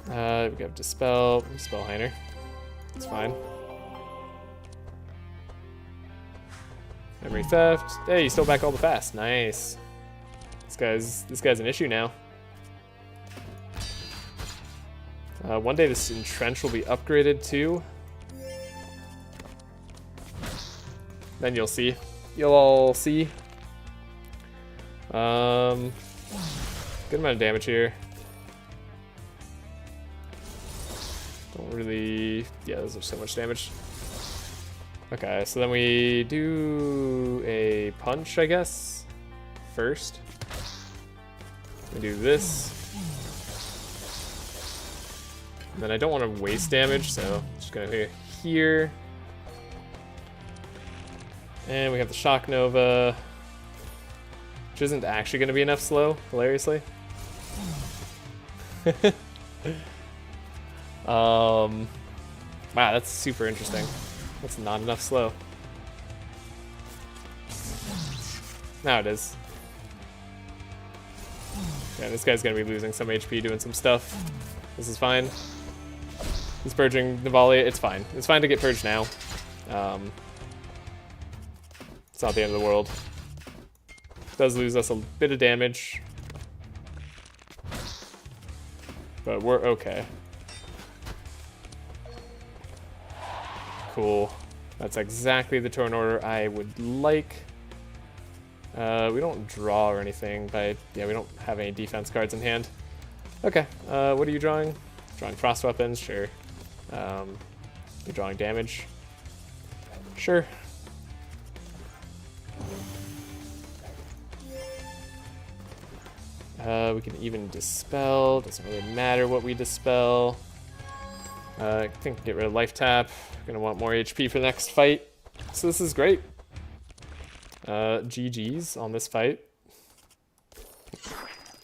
We have Dispel. Spellhainer. It's fine. Memory Theft. Hey, you stole back all the fast. Nice. This guy's an issue now. One day this Entrench will be upgraded too. Then you'll see. You'll all see. Good amount of damage here. Don't really... Yeah, those are so much damage. Okay, so then we do a punch, I guess, first. We do this. And then I don't want to waste damage, so I'm just gonna hit here. And we have the Shock Nova, which isn't actually gonna be enough slow, hilariously. Wow, that's super interesting. That's not enough slow. Now it is. Yeah, this guy's gonna be losing some HP doing some stuff. This is fine. He's purging Navalia. It's fine. It's fine to get purged now. It's not the end of the world. Does lose us a bit of damage, but we're okay. Cool. That's exactly the turn order I would like. We don't draw or anything, but yeah, we don't have any defense cards in hand. Okay, what are you drawing? Drawing frost weapons, sure. You're drawing damage. Sure. We can even dispel, doesn't really matter what we dispel. I think get rid of life tap. Gonna want more HP for the next fight. So this is great. GG's on this fight.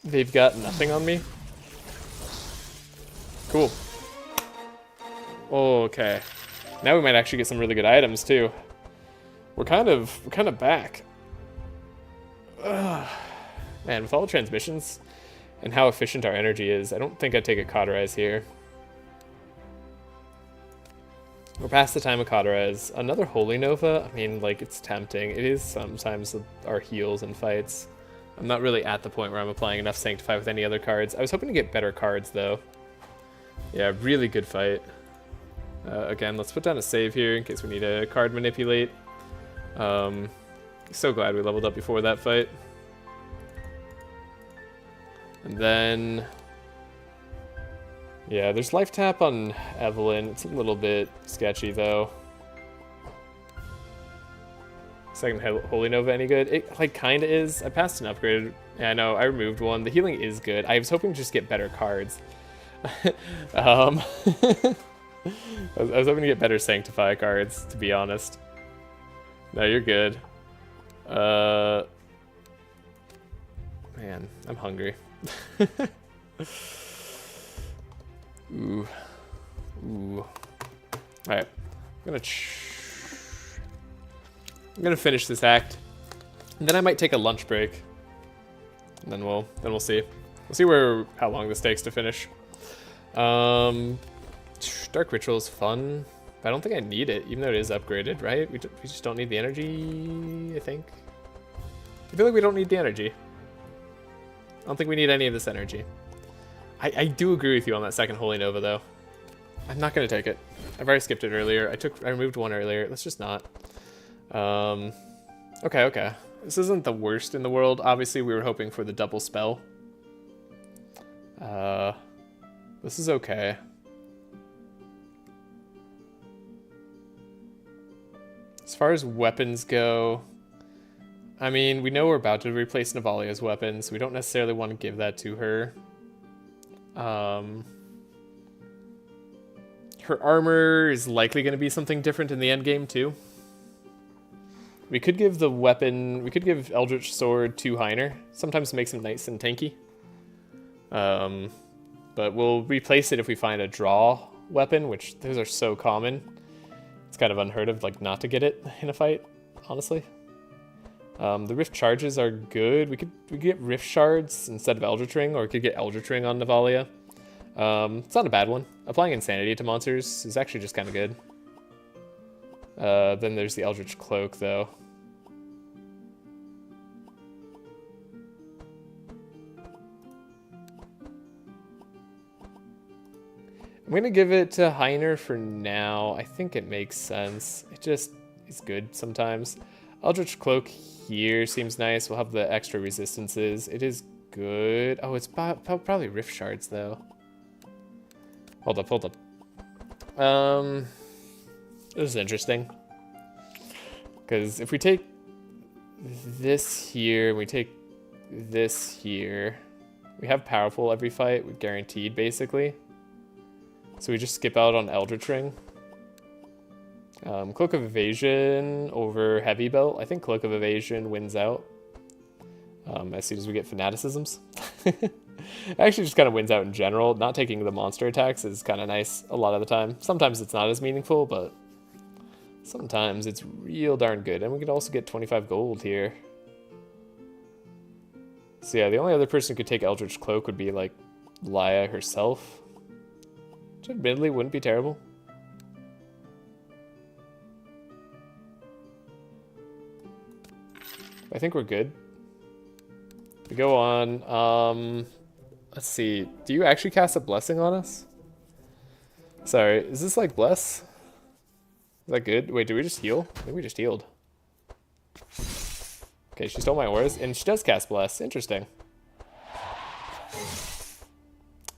They've got nothing on me. Cool. Okay. Now we might actually get some really good items too. We're kind of back. Ugh. Man, with all the transmissions and how efficient our energy is, I don't think I'd take a Cauterize here. We're past the time of Cauterize. Another Holy Nova, I mean, like, it's tempting. It is sometimes our heals in fights. I'm not really at the point where I'm applying enough Sanctify with any other cards. I was hoping to get better cards, though. Yeah, really good fight. Again, let's put down a save here in case we need a card manipulate. So glad we leveled up before that fight. And then Yeah, there's life tap on Evelyn. It's a little bit sketchy though. Second Holy Nova any good? It like kinda is. I passed an upgrade. Yeah, I know, I removed one. The healing is good. I was hoping to just get better cards. I was hoping to get better Sanctify cards, to be honest. No, you're good. Man, I'm hungry. Ooh. Ooh. Alright. I'm gonna finish this act. And then I might take a lunch break. And then we'll see. We'll see how long this takes to finish. Dark Ritual is fun. But I don't think I need it, even though it is upgraded, right? We just don't need the energy, I think. I feel like we don't need the energy. I don't think we need any of this energy. I do agree with you on that second Holy Nova, though. I'm not going to take it. I've already skipped it earlier. I removed one earlier. Let's just not. Okay. This isn't the worst in the world. Obviously, we were hoping for the double spell. This is okay. As far as weapons go, I mean, we know we're about to replace Navalia's weapons, so we don't necessarily want to give that to her. Her armor is likely going to be something different in the end game too. We could give the weapon, we could give Eldritch Sword to Heiner. Sometimes it makes him nice and tanky. But we'll replace it if we find a draw weapon, which those are so common. It's kind of unheard of, like, not to get it in a fight, honestly. The Rift Charges are good. We could get Rift Shards instead of Eldritch Ring, or we could get Eldritch Ring on Navalia. It's not a bad one. Applying Insanity to monsters is actually just kind of good. Then there's the Eldritch Cloak, though. I'm going to give it to Heiner for now. I think it makes sense. It just is good sometimes. Eldritch Cloak here seems nice. We'll have the extra resistances. It is good. Oh, it's probably Rift Shards, though. Hold up. This is interesting. Because if we take this here, we take this here, we have powerful every fight. We're guaranteed, basically. So we just skip out on Eldritch Ring. Cloak of Evasion over Heavy Belt. I think Cloak of Evasion wins out. As soon as we get Fanaticisms. Actually just kind of wins out in general. Not taking the monster attacks is kind of nice a lot of the time. Sometimes it's not as meaningful, but sometimes it's real darn good. And we could also get 25 gold here. So yeah, the only other person who could take Eldritch Cloak would be like Laia herself. Which admittedly wouldn't be terrible. I think we're good. We go on. Let's see. Do you actually cast a blessing on us? Sorry, is this like bless? Is that good? Wait, did we just heal? I think we just healed. Okay, she stole my auras, and she does cast bless. Interesting.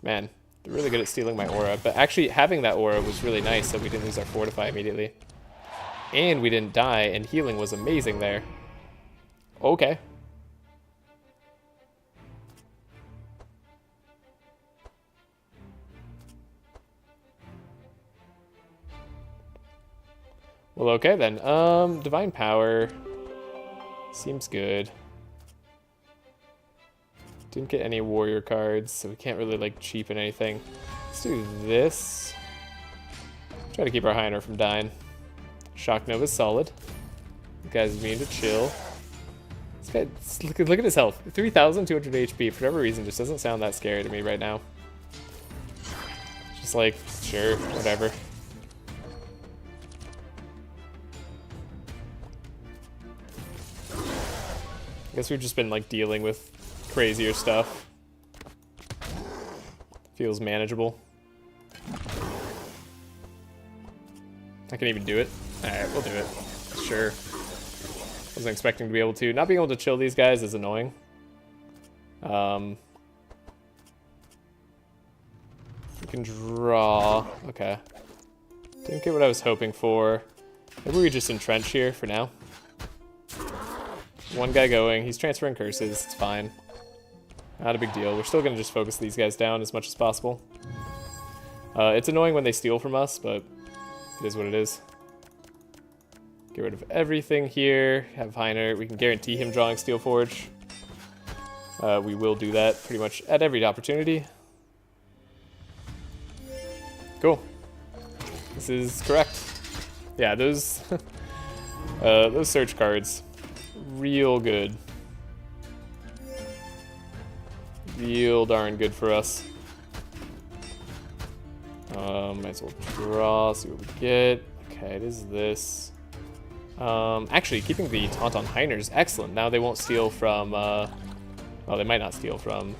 Man, they're really good at stealing my aura, but actually having that aura was really nice, so we didn't lose our fortify immediately. And we didn't die, and healing was amazing there. Okay. Well, okay then. Divine Power seems good. Didn't get any warrior cards, so we can't really like cheapen anything. Let's do this. Try to keep our Heiner from dying. Shock Nova's solid. You guys need to chill. This guy, look at his health. 3,200 HP. For whatever reason, just doesn't sound that scary to me right now. Just like, sure, whatever. I guess we've just been like dealing with crazier stuff. Feels manageable. I can even do it. Alright, we'll do it. Sure. Wasn't expecting to be able to. Not being able to chill these guys is annoying. can draw. Okay. Didn't get what I was hoping for. Maybe we just entrench here for now. One guy going. He's transferring curses. It's fine. Not a big deal. We're still going to just focus these guys down as much as possible. It's annoying when they steal from us, but it is what it is. Get rid of everything here. Have Heiner. We can guarantee him drawing Steel Forge. We will do that pretty much at every opportunity. Cool. This is correct. Yeah, those those search cards, real good. Real darn good for us. Might as well draw, see what we get. Okay, it is this. Actually, keeping the taunt on Heiner is excellent. Now they won't steal from, well, they might not steal from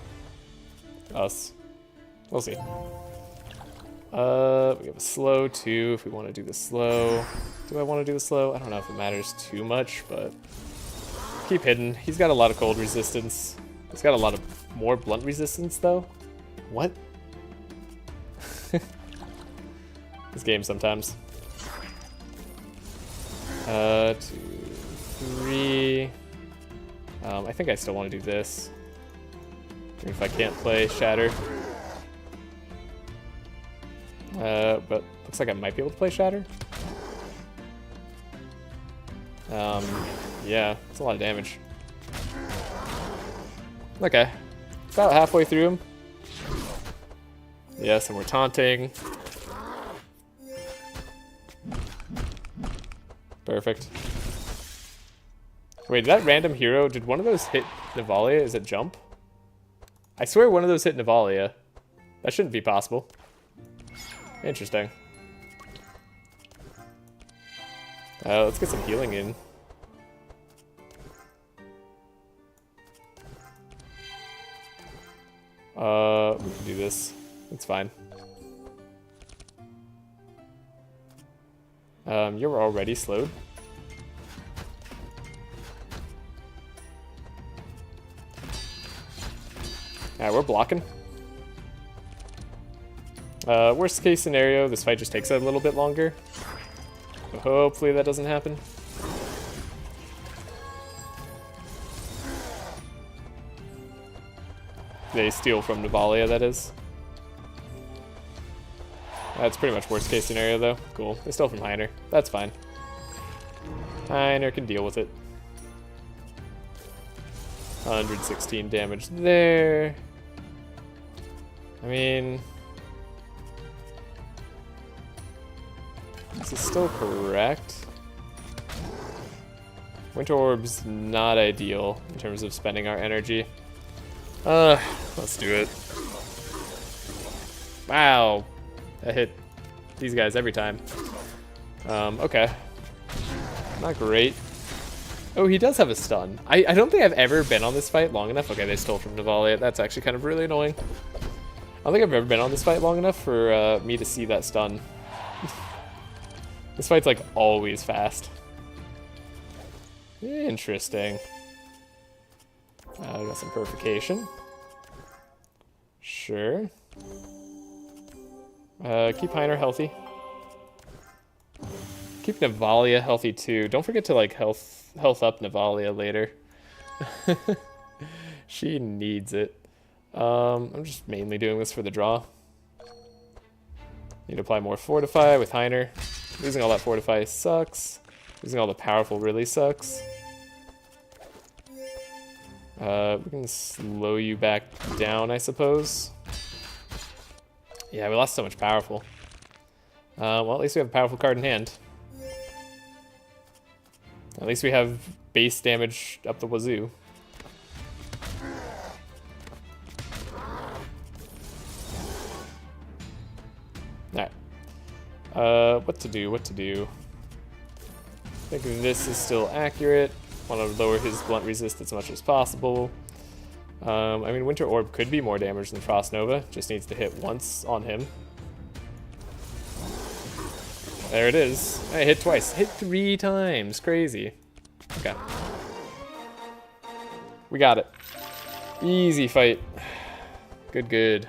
us. We'll see. We have a slow too, if we want to do the slow. Do I want to do the slow? I don't know if it matters too much, but keep hidden. He's got a lot of cold resistance. He's got a lot of more blunt resistance, though. What? This game sometimes. 2, 3. I think I still want to do this. If I can't play Shatter. But looks like I might be able to play Shatter. Yeah, it's a lot of damage. Okay, about halfway through him. Yes, and we're taunting. Perfect. Wait, did that random hero, did one of those hit Navalia? Is it jump? I swear one of those hit Navalia. That shouldn't be possible. Interesting. Let's get some healing in. We can do this. It's fine. You're already slowed. Alright, we're blocking. Worst case scenario, this fight just takes a little bit longer. But hopefully that doesn't happen. They steal from Navalia, that is. That's pretty much worst case scenario, though. Cool. They steal from Heiner. That's fine. Heiner can deal with it. 116 damage there. I mean... this is still correct. Winter Orb's not ideal in terms of spending our energy. Let's do it. Wow. That hit these guys every time. Okay. Not great. Oh, he does have a stun. I don't think I've ever been on this fight long enough. Okay, they stole from Navalia. That's actually kind of really annoying. I don't think I've ever been on this fight long enough for me to see that stun. This fight's like always fast. Interesting. We got some purification. Sure. Keep Heiner healthy. Keep Navalia healthy too. Don't forget to like health up Navalia later. She needs it. I'm just mainly doing this for the draw. Need to apply more Fortify with Heiner. Losing all that Fortify sucks. Losing all the powerful really sucks. We can slow you back down, I suppose. Yeah, we lost so much powerful. Well, at least we have a powerful card in hand. At least we have base damage up the wazoo. Alright. What to do, what to do? I think this is still accurate. Want to lower his blunt resist as much as possible. I mean, Winter Orb could be more damage than Frost Nova. Just needs to hit once on him. There it is. I hit twice. Hit 3 times. Crazy. Okay. We got it. Easy fight. Good, good.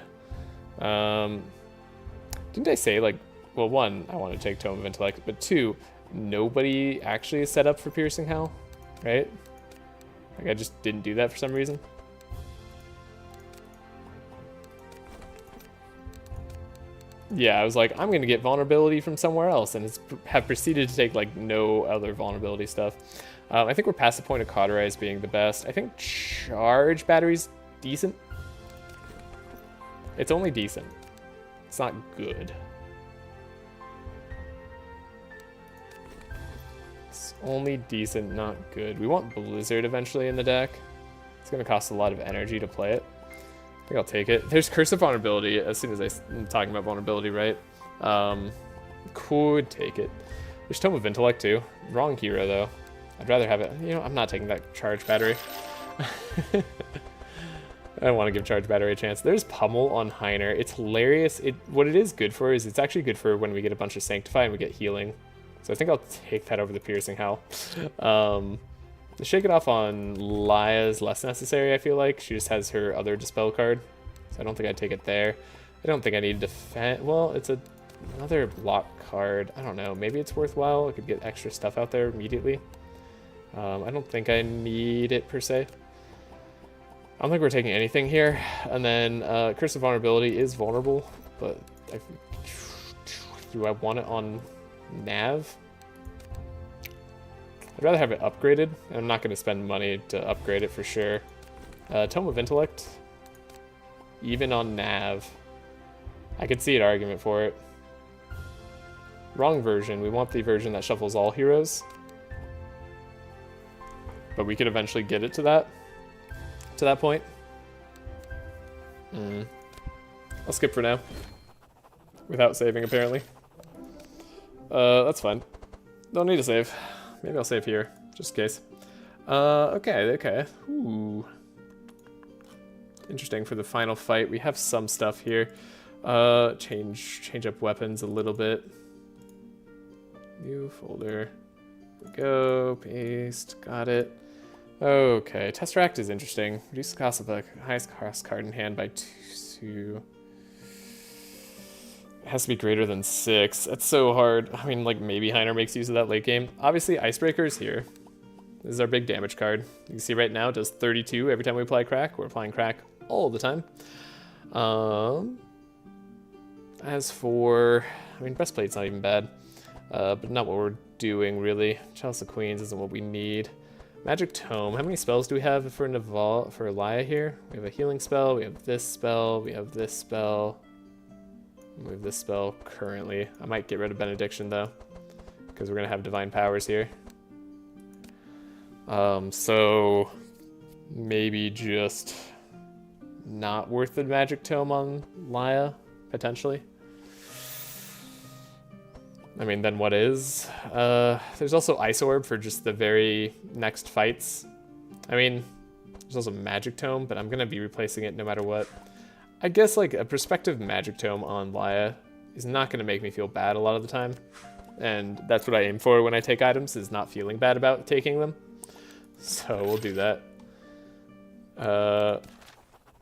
Didn't I say, like, well, one, I want to take Tome of Intellect, but two, nobody actually is set up for Piercing Hell, right? Like, I just didn't do that for some reason. Yeah, I was like, I'm going to get vulnerability from somewhere else, and have proceeded to take, like, no other vulnerability stuff. I think we're past the point of Cauterize being the best. I think Charge Battery's decent. It's only decent. It's not good. It's only decent, not good. We want Blizzard eventually in the deck. It's going to cost a lot of energy to play it. I think I'll take it. There's Curse of Vulnerability as soon as I'm talking about vulnerability, right? Could take it. There's Tome of Intellect too. Wrong hero though. I'd rather have it. You know, I'm not taking that Charge Battery. I don't want to give Charge Battery a chance. There's Pummel on Heiner. It's hilarious. What it is good for is it's actually good for when we get a bunch of Sanctify and we get healing. So I think I'll take that over the Piercing Howl. The Shake It Off on Laya is less necessary, I feel like. She just has her other Dispel card. So I don't think I'd take it there. I don't think I need Defend. Well, it's another block card. I don't know. Maybe it's worthwhile. I could get extra stuff out there immediately. I don't think I need it per se. I don't think we're taking anything here. And then Curse of Vulnerability is vulnerable, but do I want it on Nav? I'd rather have it upgraded. I'm not going to spend money to upgrade it for sure. Tome of Intellect, even on Nav. I could see an argument for it. Wrong version. We want the version that shuffles all heroes. But we could eventually get it to that point. I'll skip for now. Without saving, apparently. That's fine. Don't need to save. Maybe I'll save here, just in case. Okay. Ooh. Interesting for the final fight. We have some stuff here. Change up weapons a little bit. New folder. There we go. Paste. Got it. Okay, Tesseract is interesting. Reduce the cost of the highest cost card in hand by 2. It has to be greater than 6. That's so hard. I mean, like, maybe Heiner makes use of that late game. Obviously, Icebreaker is here. This is our big damage card. You can see right now it does 32 every time we apply Crack. We're applying Crack all the time. As for... I mean, Breastplate's not even bad. But not what we're doing, really. Chalice of Queens isn't what we need. Magic Tome. How many spells do we have for Laya here? We have a healing spell. We have this spell. We have this spell. We have this spell currently. I might get rid of Benediction, though. Because we're going to have Divine Powers here. So... maybe just... not worth the Magic Tome on Laya, potentially. I mean, then what is? There's also Ice Orb for just the very next fights. I mean, there's also Magic Tome, but I'm going to be replacing it no matter what. I guess, like, a Prospective Magic Tome on Laya is not going to make me feel bad a lot of the time. And that's what I aim for when I take items, is not feeling bad about taking them. So we'll do that.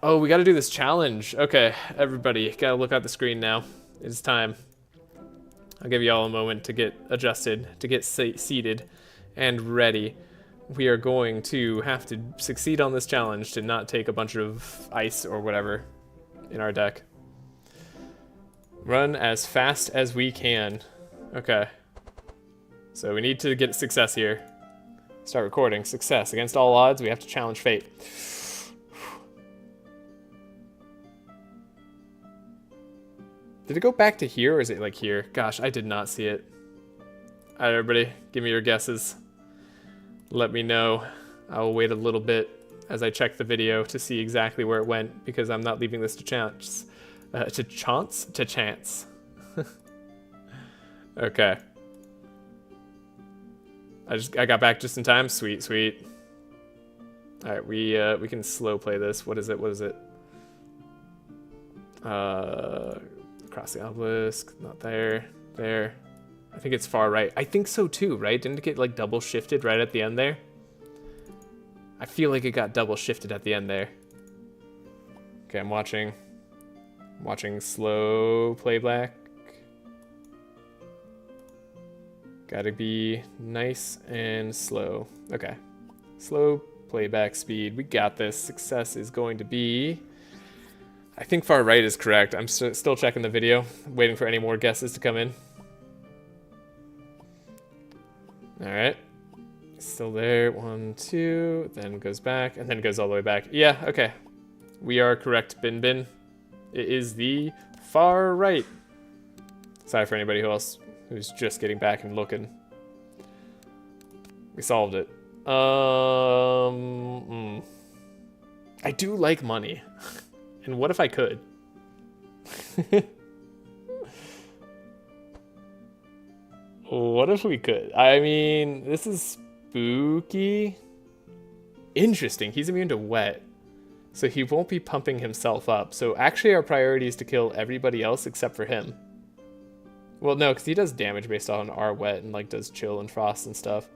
Oh, we got to do this challenge. Okay, everybody, got to look at the screen now. It's time. I'll give you all a moment to get adjusted, to get seated and ready. We are going to have to succeed on this challenge to not take a bunch of ice or whatever in our deck. Run as fast as we can. Okay. So we need to get success here. Start recording. Success. Against all odds, we have to challenge fate. Did it go back to here, or is it like here? Gosh, I did not see it. All right, everybody, give me your guesses. Let me know. I'll wait a little bit as I check the video to see exactly where it went, because I'm not leaving this to chance. To chance. Okay. I got back just in time. Sweet, sweet. All right, we can slow play this. What is it? What is it? Across the obelisk, not there, there. I think it's far right. I think so too, right? Didn't it get like double shifted right at the end there? I feel like it got double shifted at the end there. Okay, I'm watching slow playback. Gotta be nice and slow. Okay. Slow playback speed. We got this. Success is going to be... I think far right is correct. I'm still checking the video, waiting for any more guesses to come in. Alright. Still there. 1, 2, then goes back, and then goes all the way back. Yeah, okay. We are correct, Bin Bin. It is the far right. Sorry for anybody who's just getting back and looking. We solved it. I do like money. And what if I could? What if we could? I mean, this is spooky. Interesting. He's immune to wet. So he won't be pumping himself up. So actually our priority is to kill everybody else except for him. Well, no, because he does damage based on our wet and like does chill and frost and stuff.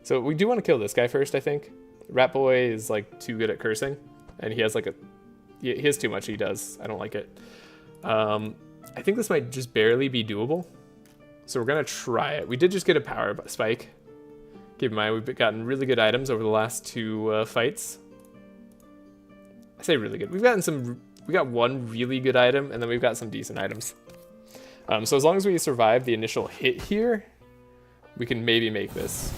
So we do want to kill this guy first, I think. Rat Boy is like too good at cursing. And he has like he has too much, he does. I don't like it. I think this might just barely be doable. So we're going to try it. We did just get a power spike. Keep in mind, we've gotten really good items over the last 2 fights. I say really good. We got one really good item, and then we've got some decent items. So as long as we survive the initial hit here, we can maybe make this.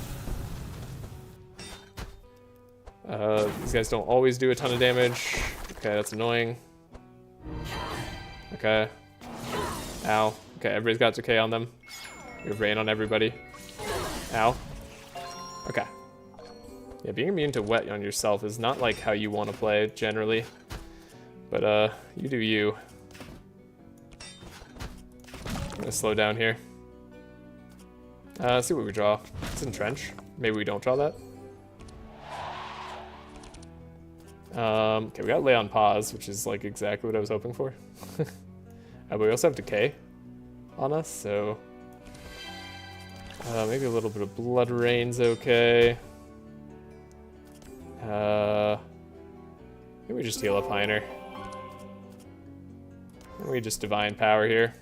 These guys don't always do a ton of damage. Okay, that's annoying. Okay. Ow. Okay, everybody's got decay on them. We have rain on everybody. Ow. Okay. Yeah, being immune to wet on yourself is not like how you want to play generally. But you do you. I'm gonna slow down here. See what we draw. It's in trench. Maybe we don't draw that. Okay, we got lay on pause, which is like exactly what I was hoping for. But we also have decay on us, so maybe a little bit of blood rain's okay. Maybe we just heal up Heiner. Maybe we just divine power here.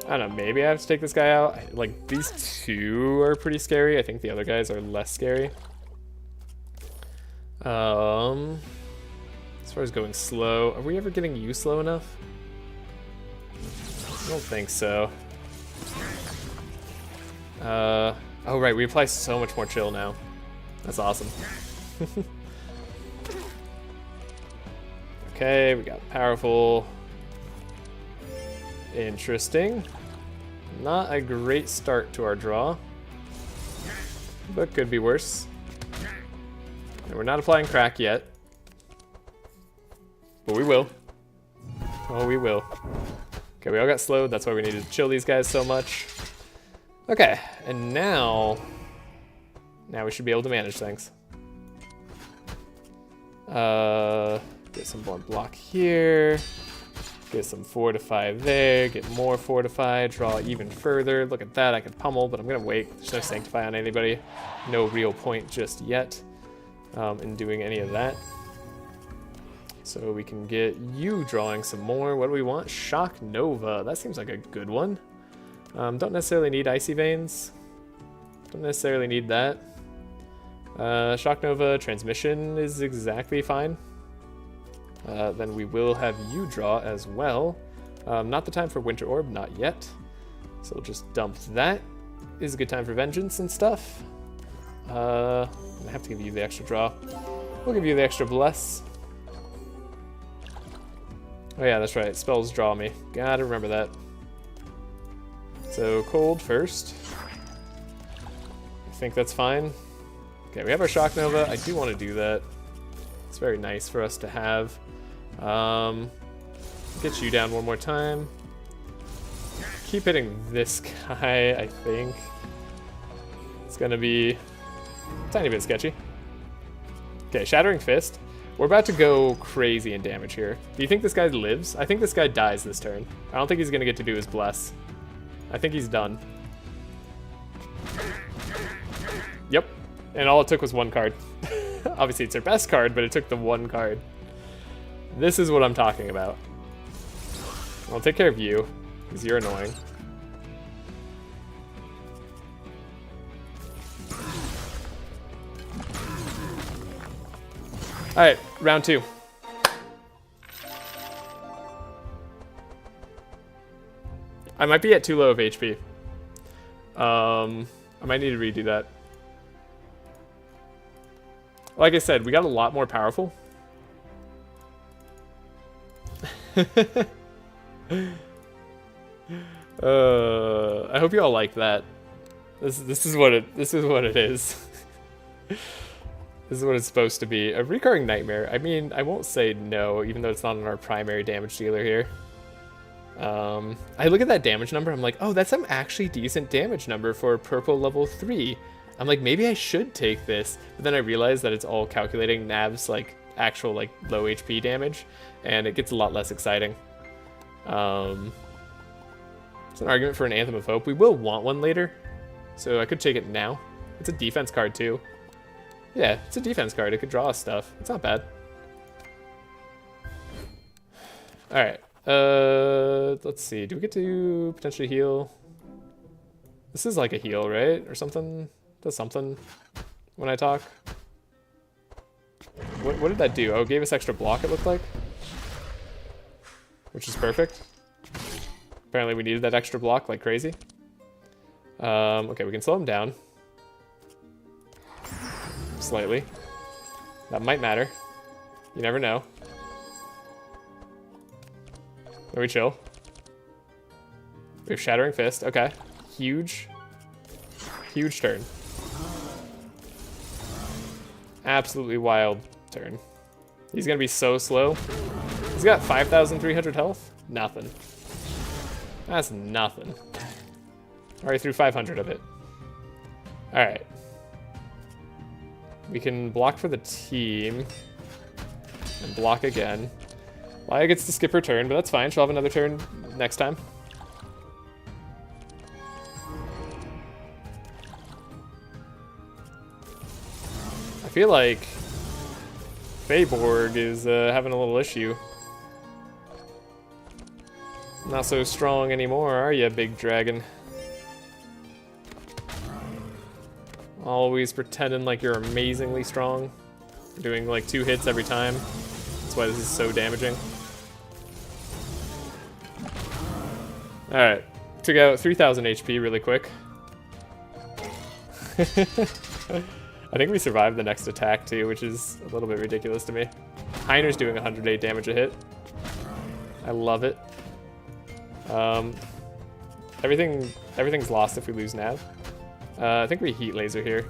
I don't know, maybe I have to take this guy out. Like, these 2 are pretty scary. I think the other guys are less scary. As far as going slow, are we ever getting you slow enough? I don't think so. Oh right, we apply so much more chill now. That's awesome. Okay, we got powerful. Interesting. Not a great start to our draw, but could be worse. And we're not applying crack yet, but we will. Oh, we will. Okay, we all got slowed. That's why we needed to chill these guys so much. Okay, and now we should be able to manage things. Get some more block here. Get some fortify there. Get more fortify. Draw even further. Look at that. I could pummel, but I'm gonna wait. There's no sanctify on anybody. No real point just yet in doing any of that. So we can get you drawing some more. What do we want? Shock Nova. That seems like a good one. Don't necessarily need Icy Veins. Don't necessarily need that. Shock Nova transmission is exactly fine. Then we will have you draw as well. Not the time for Winter Orb, not yet. So we'll just dump that. Is a good time for Vengeance and stuff. I have to give you the extra draw. We'll give you the extra Bless. Oh yeah, that's right. Spells draw me. Gotta remember that. So cold first. I think that's fine. Okay, we have our Shock Nova. I do want to do that. It's very nice for us to have. Get you down one more time. Keep hitting this guy, I think. It's gonna be a tiny bit sketchy. Okay, Shattering Fist. We're about to go crazy in damage here. Do you think this guy lives? I think this guy dies this turn. I don't think he's gonna get to do his Bless. I think he's done. Yep. And all it took was one card. Obviously it's our best card, but it took the one card. This is what I'm talking about. I'll take care of you, because you're annoying. Alright, round 2. I might be at too low of HP. I might need to redo that. Like I said, we got a lot more powerful. I hope you all like that. This is what it is. This is what it's supposed to be. A recurring nightmare. I mean, I won't say no, even though it's not on our primary damage dealer here. I look at that damage number, I'm like, oh, that's some actually decent damage number for purple level 3. I'm like, maybe I should take this. But then I realize that it's all calculating Nav's like actual like low HP damage, and it gets a lot less exciting. It's an argument for an Anthem of Hope. We will want one later, so I could take it now. It's a defense card too. Yeah, it's a defense card. It could draw us stuff. It's not bad. Alright. Let's see. Do we get to potentially heal? This is like a heal, right? Or something? Does something when I talk. What did that do? Oh, it gave us extra block, it looked like. Which is perfect. Apparently we needed that extra block like crazy. Okay, we can slow him down. Slightly. That might matter. You never know. Let me chill. We have Shattering Fist. Okay. Huge. Huge turn. Absolutely wild turn. He's gonna be so slow. He's got 5,300 health. Nothing. That's nothing. Already threw 500 of it. Alright. We can block for the team. And block again. Laya gets to skip her turn, but that's fine. She'll have another turn next time. I feel like Feyborg is having a little issue. Not so strong anymore, are you, big dragon? Always pretending like you're amazingly strong. Doing like 2 hits every time. That's why this is so damaging. Alright. Took out 3,000 HP really quick. I think we survived the next attack too, which is a little bit ridiculous to me. Heiner's doing 108 damage a hit. I love it. Everything's lost if we lose Nav. I think we heat laser here,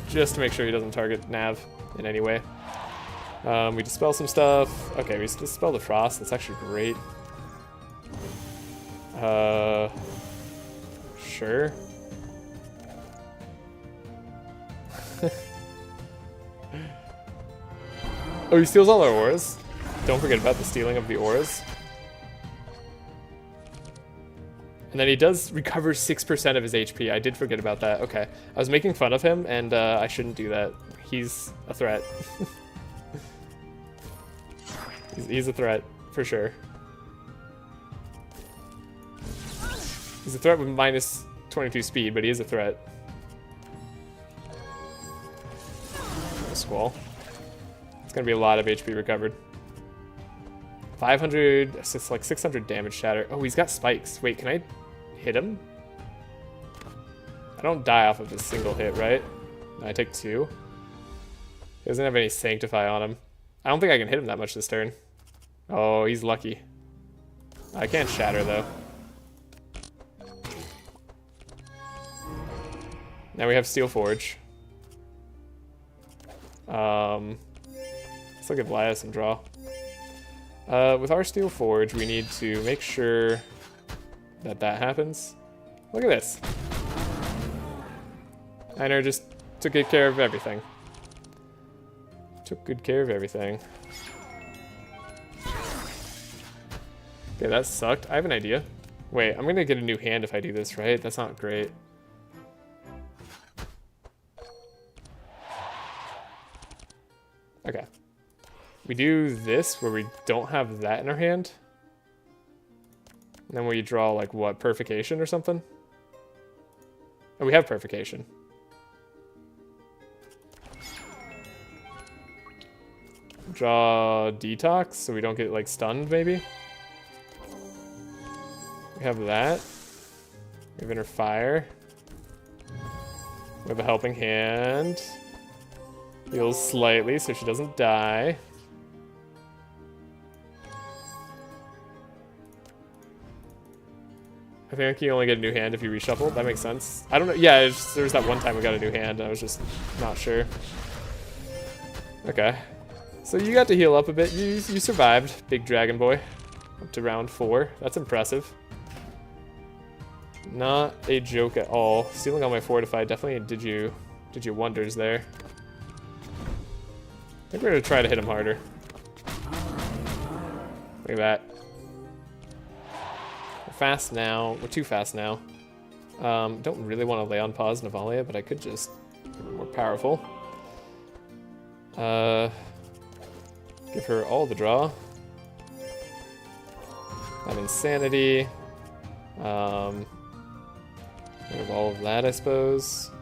just to make sure he doesn't target Nav in any way. We dispel some stuff. Okay, we dispel the frost. That's actually great. Sure. Oh, he steals all our auras. Don't forget about the stealing of the auras. And then he does recover 6% of his HP. I did forget about that. Okay. I was making fun of him, and I shouldn't do that. He's a threat. he's a threat, for sure. He's a threat with minus 22 speed, but he is a threat. Squall. It's gonna be a lot of HP recovered. 500, it's like 600 damage shatter. Oh, he's got spikes. Wait, can I hit him? I don't die off of a single hit, right? No, I take 2. He doesn't have any Sanctify on him. I don't think I can hit him that much this turn. Oh, he's lucky. I can't shatter, though. Now we have Steel Forge. Let's look at Laya some draw. With our Steel Forge, we need to make sure that that happens. Look at this. Einer just took good care of everything. Took good care of everything. Okay, that sucked. I have an idea. Wait, I'm gonna get a new hand if I do this, right? That's not great. Okay. We do this where we don't have that in our hand. And then we draw like what, Purification or something? Oh, we have Purification. Draw Detox so we don't get, like, stunned, maybe? We have that. We have Inner Fire. We have a Helping Hand. Heals slightly so she doesn't die. I think you only get a new hand if you reshuffle. That makes sense. I don't know. Yeah, there was that one time we got a new hand, and I was just not sure. Okay. So you got to heal up a bit. You survived, big dragon boy. Up to round 4. That's impressive. Not a joke at all. Stealing on my fortified definitely did you wonders there. I think we're gonna try to hit him harder. Look at that. We're fast now. We're too fast now. Don't really want to lay on pause Navalia, but I could just be more powerful. Give her all the draw. That insanity. Rid of all of that, I suppose.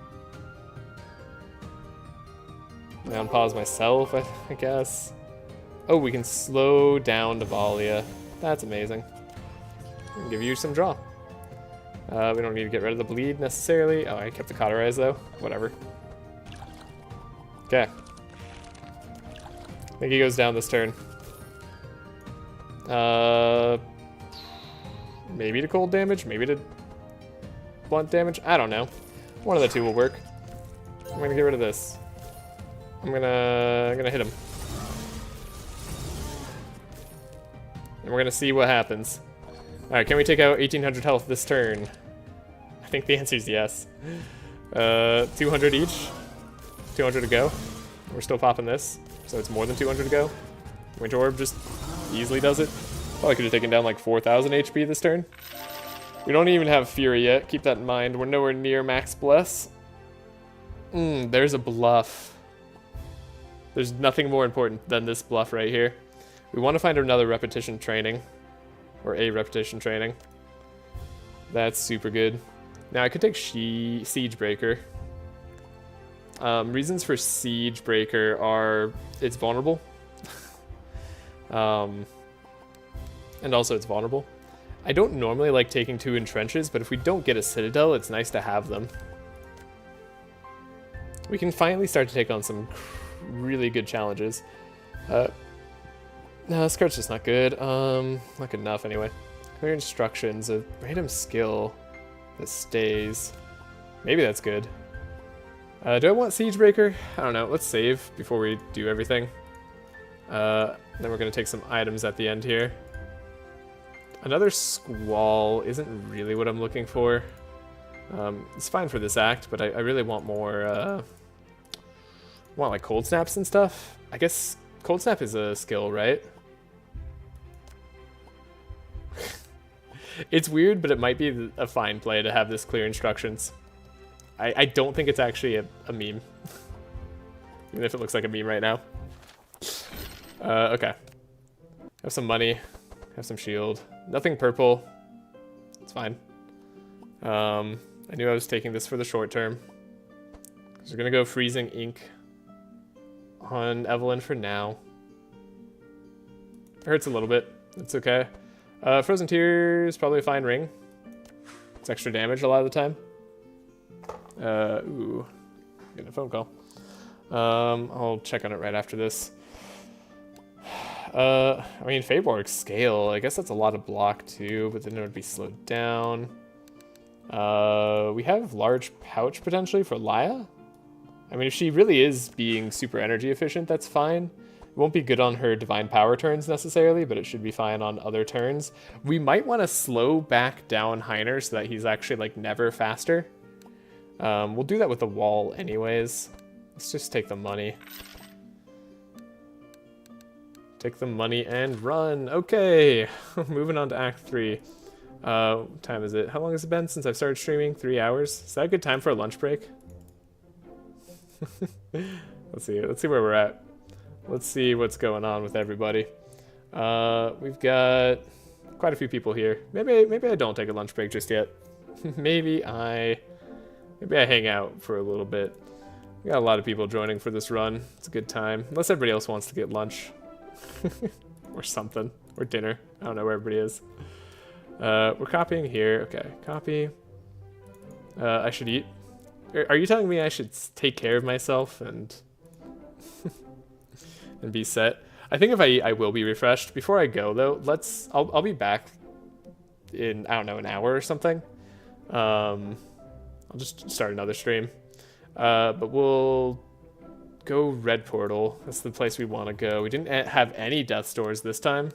Lay on pause myself, I guess. Oh, we can slow down Navalia. That's amazing. I can give you some draw. We don't need to get rid of the bleed necessarily. Oh, I kept the cauterize though. Whatever. Okay. I think he goes down this turn. Maybe to cold damage, maybe to blunt damage. I don't know. One of the two will work. I'm gonna get rid of this. I'm gonna hit him. And we're gonna see what happens. Alright, can we take out 1800 health this turn? I think the answer is yes. 200 each. 200 to go. We're still popping this, so it's more than 200 to go. Winter Orb just easily does it. Probably could have taken down like 4,000 HP this turn. We don't even have Fury yet. Keep that in mind. We're nowhere near max Bless. There's a bluff. There's nothing more important than this bluff right here. We want to find another repetition training. Or a repetition training. That's super good. Now I could take Siege Breaker. Reasons for Siege Breaker are it's vulnerable. And also it's vulnerable. I don't normally like taking 2 in trenches, but if we don't get a Citadel, it's nice to have them. We can finally start to take on some really good challenges. No, this card's just not good. Not good enough anyway. Clear instructions, a random skill that stays. Maybe that's good. Do I want Siege Breaker? I don't know. Let's save before we do everything. Then we're going to take some items at the end here. Another Squall isn't really what I'm looking for. It's fine for this act, but I really want more... want like Cold Snaps and stuff. I guess Cold Snap is a skill, right? It's weird, but it might be a fine play to have this clear instructions. I don't think it's actually a meme. Even if it looks like a meme right now. Okay. Have some money. Have some shield. Nothing purple. It's fine. I knew I was taking this for the short term. So we're gonna go Freezing Ink on Evelyn for now. It hurts a little bit. It's okay. Frozen Tears, probably a fine ring. It's extra damage a lot of the time. Ooh. Getting a phone call. I'll check on it right after this. I mean, Feyborg's scale, I guess that's a lot of block too, but then it would be slowed down. We have large pouch potentially for Laya. I mean, if she really is being super energy efficient, that's fine. It won't be good on her divine power turns necessarily, but it should be fine on other turns. We might want to slow back down Heiner so that he's actually like never faster. We'll do that with the wall anyways. Let's just take the money. Take the money and run. Okay, moving on to Act 3. What time is it? How long has it been since I've started streaming? 3 hours? Is that a good time for a lunch break? Let's see where we're at. Let's see what's going on with everybody. We've got quite a few people here. Maybe I don't take a lunch break just yet. maybe I hang out for a little bit. We got a lot of people joining for this run. It's a good time. Unless everybody else wants to get lunch. or something, or dinner. I don't know where everybody is. We're copying here. Okay, copy. I should eat. Are you telling me I should take care of myself and and be set? I think if I eat, I will be refreshed. Before I go though, I'll be back in, I don't know, an hour or something. I'll just start another stream. But we'll go red portal. That's the place we want to go. We didn't have any death stores this time.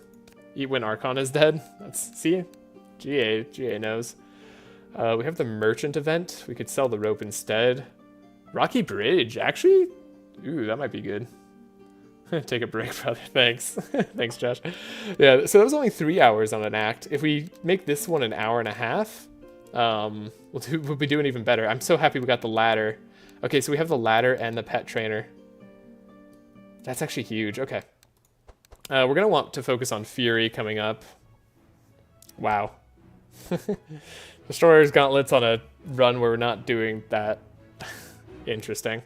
Eat when Archon is dead. See, GA knows. We have the merchant event. We could sell the rope instead. Rocky Bridge, actually? Ooh, that might be good. Take a break, brother. Thanks. Thanks, Josh. Yeah, so that was only 3 hours on an act. If we make this one an hour and a half, we'll be doing even better. I'm so happy we got the ladder. Okay, so we have the ladder and the pet trainer. That's actually huge. Okay. We're going to want to focus on Fury coming up. Wow. Destroyer's Gauntlets on a run where we're not doing that. Interesting.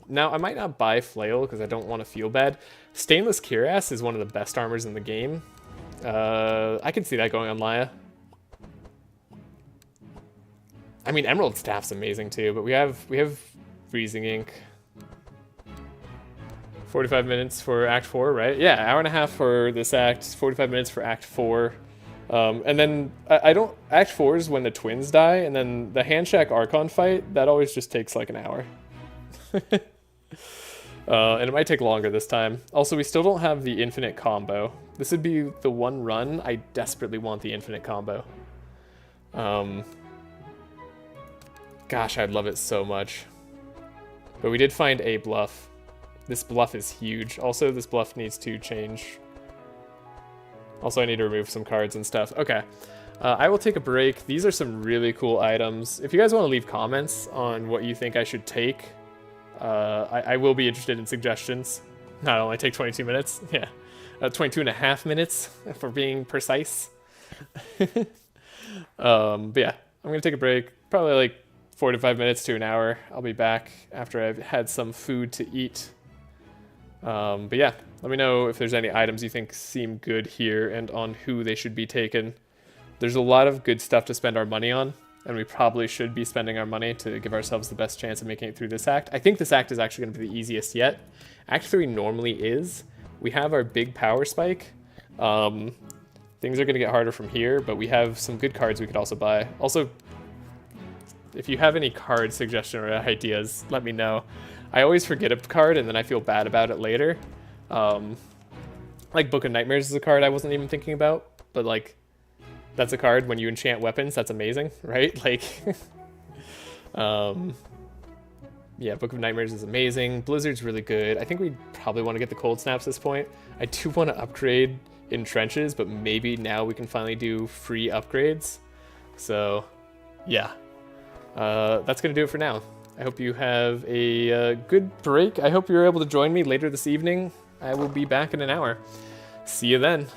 Now, I might not buy Flail because I don't want to feel bad. Stainless Cuirass is one of the best armors in the game. I can see that going on Laya. I mean, Emerald Staff's amazing too, but we have Freezing Ink. 45 minutes for Act 4, right? Yeah, hour and a half for this act, 45 minutes for Act 4. And then Act 4 is when the twins die, and then the Handshack Archon fight, that always just takes like an hour. And it might take longer this time. Also, we still don't have the infinite combo. This would be the one run I desperately want the infinite combo. Gosh, I'd love it so much. But we did find a bluff. This bluff is huge. Also, this bluff needs to change. Also, I need to remove some cards and stuff. Okay. I will take a break. These are some really cool items. If you guys want to leave comments on what you think I should take, I will be interested in suggestions. Not only take 22 minutes. Yeah. 22 and a half minutes, for being precise. But yeah, I'm going to take a break. Probably like 45 minutes to an hour. I'll be back after I've had some food to eat. But yeah, let me know if there's any items you think seem good here and on who they should be taken. There's a lot of good stuff to spend our money on, and we probably should be spending our money to give ourselves the best chance of making it through this act. I think this act is actually going to be the easiest yet. Act 3 normally is. We have our big power spike. Things are going to get harder from here, but we have some good cards we could also buy. Also, if you have any card suggestion or ideas, let me know. I always forget a card and then I feel bad about it later. Like Book of Nightmares is a card I wasn't even thinking about, but like, that's a card when you enchant weapons, that's amazing, right? Like, yeah, Book of Nightmares is amazing. Blizzard's really good. I think we probably want to get the Cold Snaps at this point. I do want to upgrade in Trenches, but maybe now we can finally do free upgrades. So, yeah. That's going to do it for now. I hope you have a good break. I hope you're able to join me later this evening. I will be back in an hour. See you then.